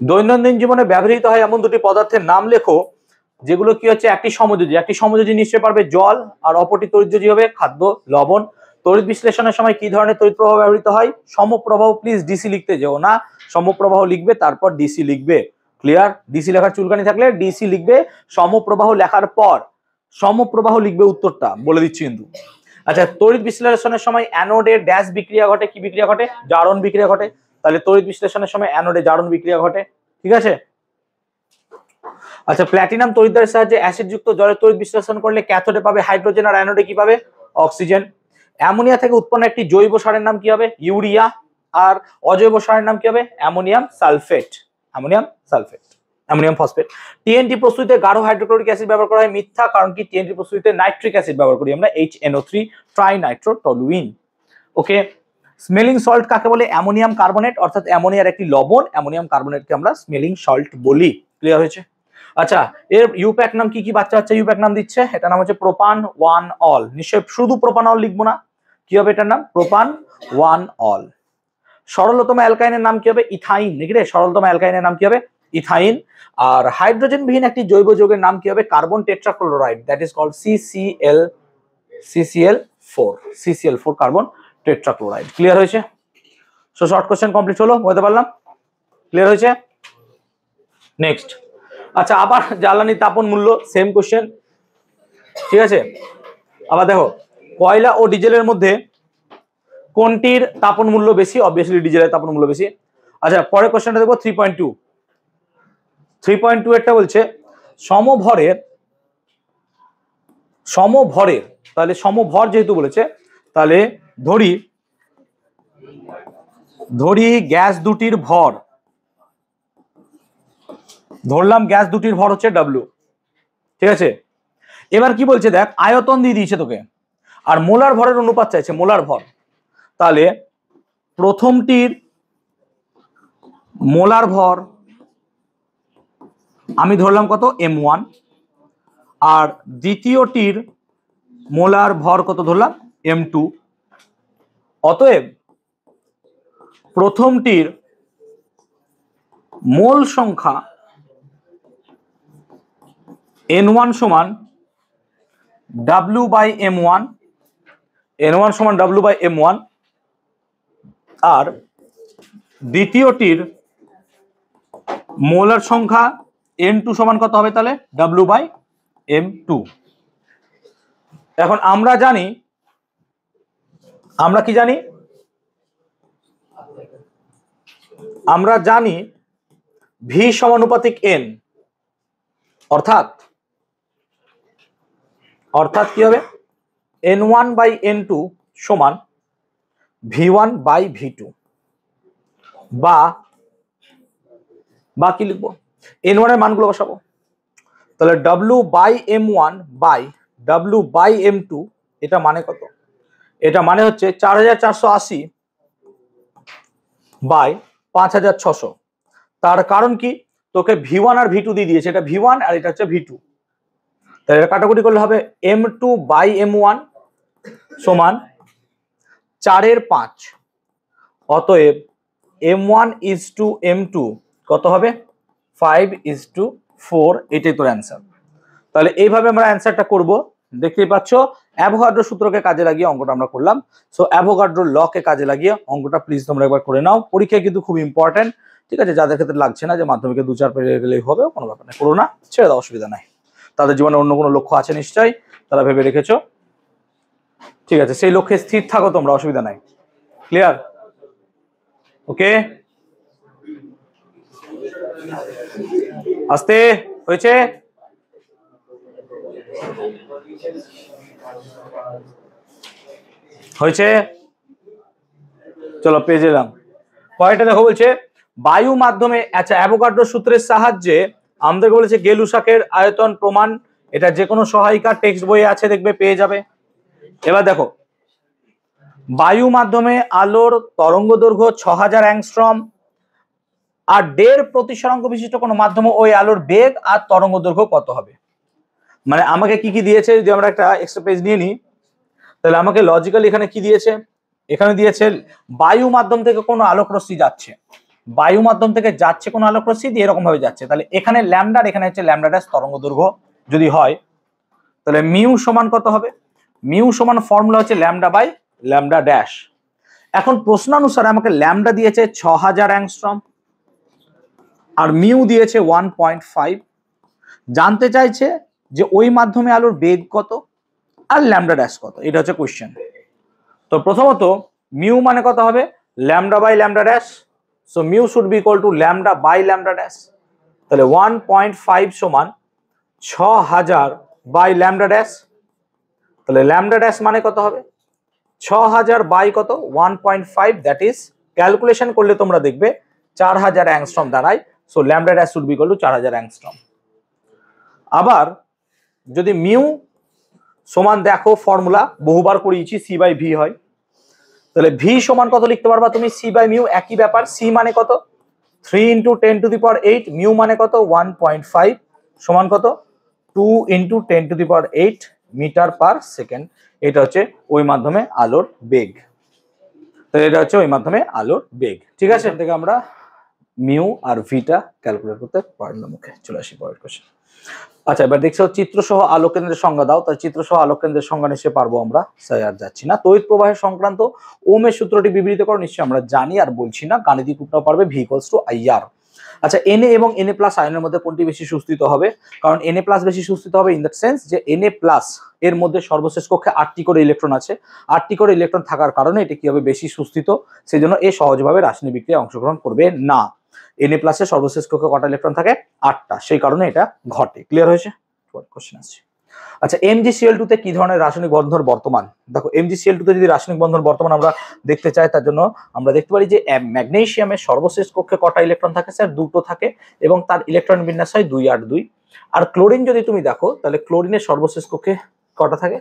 দৈনন্দিন জীবনে ব্যবহৃত হয় এমন দুটি পদার্থের নাম লেখো যেগুলো কি হচ্ছে একটি সমযোজী নিশ্চয়ই পারবে জল, আর অপরটি তড়িৎযোজী হবে খাদ্য, লবণ। তড়িৎ বিশ্লেষণের সময় কি ধরনের তড়িৎ প্রবাহ ব্যবহৃত হয়? সমপ্রবাহ। প্লিজ ডিসি লিখতে যেও না, সমপ্রবাহ লিখবে তারপর ডিসি লিখবে। ক্লিয়ার, ডিসি লেখার চুলকানি থাকলে ডিসি লিখবে, সমপ্রবাহ লেখার পর সমপ্রবাহ লিখবে, উত্তরটা বলে দিচ্ছি কিন্তু। আচ্ছা, তড়িৎ বিশ্লেষণের সময় অ্যানোডে ড্যাশ বিক্রিয়া ঘটে, কি বিক্রিয়া ঘটে? জারণ বিক্রিয়া ঘটে। তাহলে তড়িৎ বিশ্লেষণের সময় অ্যানোডে জারণ বিক্রিয়া ঘটে, ঠিক আছে। আচ্ছা, প্ল্যাটিনাম তড়িৎদ্বারের সাহায্যে অ্যাসিডযুক্ত জলের তড়িৎ বিশ্লেষণ করলে ক্যাথোডে পাবে হাইড্রোজেন, আর অ্যানোডে কি পাবে? অক্সিজেন। অ্যামোনিয়া থেকে উৎপন্ন একটি জৈব সারের নাম কি হবে? ইউরিয়া। আর অজৈব সারের নাম কি হবে? Ammonium sulphate, ammonium sulphate, ammonium phosphate. TNT প্রস্তুতিতে গাঢ় হাইড্রোক্লোরিক অ্যাসিড ব্যবহার করা হয়, মিথ্যা, কারণ কি টিএনটি প্রস্তুতিতে নাইট্রিক অ্যাসিড ব্যবহার করি আমরা, HNO3 ট্রাইনাইট্রোটলুইন। ওকে, স্মেলিং সল্ট কাকে বলে? অ্যামোনিয়াম কার্বনেট, অর্থাৎ অ্যামোনিয়ার একটি লবণ, অ্যামোনিয়াম কার্বনেটকে আমরা স্মেলিং সল্ট বলি। ক্লিয়ার হয়েছে? আচ্ছা, এর ইউপ্যাক নাম কি কি? বাচ্চা ইউপ্যাক নাম দিচ্ছে, এটার নাম হচ্ছে প্রোপান 1 অল। নিশ্চয় শুধু প্রোপানল লিখবো না, কি হবে এটার নাম? প্রোপান 1 অল। সরলতম অ্যালকাইনের নাম কি হবে? ইথাইন নাকি রে, সরলতম অ্যালকাইনের নাম কি হবে? ইথাইন। আর হাইড্রোজেন বিহীন একটি জৈব যৌগের নাম কি হবে? Carbon tetrachloride, that is called CCl4 carbon tetrachloride. Clear হয়েছে? সো শর্ট কোশ্চেন কমপ্লিট হলো, বলতে পারলাম। ক্লিয়ার হয়েছে? নেক্সট, আচ্ছা আবার জ্বালানি তাপন মূল্য সেম কোশ্চেন, ঠিক আছে। আবার দেখো কয়লা ও ডিজেলের মধ্যে কোনটির তাপন মূল্য বেশি? অবভিয়াসলি ডিজেলের তাপন মূল্য বেশি। আচ্ছা পরের কোশ্চেনটা দেখো 3.2 এরটা বলছে সমভরের তাহলে সমভর যেহেতু বলেছে তাহলে ধরি গ্যাস দুটির ভর, ধরলাম গ্যাস দুটির ভর হচ্ছে W, ঠিক আছে। এবার কি বলছে দেখ আয়তন দিয়ে দিয়েছে তোকে আর মোলার ভরের অনুপাত চাইছে, মোলার ভর। তাহলে প্রথমটির মোলার ভর আমি ধরলাম কত M1 আর দ্বিতীয়টির মোলার ভর কত ধরলাম M2। অতএব প্রথমটির মোল সংখ্যা N1 সমান W/M1, N1 সমান W/M1 আর দ্বিতীয়টির মোলার সংখ্যা N2 সমান কত হবে তাহলে W/M2। এখন আমরা কি জানি? আমরা জানি V সমানুপাতিক N, অর্থাৎ কি হবে N1/N2 সমান V1/V2 বা কি লিখবো N1 এর মানগুলো বসাবো। তাহলে W/M1/W/M2 এটা মানে কত? এটা মানে হচ্ছে 4480/5600। তার কারণ কি তোকে V1 আর V2 দিয়ে দিয়েছে, এটা V1 আর এটা হচ্ছে V2। তাহলে এটা কাটাকুটি করলে হবে M2/M1 সমান 4/5। অতএব M1:M2 কত হবে 5:4। এটাই তোর অ্যান্সার। তাহলে এইভাবে আমরা অ্যান্সারটা করব। দেখতেই পাচ্ছ অ্যাভোগাড্রো সূত্রকে কাজে লাগিয়ে অঙ্কটা আমরা করলাম। সো অ্যাভোগাড্রো লকে কাজে লাগিয়ে অঙ্কটা প্লিজ তোমরা একবার করে নাও। পরীক্ষায় কিন্তু খুব ইম্পর্টেন্ট, ঠিক আছে। যাদের ক্ষেত্রে লাগছে না যে মাধ্যমিকে 2-4 পেরে গেলেই হবে, কোনো ব্যাপার না, করো না, ছেড়ে দাও, অসুবিধা নাই। তাদের জীবনে অন্য কোনো লক্ষ্য আছে নিশ্চয়ই, তারা ভেবে রেখেছো, ঠিক আছে। সেই লক্ষ্যে স্থির থাকো তোমরা, অসুবিধা নাই। ক্লিয়ার? ওকে, আস্তে হয়েছে। চলো পেজে এলাম। পরেরটা দেখো বলছে বায়ু মাধ্যমে, আচ্ছা অ্যাভোগাড্রো সূত্রের সাহায্যে আমাদেরকে বলেছে গেলুসাকের আয়তন প্রমাণ। এটা যে কোনো সহায়িকা টেক্সট বইয়ে আছে, দেখবে পেয়ে যাবে। এবার দেখো বায়ু মাধ্যমে আলোর তরঙ্গ দৈর্ঘ্য 6000 অ্যাংস্ট্রম আর 1.5 প্রতিসরাঙ্ক বিশিষ্ট কোনো মাধ্যমে ওই আলোর বেগ আর তরঙ্গ দৈর্ঘ্য কত হবে? মানে আমাকে কি কি দিয়েছে, যদি আমরা একটা এক্সট্রা পেজ নিয়ে নিই তাহলে আমাকে লজিক্যালি এখানে কি দিয়েছে, এখানে দিয়েছে বায়ু মাধ্যম থেকে কোনো আলোক রশ্মি যাচ্ছে, বায়ু মাধ্যম থেকে যাচ্ছে কোনো আলোক রশ্মি দিয়ে এরকম ভাবে যাচ্ছে। তাহলে এখানে ল্যামডা, এখানে হচ্ছে ল্যামডা ড্যাশ তরঙ্গ দৈর্ঘ্য যদি হয়, তাহলে মিউ সমান কত হবে? মিউ সমান ফর্মুলা হচ্ছে ল্যামডা ড্যাশ। এখন প্রশ্নানুসারে আমাকে ল্যামডা দিয়েছে 6000 অ্যাংস্ট্রম আর মিউ দিয়েছে 1.5। জানতে চাইছে যে ওই মাধ্যমে আলোর বেগ কত আর ল্যামডা ড্যাশ কত, এটা হচ্ছে কোশ্চেন। তো প্রথমত মিউ মানে কত হবে? Lambda dash. So mu should be equal two lambda dash. তাহলে 1.5 সমান 6000/ল্যামডা ড্যাশ। তাহলে ল্যামডা ড্যাশ মানে কত হবে? 6000/কত 1.5, দ্যাট ইজ ক্যালকুলেশন করলে তোমরা দেখবে 4000 অ্যাংস্ট্রম দাঁড়ায়। So lambda dash should be equal two 4000 angstrom. আবার যদি মিউ সমান, দেখো ফর্মুলা বহুবার করিয়েছি, C/V হয়। তাহলে ভি সমান কত লিখতে পারবা তুমি? C/মিউ, একই ব্যাপার। সি মানে কত? 3 × 10⁸। মিউ মানে কত? 1.5 সমান কত? 2 × 10⁸ মিটার পার সেকেন্ড। এটা হচ্ছে ওই মাধ্যমে আলোর বেগ। তাহলে এটা হচ্ছে ওই মাধ্যমে আলোর বেগ, ঠিক আছে। এখান থেকে আমরা মিউ আর ভিটা ক্যালকুলেট করতে পারলাম। ওকে, চলে আসি পরের কোশ্চেন। আচ্ছা এবার দেখছো চিত্রসহ আলোক কেন্দ্রের সংজ্ঞা দাও। তাই চিত্রসহ আলোক কেন্দ্রের সংজ্ঞা নিশ্চয়ই পারবো আমরা, তাই আর যাচ্ছি না। তড়িৎ প্রবাহের সংক্রান্ত ওহমের সূত্রটি বিবৃত করো, নিশ্চয়ই আমরা জানি আর বলছি না। গাণিতিক রূপটাও পারবে, V = IR। আচ্ছা, Na এবং Na প্লাস আয়নের মধ্যে কোনটি বেশি সুস্থিত হবে? কারণ Na প্লাস বেশি সুস্থিত হবে ইন দ্যাট সেন্স যে Na প্লাস এর মধ্যে সর্বশেষ কক্ষে 8টি করে ইলেকট্রন আছে। 8টি করে ইলেকট্রন থাকার কারণে এটি কি হবে? বেশি সুস্থিত। সেজন্য এ সহজভাবে রাসায়নিক বিক্রিয়ায় অংশগ্রহণ করবে না। Na প্লাসের সর্বশেষ কক্ষে কটা ইলেকট্রন থাকে? 8টা। সেই কারণে এটা ঘটে। ক্লিয়ার হয়েছে? কোশ্চেন আছে। আচ্ছা, MgCl2 তে কি ধরনের রাসায়নিক বন্ধন বর্তমান? দেখো, MgCl2 তে যদি রাসায়নিক বন্ধন বর্তমান আমরা দেখতে চাই, তার জন্য আমরা দেখতে পারি যে ম্যাগনেসিয়ামের সর্বশেষ কক্ষে কটা ইলেকট্রন থাকে স্যার? 2টো থাকে এবং তার ইলেকট্রন বিন্যাস হয় 2 8 2। আর ক্লোরিন যদি তুমি দেখো, তাহলে ক্লোরিনের সর্বশেষ কক্ষে কটা থাকে?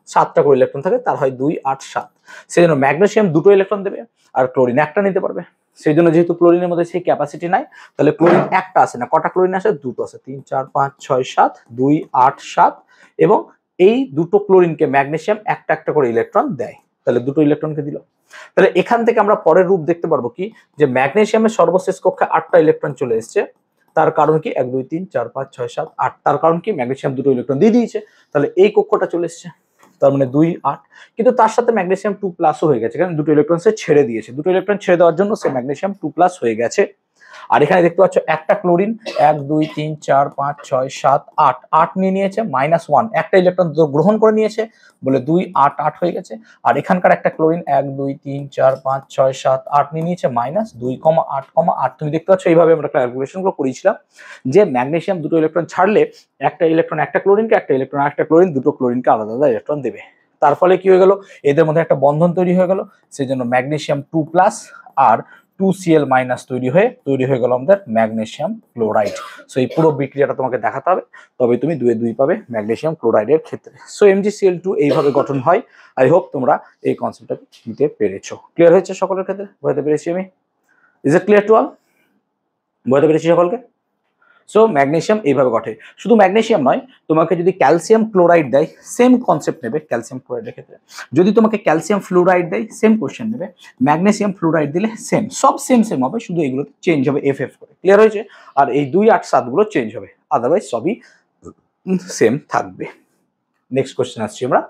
7টা করে ইলেকট্রন থাকে, তার হয় 2 8 7। সেজন্য ম্যাগনেসিয়াম 2টো ইলেকট্রন দেবে আর ক্লোরিন একটা নিতে পারবে। সেই জন্য যেহেতু ক্লোরিনের মধ্যে সেই ক্যাপাসিটি নাই, তাহলে ক্লোরিন একটা আসে না। কটা ক্লোরিন আসে? 2টো আসে। 3 4 5 6 7, 2 8 7। এবং এই দুটো ক্লোরিনকে ম্যাগনেসিয়াম একটা একটা করে ইলেকট্রন দেয়, তাহলে দুটো ইলেকট্রনকে দিল। তাহলে এখান থেকে আমরা পরের রূপ দেখতে পারবো কি, যে ম্যাগনেসিয়ামের সর্বশেষ কক্ষে 8টা ইলেকট্রন চলে এসছে। তার কারণ কি? 1 2 3 4 5 6 7 8। তার কারণ কি? ম্যাগনেসিয়াম দুটো ইলেকট্রন দিয়ে দিয়েছে, তাহলে এই কক্ষটা চলে এসছে। তার মানে 2 8। কিন্তু তার সাথে ম্যাগনেসিয়াম 2 প্লাসও হয়ে গেছে, কারণ দুটো ইলেকট্রন সে ছেড়ে দিয়েছে। দুটো ইলেকট্রন ছেড়ে দেওয়ার জন্য সে ম্যাগনেসিয়াম 2 প্লাস হয়ে গেছে। আর এখানে দেখতে পাচ্ছ একটা ক্লোরিন 1 2 3 4 5 6 7 8 8 নিয়ে নিয়েছে, -1 একটা ইলেকট্রন গ্রহণ করে নিয়েছে বলে 2 8 8 হয়ে গেছে। আর এখানকার একটা ক্লোরিন 1 2 3 4 5 6 7 8 নিয়ে নিয়েছে, -2 8 8। তুমি দেখতে পাচ্ছ এইভাবে আমরা ক্যালকুলেশন গুলো করেছিলাম যে ম্যাগনেসিয়াম দুটো ইলেকট্রন ছাড়লে একটা ইলেকট্রন একটা ক্লোরিনকে, একটা ইলেকট্রন একটা ক্লোরিন, দুটো ক্লোরিনকে আলাদা আলাদা ইলেকট্রন দেবে। তার ফলে কি হয়ে গেল? এদের মধ্যে একটা বন্ধন তৈরি হয়ে গেল। সেই জন্য ম্যাগনেসিয়াম 2 প্লাস আর 2Cl মাইনাস তৈরি হয়ে গেল আমাদের ম্যাগনেসিয়াম ক্লোরাইড। সো এই পুরো বিক্রিয়াটা তোমাকে দেখাতে হবে, তবে তুমি 2 এ 2 পাবে ম্যাগনেসিয়াম ক্লোরাইডের ক্ষেত্রে। সো MgCl2 এইভাবে গঠন হয়। আই হোপ তোমরা এই কনসেপ্টটা নিতে পেরেছো। ক্লিয়ার হয়েছে সকলের ক্ষেত্রে? বুঝতে পেরেছি আমি? Is it clear to all? বুঝতে পেরেছি সকলকে? সো ম্যাগনেসিয়াম এইভাবে ঘটে। শুধু ম্যাগনেসিয়াম নয়, তোমাকে যদি ক্যালসিয়াম ক্লোরাইড দেয়, সেম কনসেপ্ট নেবে ক্যালসিয়াম ক্লোরাইডের ক্ষেত্রে। যদি তোমাকে ক্যালসিয়াম ফ্লুরাইড দেয়, সেম কোশ্চেন নেবে। ম্যাগনেসিয়াম ফ্লুরাইড দিলে সেম, সব সেম হবে, শুধু এগুলোতে চেঞ্জ হবে FF করে। ক্লিয়ার হয়েছে? আর এই 2 8 7 গুলো চেঞ্জ হবে, আদারওয়াইজ সবই সেম থাকবে। নেক্সট কোশ্চেন আসছি আমরা।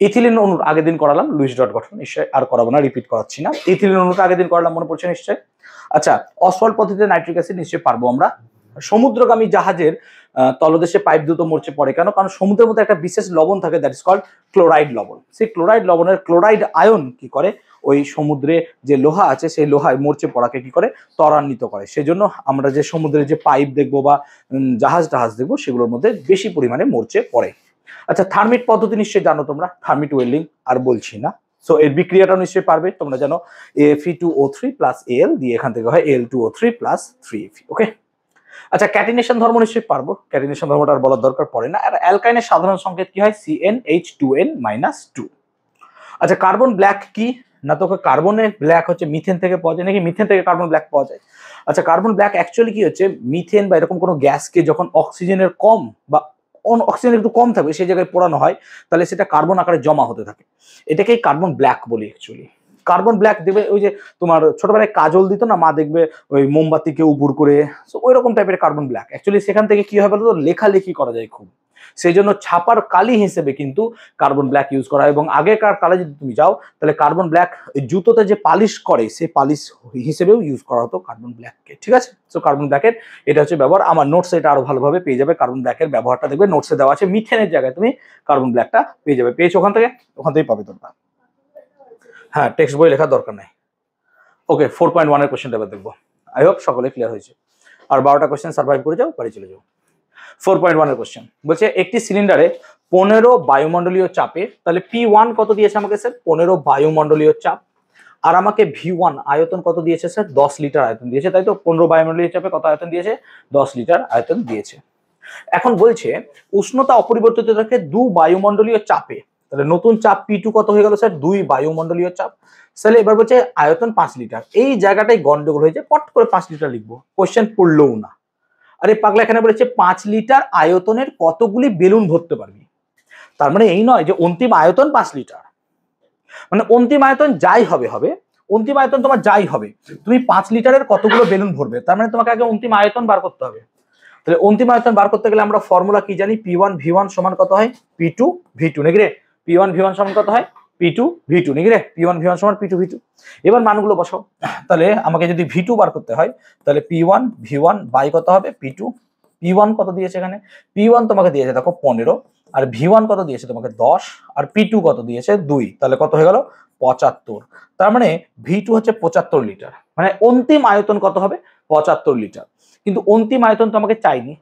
ইথিলিন অণুর আগের দিন করালাম লুইস ডট গঠন, নিশ্চয়ই আর করাবো না, রিপিট করাচ্ছি না। ইথিলিন অণুটা আগের দিন করালাম, মনে পড়ছে নিশ্চয়ই? আচ্ছা, অসওয়াল্ড পদ্ধতিতে নাইট্রিক অ্যাসিড নিশ্চয়ই পারবো আমরা। সমুদ্রগামী জাহাজের তলদেশে পাইপ দ্রুত মরচে পড়ে কেন? কারণ সমুদ্রের মধ্যে একটা বিশেষ লবণ থাকে, দ্যাট ইজ কল্ড ক্লোরাইড লবণ। সেই ক্লোরাইড লবণের ক্লোরাইড আয়ন কি করে? ওই সমুদ্রে যে লোহা আছে সেই লোহায় মরচে পড়াকে কি করে? ত্বরান্বিত করে। সেজন্য আমরা যে সমুদ্রের যে পাইপ দেখবো বা জাহাজ দেখবো, সেগুলোর মধ্যে বেশি পরিমাণে মরচে পড়ে। আচ্ছা, থার্মিট পদ্ধতি নিশ্চয়ই জানো তোমরা, থার্মিট ওয়েল্ডিং আর বলছি না। সো এর বিক্রিয়াটা নিশ্চয়ই পারবে, তোমরা জানো Fe2O3 প্লাস Al দিয়ে এখান থেকে হয় Al2O3 প্লাস 3Fe। ওকে। আচ্ছা, ক্যাটিনেশন ধর্ম নিশ্চয়ই পারবো, ক্যাটিনেশন ধর্মটা আর বলার দরকার পড়ে না। আর অ্যালকাইনের সাধারণ সংকেত কি হয়? CnH2n-2। আচ্ছা, কার্বন ব্ল্যাক কি? না, তোকে কার্বনের ব্ল্যাক হচ্ছে মিথেন থেকে পাওয়া যায় নাকি? মিথেন থেকে কার্বন ব্ল্যাক পাওয়া যায়। আচ্ছা, কার্বন ব্ল্যাক অ্যাকচুয়ালি কি হচ্ছে? মিথেন বা এরকম কোনো গ্যাসকে যখন অক্সিজেনের কম বা অক্সিজেন একটু কম থাকবে সেই জায়গায় পোড়ানো হয়, তাহলে সেটা কার্বন আকারে জমা হতে থাকে। এটাকেই কার্বন ব্ল্যাক বলি অ্যাকচুয়ালি। কার্বন ব্ল্যাক দেখবে ওই যে তোমার ছোটবেলায় কাজল দিত না মা, দেখবে ওই মোমবাতিকে উপর করে, ওই রকম টাইপের কার্বন ব্ল্যাক। অ্যাকচুয়ালি সেখান থেকে কি হয় বলতো? লেখালেখি করা যায় খুব, সেই জন্য ছাপার কালি হিসেবে কিন্তু কার্বন ব্ল্যাক ইউজ করা হয়। এবং আগেকার কালে যদি তুমি যাও, তাহলে কার্বন ব্ল্যাক জুতোতে যে পালিশ করে সেই পালিশ হিসেবেও ইউজ করা হতো কার্বন ব্ল্যাককে। ঠিক আছে? সো কার্বন ব্ল্যাকের এটা হচ্ছে ব্যবহার। আমার নোটস এটা আরো ভালোভাবে পেয়ে যাবে, কার্বন ব্ল্যাকের ব্যবহারটা দেখবে নোটসে দেওয়া আছে। মিথেনের জায়গায় তুমি কার্বন ব্ল্যাকটা পেয়ে যাবে। পেয়েছো ওখান থেকেই পাবে তোমরা। হ্যাঁ, টেক্সট বই লেখার দরকার নাই। ওকে, 4.1 এর কোশ্চেনটা এবার দেখবো। আই হোপ সকলে ক্লিয়ার হয়েছে। আর 12টা কোশ্চেন সার্ভাইভ করে যাও, বাড়ি চলে যাও। 4.1 এর কোশ্চেন বলছে একটি সিলিন্ডারে 15 বায়ুমণ্ডলীয় চাপে, তাহলে P1 কত দিয়েছে আমাকে স্যার? 15 বায়ুমণ্ডলীয় চাপ। আর আমাকে V1 আয়তন কত দিয়েছে স্যার? 10 লিটার আয়তন দিয়েছে, তাই তো? 15 বায়ুমণ্ডলীয় চাপে কত আয়তন দিয়েছে? 10 লিটার আয়তন দিয়েছে। এখন বলছে উষ্ণতা অপরিবর্তিত রাখে 2 বায়ুমণ্ডলীয় চাপে, তাহলে নতুন চাপ P2 কত হয়ে গেল স্যার? 2 বায়ুমণ্ডলীয় চাপ। তাহলে এবার বলছে আয়তন 5 লিটার। এই জায়গাটাই গন্ডগোল হয়েছে, পট করে 5 লিটার লিখবো, কোশ্চেন পড়লেও না। আরে পাগলা, এখানে বলেছে 5 লিটার আয়তনের কতগুলি বেলুন ভরতে পারবি। তার মানে এই নয় যে অন্তিম আয়তন 5 লিটার, মানে অন্তিম আয়তন যাই হবে, অন্তিম আয়তন তোমার যাই হবে, তুমি 5 লিটারের কতগুলো বেলুন ভরবে, তার মানে তোমাকে আগে অন্তিম আয়তন বার করতে হবে। তাহলে অন্তিম আয়তন বার করতে গেলে আমরা ফর্মুলা কি জানি? P1 V1 সমান কত হয়? P2 V2 নাকি রে? P1 V1 সমান কত হয়? P2 V2 নাকি রে, P1 V1 সমান P2 V2। এবার মানগুলো বসাও। তাহলে আমাকে যদি V2 বার করতে হয় তাহলে P1 V1 বাই কত হবে P2। P1 কত দিয়েছে এখানে, P1 তোমাকে দিয়েছে দেখো 15, আর V1 কত দিয়েছে তোমাকে 10, আর P2 কত দিয়েছে 2, তাহলে কত হয়ে গেল 75। তার মানে V2 হচ্ছে 75 লিটার, মানে অন্তিম আয়তন কত হবে 75 লিটার। কিন্তু অন্তিম আয়তন তো আমাকে চাইনি,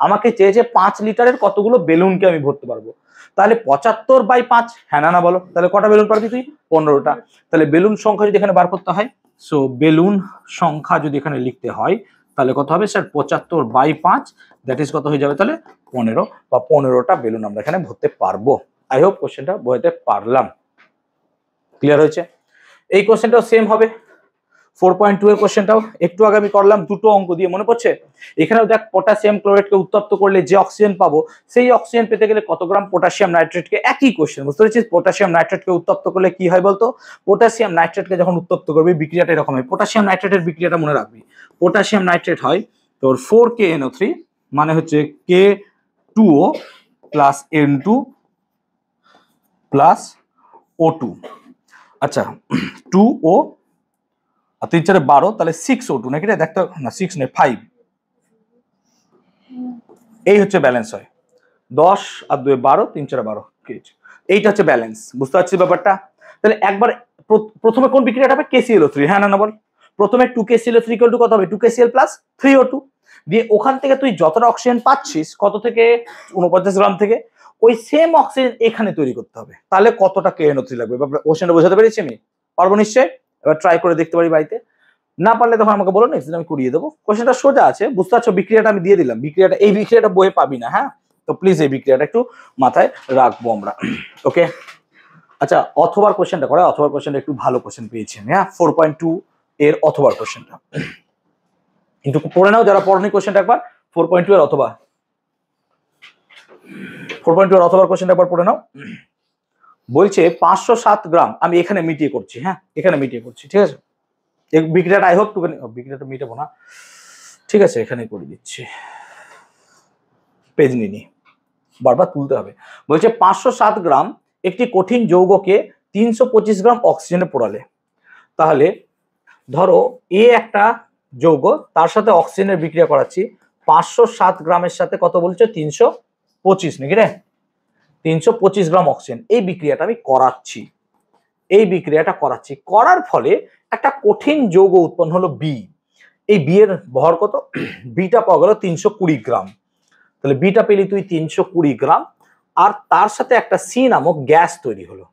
আমাকে চেয়েছে 5 লিটারের কতগুলো বেলুনকে আমি ভরতে পারবো। তাহলে 75/5, হ্যাঁ না বলো, তাহলে কটা বেলুন পারবি তুই 15টা। তাহলে বেলুন সংখ্যা যদি এখানে বার করতে হয়, সো বেলুন সংখ্যা যদি এখানে লিখতে হয় তাহলে কত হবে স্যার 75/5, দ্যাট ইজ কত হয়ে যাবে তাহলে 15, বা 15টা বেলুন আমরা এখানে ভরতে পারবো। আই হোপ কোশ্চেনটা বোঝাতে পারলাম, ক্লিয়ার হয়েছে। এই কোশ্চেনটাও সেম হবে, 4.2 এর কোশ্চেনটাও একটু আগে আমি করলাম দুটো অঙ্ক দিয়ে, মনে পড়ছে। এখানেও দেখ পটাশিয়াম ক্লোরাইডকে উত্তপ্ত করলে যে অক্সিজেন পাবো, সেই অক্সিজেন পেতে গেলে কত গ্রাম পটাশিয়াম নাইট্রেটকে, একই কোশ্চেন বুঝতে পেরেছিস। পটাশিয়াম নাইট্রেটকে উত্তপ্ত করলে কি হয় বলতো, পটাশিয়াম নাইট্রেটকে যখন উত্তপ্ত করবি বিক্রিয়াটা এরকম হয়। পটাশিয়াম নাইট্রেটের বিক্রিয়াটা মনে রাখবি, পটাশিয়াম নাইট্রেট হয় তোর 4KNO3, মানে হচ্ছে K2O plus N2 plus O2। আচ্ছা 2O আর 3 4 12, তাহলে 6O2 নাকি রে, দেখতে না 6 নয় 5, এই হচ্ছে ব্যালেন্স হয় 10 আর 2 12, 3 4 12, এইটা হচ্ছে ব্যালেন্স, বুঝতে পারছিস ব্যাপারটা। তাহলে একবার প্রথমে কোন বিক্রিয়াটা হবে KClO3, হ্যাঁ না বল, প্রথমে 2KClO3 কত হবে 2KCl প্লাস 3O2, দিয়ে ওখান থেকে তুই যতটা অক্সিজেন পাচ্ছিস কত থেকে 49 গ্রাম থেকে, ওই সেম অক্সিজেন এখানে তৈরি করতে হবে। তাহলে কতটা KNO3 লাগবে, কোশ্চেনটা বোঝাতে পেরেছি আমি, পারবো নিশ্চয়ই। এবার ট্রাই করে দেখতে পারি বাড়িতে, না পারলে তখন আমাকে বলো, নেক্সট দিন আমি করিয়ে দেবো। কোশ্চেনটা সোজা আছে, বুঝতে পারছো, বিক্রিয়াটা আমি দিয়ে দিলাম, বিক্রিয়াটা এই বিক্রিয়াটা বইয়ে পাবি না, হ্যাঁ, তো প্লিজ এই বিক্রিয়াটা একটু মাথায় রাখবো আমরা, ওকে। আচ্ছা অথবার কোশ্চেনটা করে, অথবার কোশ্চেনটা একটু ভালো কোশ্চেন পেয়েছি আমি, হ্যাঁ 4.2 এর অথবার কোশ্চেনটা একটু পড়ে নাও যারা পড়নি কোশ্চেনটা একবার, 4.2 এর অথবা 4.2 এর অথবার কোশ্চেনটা একবার পড়ে নাও। বলছে 507 গ্রাম, আমি এখানে মিটিয়ে করছি, হ্যাঁ এখানে মিটিয়ে করছি, ঠিক আছে। এই বিক্রিয়াটা আই হোপ টুকানি, বিক্রিয়াটা মিটাবো না, ঠিক আছে এখানে করে দিচ্ছি, পেজ নিনি, বারবার তুলতে হবে। বলছে 507 গ্রাম একটি কঠিন যৌগকে 325 গ্রাম অক্সিজেনে পোড়ালে, তাহলে ধরো এ একটা যৌগ, তার সাথে অক্সিজেনের বিক্রিয়া করাচ্ছি, 507 গ্রামের সাথে কত বলছে 325 নাকি রে, 325 গ্রাম অক্সিজেন, এই বিক্রিয়াটা আমি করাচ্ছি, এই বিক্রিয়াটা করাচ্ছি, করার ফলে একটা কঠিন যৌগ উৎপন্ন হলো বি। এই বি এর ভর কত, বিটা পাওয়া গেল 320 গ্রাম, তাহলে বিটা পেলি তুই 320 গ্রাম, আর তার সাথে একটা সি নামক গ্যাস তৈরি হলো,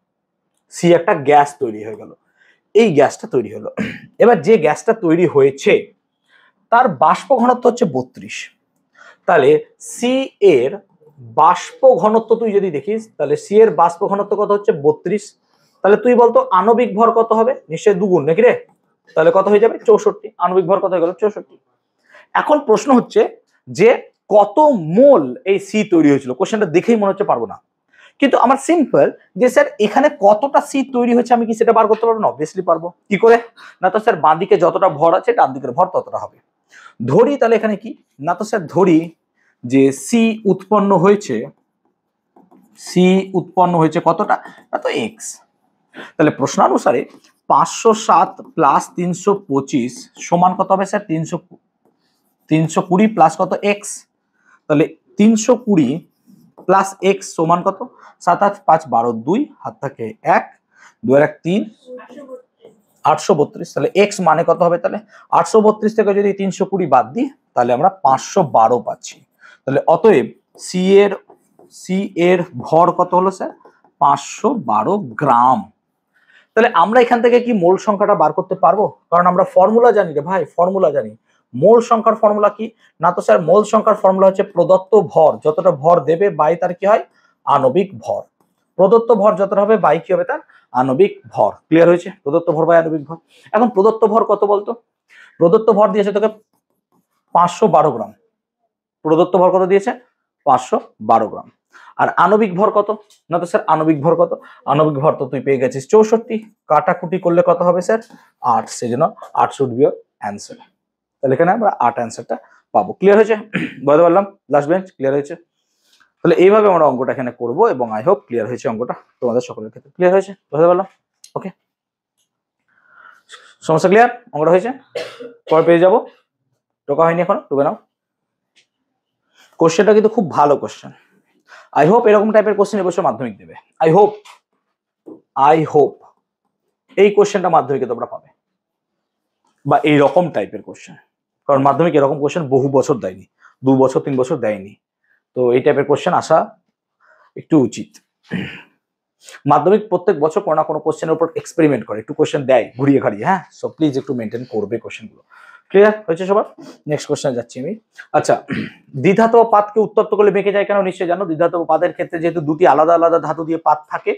সি একটা গ্যাস তৈরি হয়ে গেল, এই গ্যাসটা তৈরি হলো। এবার যে গ্যাসটা তৈরি হয়েছে তার বাষ্প ঘনত্ব হচ্ছে 32, তাহলে সি এর বাষ্প ঘনত্ব তুই যদি দেখিস, তাহলে সি এর বাষ্প ঘনত্ব কত হচ্ছে 32, তাহলে তুই বলতো আণবিক ভর কত হবে, নিশ্চয়ই দুগুণ নাকি রে, তাহলে কত হয়ে যাবে 64, আণবিক ভর কত হয়ে গেল 64। এখন প্রশ্ন হচ্ছে যে কত মোল এই সি তৈরি হয়েছিল, কোশ্চেনটা দেখেই মনে হচ্ছে পারবো না, কিন্তু আমার সিম্পল যে স্যার এখানে কতটা সি তৈরি হয়েছে আমি কি সেটা বার করতে পারবো না, অবভিয়াসলি পারবো। কি করে, না তো স্যার বাঁ দিকে যতটা ভর আছে ডান দিকের ভর ততটা হবে, ধরি তাহলে এখানে কি, না তো স্যার ধরি যে সি উৎপন্ন হয়েছে কতটা, না তো এক্স, তাহলে প্রশ্নানুসারে 507 প্লাস 325 সমান কত হবে স্যার 320 প্লাস কত এক্স, তাহলে 320 প্লাস এক্স সমান কত, 7 8 5 12 2, হাত থাকে 1 2 আর 1 3, 832, তাহলে এক্স মানে কত হবে, তাহলে 832 থেকে যদি 320 বাদ দিই তাহলে আমরা 512 পাচ্ছি। তাহলে অতএব সি এর ভর কত হলো স্যার 512 গ্রাম। তাহলে আমরা এখান থেকে কি মোল সংখ্যাটা বার করতে পারবো, কারণ আমরা ফর্মুলা জানি রে ভাই, ফর্মুলা জানি। মোল সংখ্যার ফর্মুলা কি, না তো স্যার মোল সংখ্যার ফর্মুলা হচ্ছে প্রদত্ত ভর, যতটা ভর দেবে বাই তার কি হয় আণবিক ভর, প্রদত্ত ভর যতটা হবে বাই কি হবে তার আণবিক ভর। ক্লিয়ার হয়েছে, প্রদত্ত ভর বাই আণবিক ভর। এখন প্রদত্ত ভর কত বলতো, প্রদত্ত ভর দিয়েছে তোকে 512 গ্রাম, প্রদত্ত ভর কত দিয়েছে 512 গ্রাম, আর আণবিক ভর কত, না তো স্যার আণবিক ভর কত, আণবিক ভর তো তুই পেয়ে গেছিস 64, কাটাকুটি করলে কত হবে স্যার 8, সেজন্য 8 শুড বি অ্যান্সার, তাহলে এখানে আমরা 8 অ্যান্সারটা পাবো। ক্লিয়ার হয়েছে, বলতে পারলাম, লাস্ট বেঞ্চ ক্লিয়ার হয়েছে। তাহলে এইভাবে আমরা অঙ্কটা এখানে করবো এবং আই হোপ ক্লিয়ার হয়েছে অঙ্কটা, তোমাদের সকলের ক্ষেত্রে ক্লিয়ার হয়েছে, বুঝতে পারলাম? ওকে, সমস্যা ক্লিয়ার? অঙ্কটা হয়েছে, পরে পেয়ে যাবো, টোকা হয়নি এখনো, টোকে নাও। কোশ্চেনটা কিন্তু খুব ভালো কোশ্চেন, আই হোপ এরকম টাইপের কোশ্চেন এবছর মাধ্যমিক দেবে, আই হোপ এই কোশ্চেনটা মাধ্যমিকে তোমরা পাবে, বা এইরকম টাইপের কোশ্চেন, কারণ মাধ্যমিক এরকম কোশ্চেন বহু বছর দেয়নি, 2 বছর 3 বছর দেয়নি, তো এই টাইপের কোশ্চেন আসা একটু উচিত। মাধ্যমিক প্রত্যেক বছর কোনো না কোনো কোশ্চেনের উপর এক্সপেরিমেন্ট করে, একটু কোশ্চেন দেয় ঘুরিয়ে ঘাড়িয়ে, হ্যাঁ, সো প্লিজ একটু মেনটেন করবে কোশ্চেনগুলো। ক্লিয়ার হয়েছে সবার? নেক্সট কোশ্চেন যাচ্ছি আমি। আচ্ছা, দ্বিধাতব পাতকে উত্তপ্ত করলে বেঁকে যায় কেন? নিশ্চয়ই জানো। দ্বিধাতব পাতের ক্ষেত্রে যেহেতু দুটি আলাদা আলাদা ধাতু দিয়ে পাত থাকে,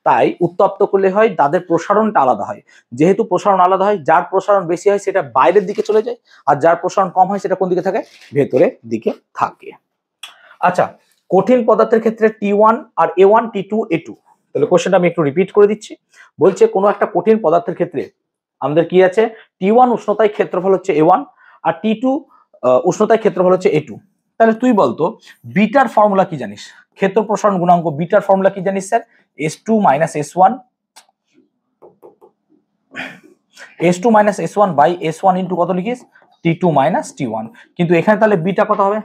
তাই উত্তপ্ত করলে হয় তাদের প্রসারণটা আলাদা হয়। যেহেতু প্রসারণ আলাদা হয়, যার প্রসারণ বেশি হয় সেটা বাইরের দিকে চলে যায়, আর যার প্রসারণ কম হয় সেটা কোন দিকে থাকে? ভেতরের দিকে থাকে। আচ্ছা, কঠিন পদার্থের ক্ষেত্রে T1 আর A1 T2 A2, তাহলে কোশ্চেনটা আমি একটু রিপিট করে দিচ্ছি। বলছে কোনো একটা কঠিন পদার্থের ক্ষেত্রে আমাদের কি আছে? T1 উষ্ণতায় ক্ষেত্রফল হচ্ছে A1 আর T2 উষ্ণতায় ক্ষেত্রফল হচ্ছে A2। তাহলে তুই বলতো বিটার ফর্মুলা কি জানিস? ক্ষেত্র প্রসারণ গুণাঙ্ক বিটার ফর্মুলা কি জানিস sir? S2 - S1 by S1 into কত লিখিস? T2 - T1। কিন্তু এখানে তাহলে বিটা কত হবে?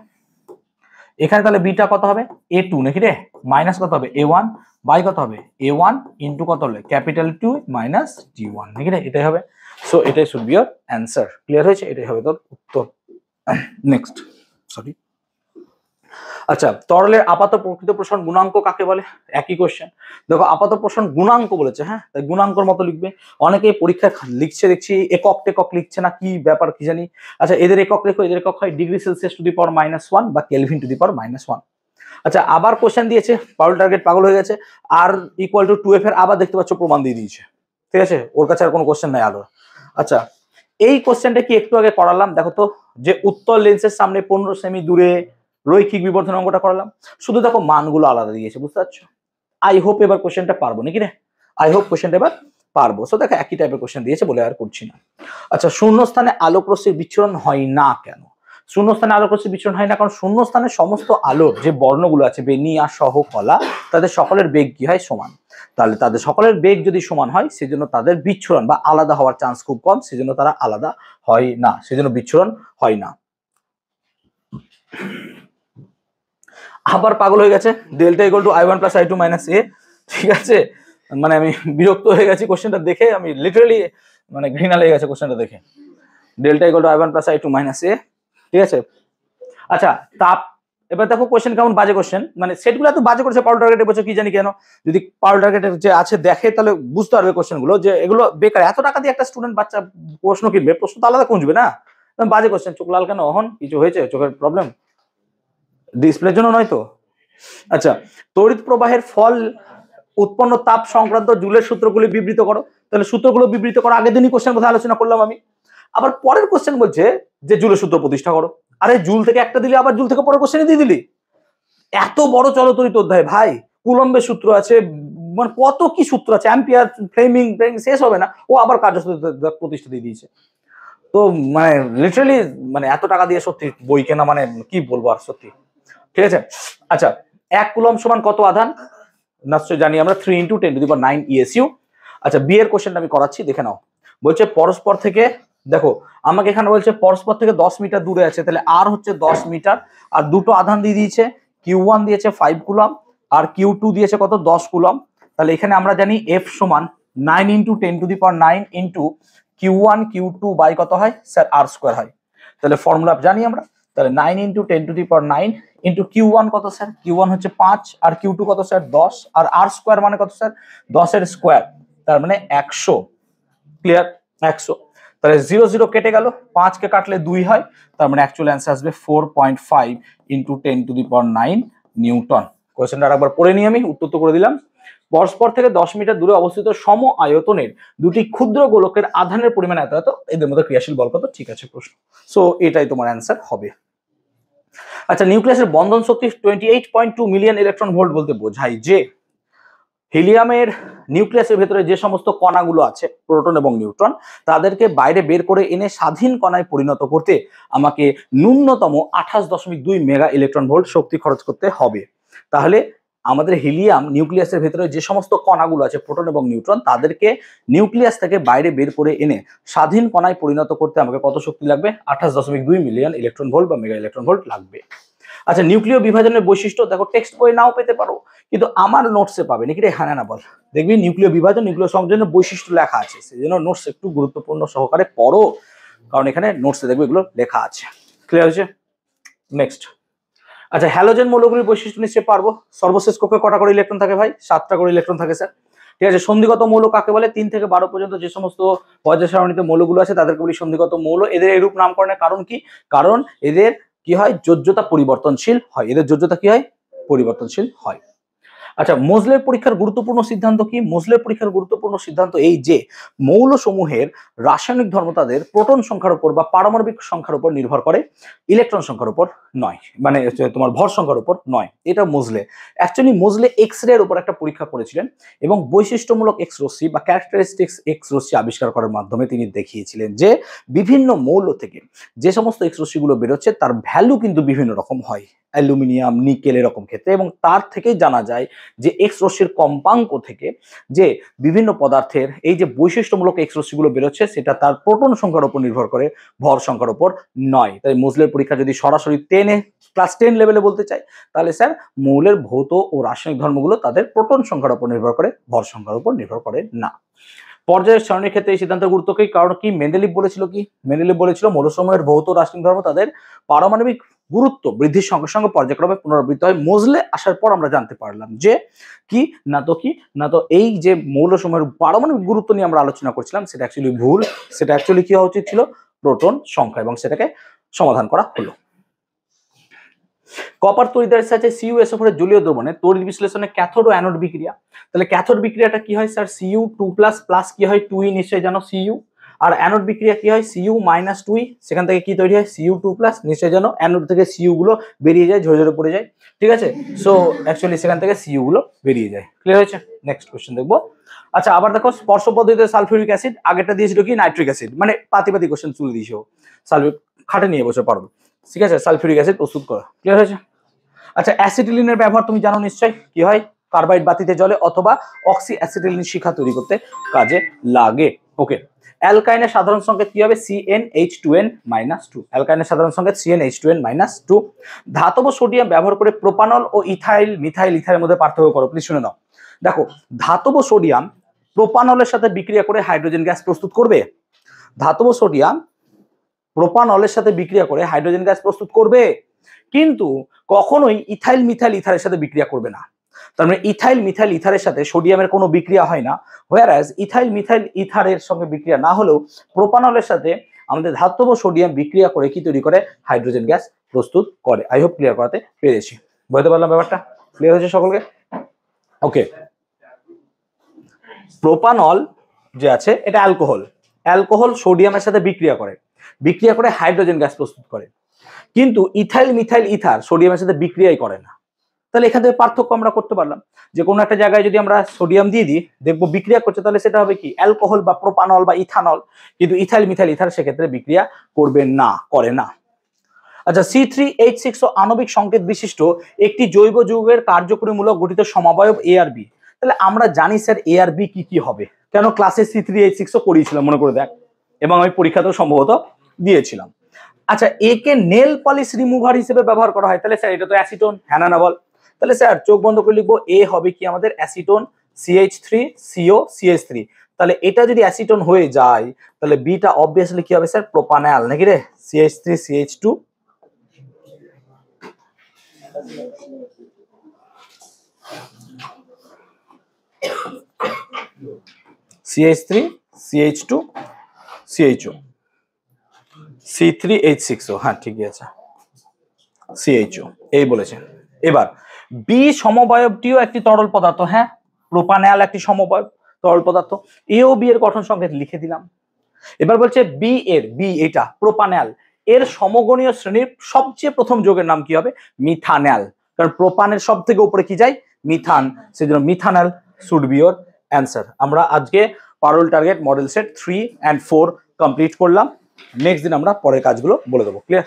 এখানে তাহলে বিটা কত হবে? A2 নাকি রে? মাইনাস কত হবে? A1 বাই কত হবে? A1 ইন্টু কত হলে? ক্যাপিটাল 2 মাইনাস T1 নাকি রে? এটাই হবে। সো এটাই should be your answer. Clear হয়েছে? এটাই হবে তোর উত্তর। Next, sorry. আচ্ছা, তরলের আপাত প্রকৃত প্রসারণ গুণাঙ্ক কাকে বলে? একই কোশ্চেন। দেখো, আপাত প্রসারণ গুণাঙ্ক বলেছে, হ্যাঁ, তাই গুণাঙ্কর মতো লিখবে। অনেকেই পরীক্ষা লিখছে দেখছি একক টেকক লিখছে না, কি ব্যাপার কি জানি। আচ্ছা, এদের একক লেখো, এদের একক হয় ডিগ্রি সেলসিয়াস টু দি পাওয়ার -1 বা কেলভিন টু দি পাওয়ার -1। আচ্ছা, আবার কোশ্চেন দিয়েছে, পাউল টার্গেট পাগল হয়ে গেছে, আর ইকুয়াল টু 2f এর আবার দেখতে পাচ্ছ প্রমাণ দিয়ে দিয়েছে, ঠিক আছে, ওর কাছে আর কোনো কোশ্চেন নাই আলো। আচ্ছা, এই কোশ্চেনটা কি একটু আগে করালাম, দেখো তো, যে উত্তর লেন্সের সামনে 15 সেমি দূরে রৈখিক বিবর্ধন অঙ্কটা করালাম, শুধু দেখো মানগুলো আলাদা দিয়েছে, বুঝতে পারছো? আই হোপ এবার কোশ্চেনটা পারবো নাকি রে? আই হোপ কোশ্চেনটা এবার পারবো। সো দেখো একই টাইপের কোশ্চেন দিয়েছে বলে আর করছি না। আচ্ছা, শূন্যস্থানে আলোক রশ্মির বিচ্ছুরণ হয় না কেন? শূন্যস্থানে আলোক রশ্মির বিচ্ছুরণ হয় না কারণ শূন্যস্থানে সমস্ত আলোর যে বর্ণগুলো আছে, বেনিয়া সহ কলা, তাদের সকলের বেগ কি হয়? সমান। তাহলে তাদের সকলের বেগ যদি সমান হয়, সেজন্য তাদের বিচ্ছুরণ বা আলাদা হওয়ার চান্স খুব কম, সেজন্য তারা আলাদা হয় না, সেজন্য বিচ্ছুরণ হয় না। আবার পাগল হয়ে গেছে, delta equal to I1 + I2 - A, ঠিক আছে, মানে আমি বিরক্ত হয়ে গেছি কোশ্চেনটা দেখে, আমি লিটারালি মানে ঘৃণা লেগে গেছে কোশ্চেনটা দেখে। Delta equal to I1 + I2 - A, ঠিক আছে। আচ্ছা, তাপ, এবার দেখো কোশ্চেন কেমন বাজে কোশ্চেন, মানে সেটগুলো এত বাজে করেছে পাউল টার্গেট এবছর, কি জানি কেন। যদি পাউল টার্গেটের যে আছে দেখে তাহলে বুঝতে পারবে কোশ্চেনগুলো যে এগুলো বেকার। এত টাকা দিয়ে একটা স্টুডেন্ট বাচ্চা প্রশ্ন কিনবে, প্রশ্ন তো আলাদা খুঁজবে না, বাজে কোশ্চেন। চোখ লাল কেন? অহন কিছু হয়েছে? চোখের প্রবলেম? ডিসপ্লের জন্য নয় তো? আচ্ছা, তড়িৎ প্রবাহের ফল উৎপন্ন তাপ সংক্রান্ত জুলের সূত্রগুলি বিবৃত করো। তাহলে সূত্রগুলো বিবৃত করো, আগের দিনই কোশ্চেন কথা আলোচনা করলাম আমি। আবার পরের কোশ্চেন বলছে যে জুলের সূত্র প্রতিষ্ঠা করো। আরে জুল থেকে একটা দিলি, আবার জুল থেকে পরের কোশ্চেনে দিয়ে দিলি। এত বড় চলতরিত অধ্যায় ভাই, কুলম্বের সূত্র আছে, মানে কত কি সূত্র আছে, অ্যাম্পিয়ার, ফ্লেমিং, শেষ হবে না। ও আবার কার্যসূত্র প্রতিষ্ঠা দিয়ে দিয়েছে। তো মানে লিটারালি মানে এত টাকা দিয়ে সত্যি বই কেনা মানে কি বলবো আর, সত্যি। ঠিক আছে। আচ্ছা, 1 কুলম্ব সমান কত আধান? নিশ্চয়ই জানি আমরা, 3 × 10⁹ ESU। আচ্ছা, বি এর কোশ্চেনটা আমি করাচ্ছি, দেখে নাও। বলছে পরস্পর থেকে, দেখো আমাকে এখানে বলছে পরস্পর থেকে 10 মিটার দূরে আছে, তাহলে আর হচ্ছে 10 মিটার, আর দুটো আধান দিয়ে দিয়েছে, Q1 দিয়েছে 5 কুলম্ব আর Q2 দিয়েছে কত? 10 কুলম্ব। তাহলে এখানে আমরা জানি F সমান 9 × 10⁹ ইন্টু Q1 Q2 বাই কত হয় স্যার? R² হয়। তাহলে ফর্মুলা জানি আমরা, তাহলে 9 × 10⁹ ইন্টু Q1 কত স্যার? Q1 হচ্ছে 5 আর Q2 কত স্যার? 10 আর R² মানে কত স্যার? 10 এর স্কোয়ার, তার মানে 100। ক্লিয়ার? 100। তাহলে 0 0 কেটে গেল, 5 কে কাটলে 2 হয়, তার মানে অ্যাকচুয়াল অ্যান্সার আসবে 4.5 × 10⁹ নিউটন। কোশ্চেনটা আরেকবার পড়ে নিই আমি, উত্তর তো করে দিলাম। পরস্পর থেকে 10 মিটার দূরে অবস্থিত সম আয়তনের দুটি ক্ষুদ্র গোলকের আধানের পরিমাণ এত এত, এদের মধ্যে ক্রিয়াশীল বল কত? ঠিক আছে প্রশ্ন। সো এটাই তোমার অ্যান্সার হবে। আচ্ছা, নিউক্লিয়াসের বন্ধন শক্তি 28.2 মিলিয়ন ইলেকট্রন ভোল্ট বলতে বোঝায় যে হিলিয়ামের নিউক্লিয়াসের ভেতরে যে সমস্ত কণাগুলো আছে, প্রোটন এবং নিউট্রন, তাদেরকে বাইরে বের করে এনে স্বাধীন কণায় পরিণত করতে আমাকে ন্যূনতম 28.2 মেগা ইলেকট্রন ভোল্ট শক্তি খরচ করতে হবে। তাহলে আমাদের হিলিয়াম নিউক্লিয়াসের ভেতরে যে সমস্ত কণাগুলো আছে প্রোটন এবং নিউট্রন, তাদেরকে নিউক্লিয়াস থেকে বাইরে বের করে এনে স্বাধীন কণায় পরিণত করতে আমাকে কত শক্তি লাগবে? 28.2 মিলিয়ন ইলেকট্রন ভোল্ট বা মেগা ইলেকট্রন ভোল্ট লাগবে। আচ্ছা, নিউক্লিয় বিভাজনের বৈশিষ্ট্য দেখো, টেক্সট বই নাও পেতে পারো, কিন্তু আমার নোটসে পাবে নাকি রে? হ্যাঁ না বল, দেখবি নিউক্লিয় বিভাজন, নিউক্লিয় সংযোজনের বৈশিষ্ট্য লেখা আছে, সেই জন্য নোটস একটু গুরুত্বপূর্ণ সহকারে পড়ো, কারণ এখানে নোটসে দেখবে এগুলো লেখা আছে। ক্লিয়ার হয়েছে? নেক্সট। আচ্ছা, হ্যালোজেন মৌলগুলির বৈশিষ্ট্য নিশ্চয়ই পারবো। সর্বশেষ কক্ষে কটা করে ইলেকট্রন থাকে ভাই? 7টা করে ইলেকট্রন থাকে স্যার। ঠিক আছে, সন্ধিগত মৌল কাকে বলে? 3 থেকে 12 পর্যন্ত যে সমস্ত পর্যায় সারণীতে মৌলগুলো আছে তাদেরকে বলি সন্ধিগত মৌল। এদের এরূপ নামকরণের কারণ কি? কারণ এদের কি হয়? যোজ্যতা পরিবর্তনশীল হয়। এদের যোজ্যতা কি হয়? পরিবর্তনশীল হয়। আচ্ছা, মোজলের পরীক্ষার গুরুত্বপূর্ণ সিদ্ধান্ত কি? মোজলের পরীক্ষার গুরুত্বপূর্ণ সিদ্ধান্ত এই যে মৌলসমূহের রাসায়নিক ধর্ম তাদের প্রোটন সংখ্যার উপর বা পারমাণবিক সংখ্যার উপর নির্ভর করে, ইলেকট্রন সংখ্যার উপর নয়, মানে তোমার ভর সংখ্যার উপর নয়। এটা মোজলে। অ্যাকচুয়ালি মোজলে এক্স রে এর উপর একটা পরীক্ষা করেছিলেন এবং বৈশিষ্ট্যমূলক এক্স রশ্মি বা ক্যারেক্টারিস্টিক্স এক্স রশ্মি আবিষ্কার করার মাধ্যমে তিনি দেখিয়েছিলেন যে বিভিন্ন মৌল থেকে যে সমস্ত এক্স রশ্মিগুলো বেরোচ্ছে তার ভ্যালু কিন্তু বিভিন্ন রকম হয়, অ্যালুমিনিয়াম, নিকেল এরকম ক্ষেত্রে, এবং তার থেকেই জানা যায় যে এক্স রশ্মির কম্পাঙ্ক থেকে যে বিভিন্ন পদার্থের এই যে বৈশিষ্ট্যমূলক এক্স রশ্মিগুলো বেরোচ্ছে সেটা তার প্রোটন সংখ্যার উপর নির্ভর করে, ভর সংখ্যার উপর নয়। তাই মোজলের পরীক্ষা যদি সরাসরি ক্লাস 10 লেভেলে বলতে চাই, তাহলে স্যার মৌলের ভৌত ও রাসায়নিক ধর্মগুলো তাদের প্রোটন সংখ্যার উপর নির্ভর করে, ভর সংখ্যার উপর নির্ভর করে না। পর্যায়ের সারণীর ক্ষেত্রে এই সিদ্ধান্তের গুরুত্ব কি? কারণ কি মেন্ডেলিভ বলেছিল কি? মেন্ডেলিভ বলেছিল মৌলসমূহের ভৌত রাসায়নিক ধর্ম তাদের পারমাণবিক গুরুত্ব বৃদ্ধির সঙ্গে সঙ্গে পর্যায়ক্রমে পুনরাবৃত্ত হয়। মোজলে আসার পর আমরা জানতে পারলাম যে কি না তো এই যে মৌলসমূহের পারমাণবিক গুরুত্ব নিয়ে আমরা আলোচনা করছিলাম সেটা অ্যাকচুয়ালি ভুল। সেটা অ্যাকচুয়ালি কি হওয়া উচিত ছিল? প্রোটন সংখ্যা, এবং সেটাকে সমাধান করা হলো। কপার তড়িৎদ্বারের সাথে CuSO4 এর জলীয় দ্রবণে তড়িৎ বিশ্লেষণে ক্যাথোড ও অ্যানোড বিক্রিয়া। তাহলে ক্যাথোড বিক্রিয়াটা কি হয় স্যার? Cu2+ প্লাস কি হয়? 2e, নিশ্চয়ই জানো Cu। আর অ্যানোড বিক্রিয়া কি হয়? Cu-2e, সেখান থেকে কি তৈরি হয়? Cu2+, নিশ্চয়ই জানো। অ্যানোড থেকে Cu গুলো বেরিয়ে যায়, ঝরে ঝরে পড়ে যায়। ঠিক আছে, সো অ্যাকচুয়ালি সেখান থেকে Cu গুলো বেরিয়ে যায়। ক্লিয়ার হয়েছে? নেক্সট কোশ্চেন দেখবো। আচ্ছা, আবার দেখো, স্পর্শ পদ্ধতিতে সালফিউরিক অ্যাসিড, আগেরটা দিয়েছিল কি? নাইট্রিক অ্যাসিড, মানে পাতি কোশ্চেন তুলে দিয়েছো, সালফিউরিক খাটে নিয়ে বসে পারবো। ঠিক আছে, সালফিউরিক অ্যাসিড প্রস্তুত করা। ক্লিয়ার হয়েছে? আচ্ছা, অ্যাসিটিলিনের ব্যবহার তুমি জানো নিশ্চয়, কি হয়? কার্বাইড বাতিতে জ্বলে অথবা অক্সি অ্যাসিটিলিন শিখা তৈরি করতে কাজে লাগে। ওকে, অ্যালকাইনের সাধারণ সংকেত কি হবে? CnH2n-2। অ্যালকাইনের সাধারণ সংকেত CnH2n-2। ধাতব সোডিয়াম ব্যবহার করে প্রোপানল ও ইথাইল মিথাইল ইথারের মধ্যে পার্থক্য করো। প্লিজ শুনে নাও। দেখো, ধাতব সোডিয়াম প্রোপানলের সাথে বিক্রিয়া করে হাইড্রোজেন গ্যাস প্রস্তুত করবে। ধাতব সোডিয়াম প্রোপানলের সাথে বিক্রিয়া করে হাইড্রোজেন গ্যাস প্রস্তুত করবে, কিন্তু কখনোই ইথাইল মিথাইল ইথারের সাথে বিক্রিয়া করবে না। তার মানে ইথাইল মিথাইল ইথারের সাথে সোডিয়ামের কোনো বিক্রিয়া হয় না, হোয়ারাজ ইথাইল মিথাইল ইথারের সঙ্গে বিক্রিয়া না হলেও প্রোপানলের সাথে আমাদের ধাতব সোডিয়াম বিক্রিয়া করে কি তৈরি করে? হাইড্রোজেন গ্যাস প্রস্তুত করে। আই হোপ ক্লিয়ার করাতে পেরেছি, বুঝতে পারলাম ব্যাপারটা? ক্লিয়ার হয়েছে সকলকে? ওকে, প্রোপানল যে আছে এটা অ্যালকোহল। অ্যালকোহল সোডিয়ামের সাথে বিক্রিয়া করে হাইড্রোজেন গ্যাস প্রস্তুত করে, কিন্তু ইথাইল মিথাইল ইথার সোডিয়ামের সাথে বিক্রিয়াই করে না। তাহলে এখান থেকে পার্থক্য আমরা করতে পারলাম যে কোনো একটা জায়গায় যদি আমরা সোডিয়াম দিয়ে দিই, দেখবো বিক্রিয়া করছে, তাহলে সেটা হবে কি? অ্যালকোহল বা প্রোপানল বা ইথানল। কিন্তু ইথাইল মিথাইল ইথার সেক্ষেত্রে বিক্রিয়া করবে না, করে না। আচ্ছা, C3H6 আণবিক সংকেত বিশিষ্ট একটি জৈব যৌগের কার্যকরীমূলক গঠিত সমবায়ব A আর B। তাহলে আমরা জানি স্যার A আর B কি কি হবে, কেন ক্লাসে C3H6 করিয়েছিলাম মনে করে দেখ, এবং আমি পরীক্ষাতেও সম্ভবত দিয়েছিলাম। আচ্ছা, একে নেল পলিশ রিমুভার হিসেবে ব্যবহার করা হয়, তাহলে স্যার এটা তো অ্যাসিটোন, হ্যাঁ না বল? তাহলে স্যার চোখ বন্ধ করে লিখবো, এ হবে কি আমাদের? Acetone, CH3CO CH3। তাহলে এটা যদি অ্যাসিটোন হয়ে যায়, তাহলে বিটা অবভিয়াসলি কি হবে স্যার? প্রোপানল, নাকি রে? CH3 CH2 CH3 CH2 CHO C3H6O, হ্যাঁ ঠিকই আছে, CHO এই বলেছেন। এবার বি সমবায়বটিও একটি তরল পদার্থ, হ্যাঁ প্রোপানল একটি সমবায়ব তরল পদার্থ। এ ও বি এর গঠন সংকেত লিখে দিলাম। এবার বলছে বি এটা প্রোপানল এর সমগণীয় শ্রেণীর সবচেয়ে প্রথম যৌগের নাম কি হবে? মিথানল, কারণ প্রোপানের সব থেকে উপরে কি যায়? মিথান, সেজন্য methanol should be your answer. আমরা আজকে পারোল target model set 3 and 4 complete করলাম। নেক্সট দিন আমরা পরের কাজগুলো বলে দেবো। ক্লিয়ার?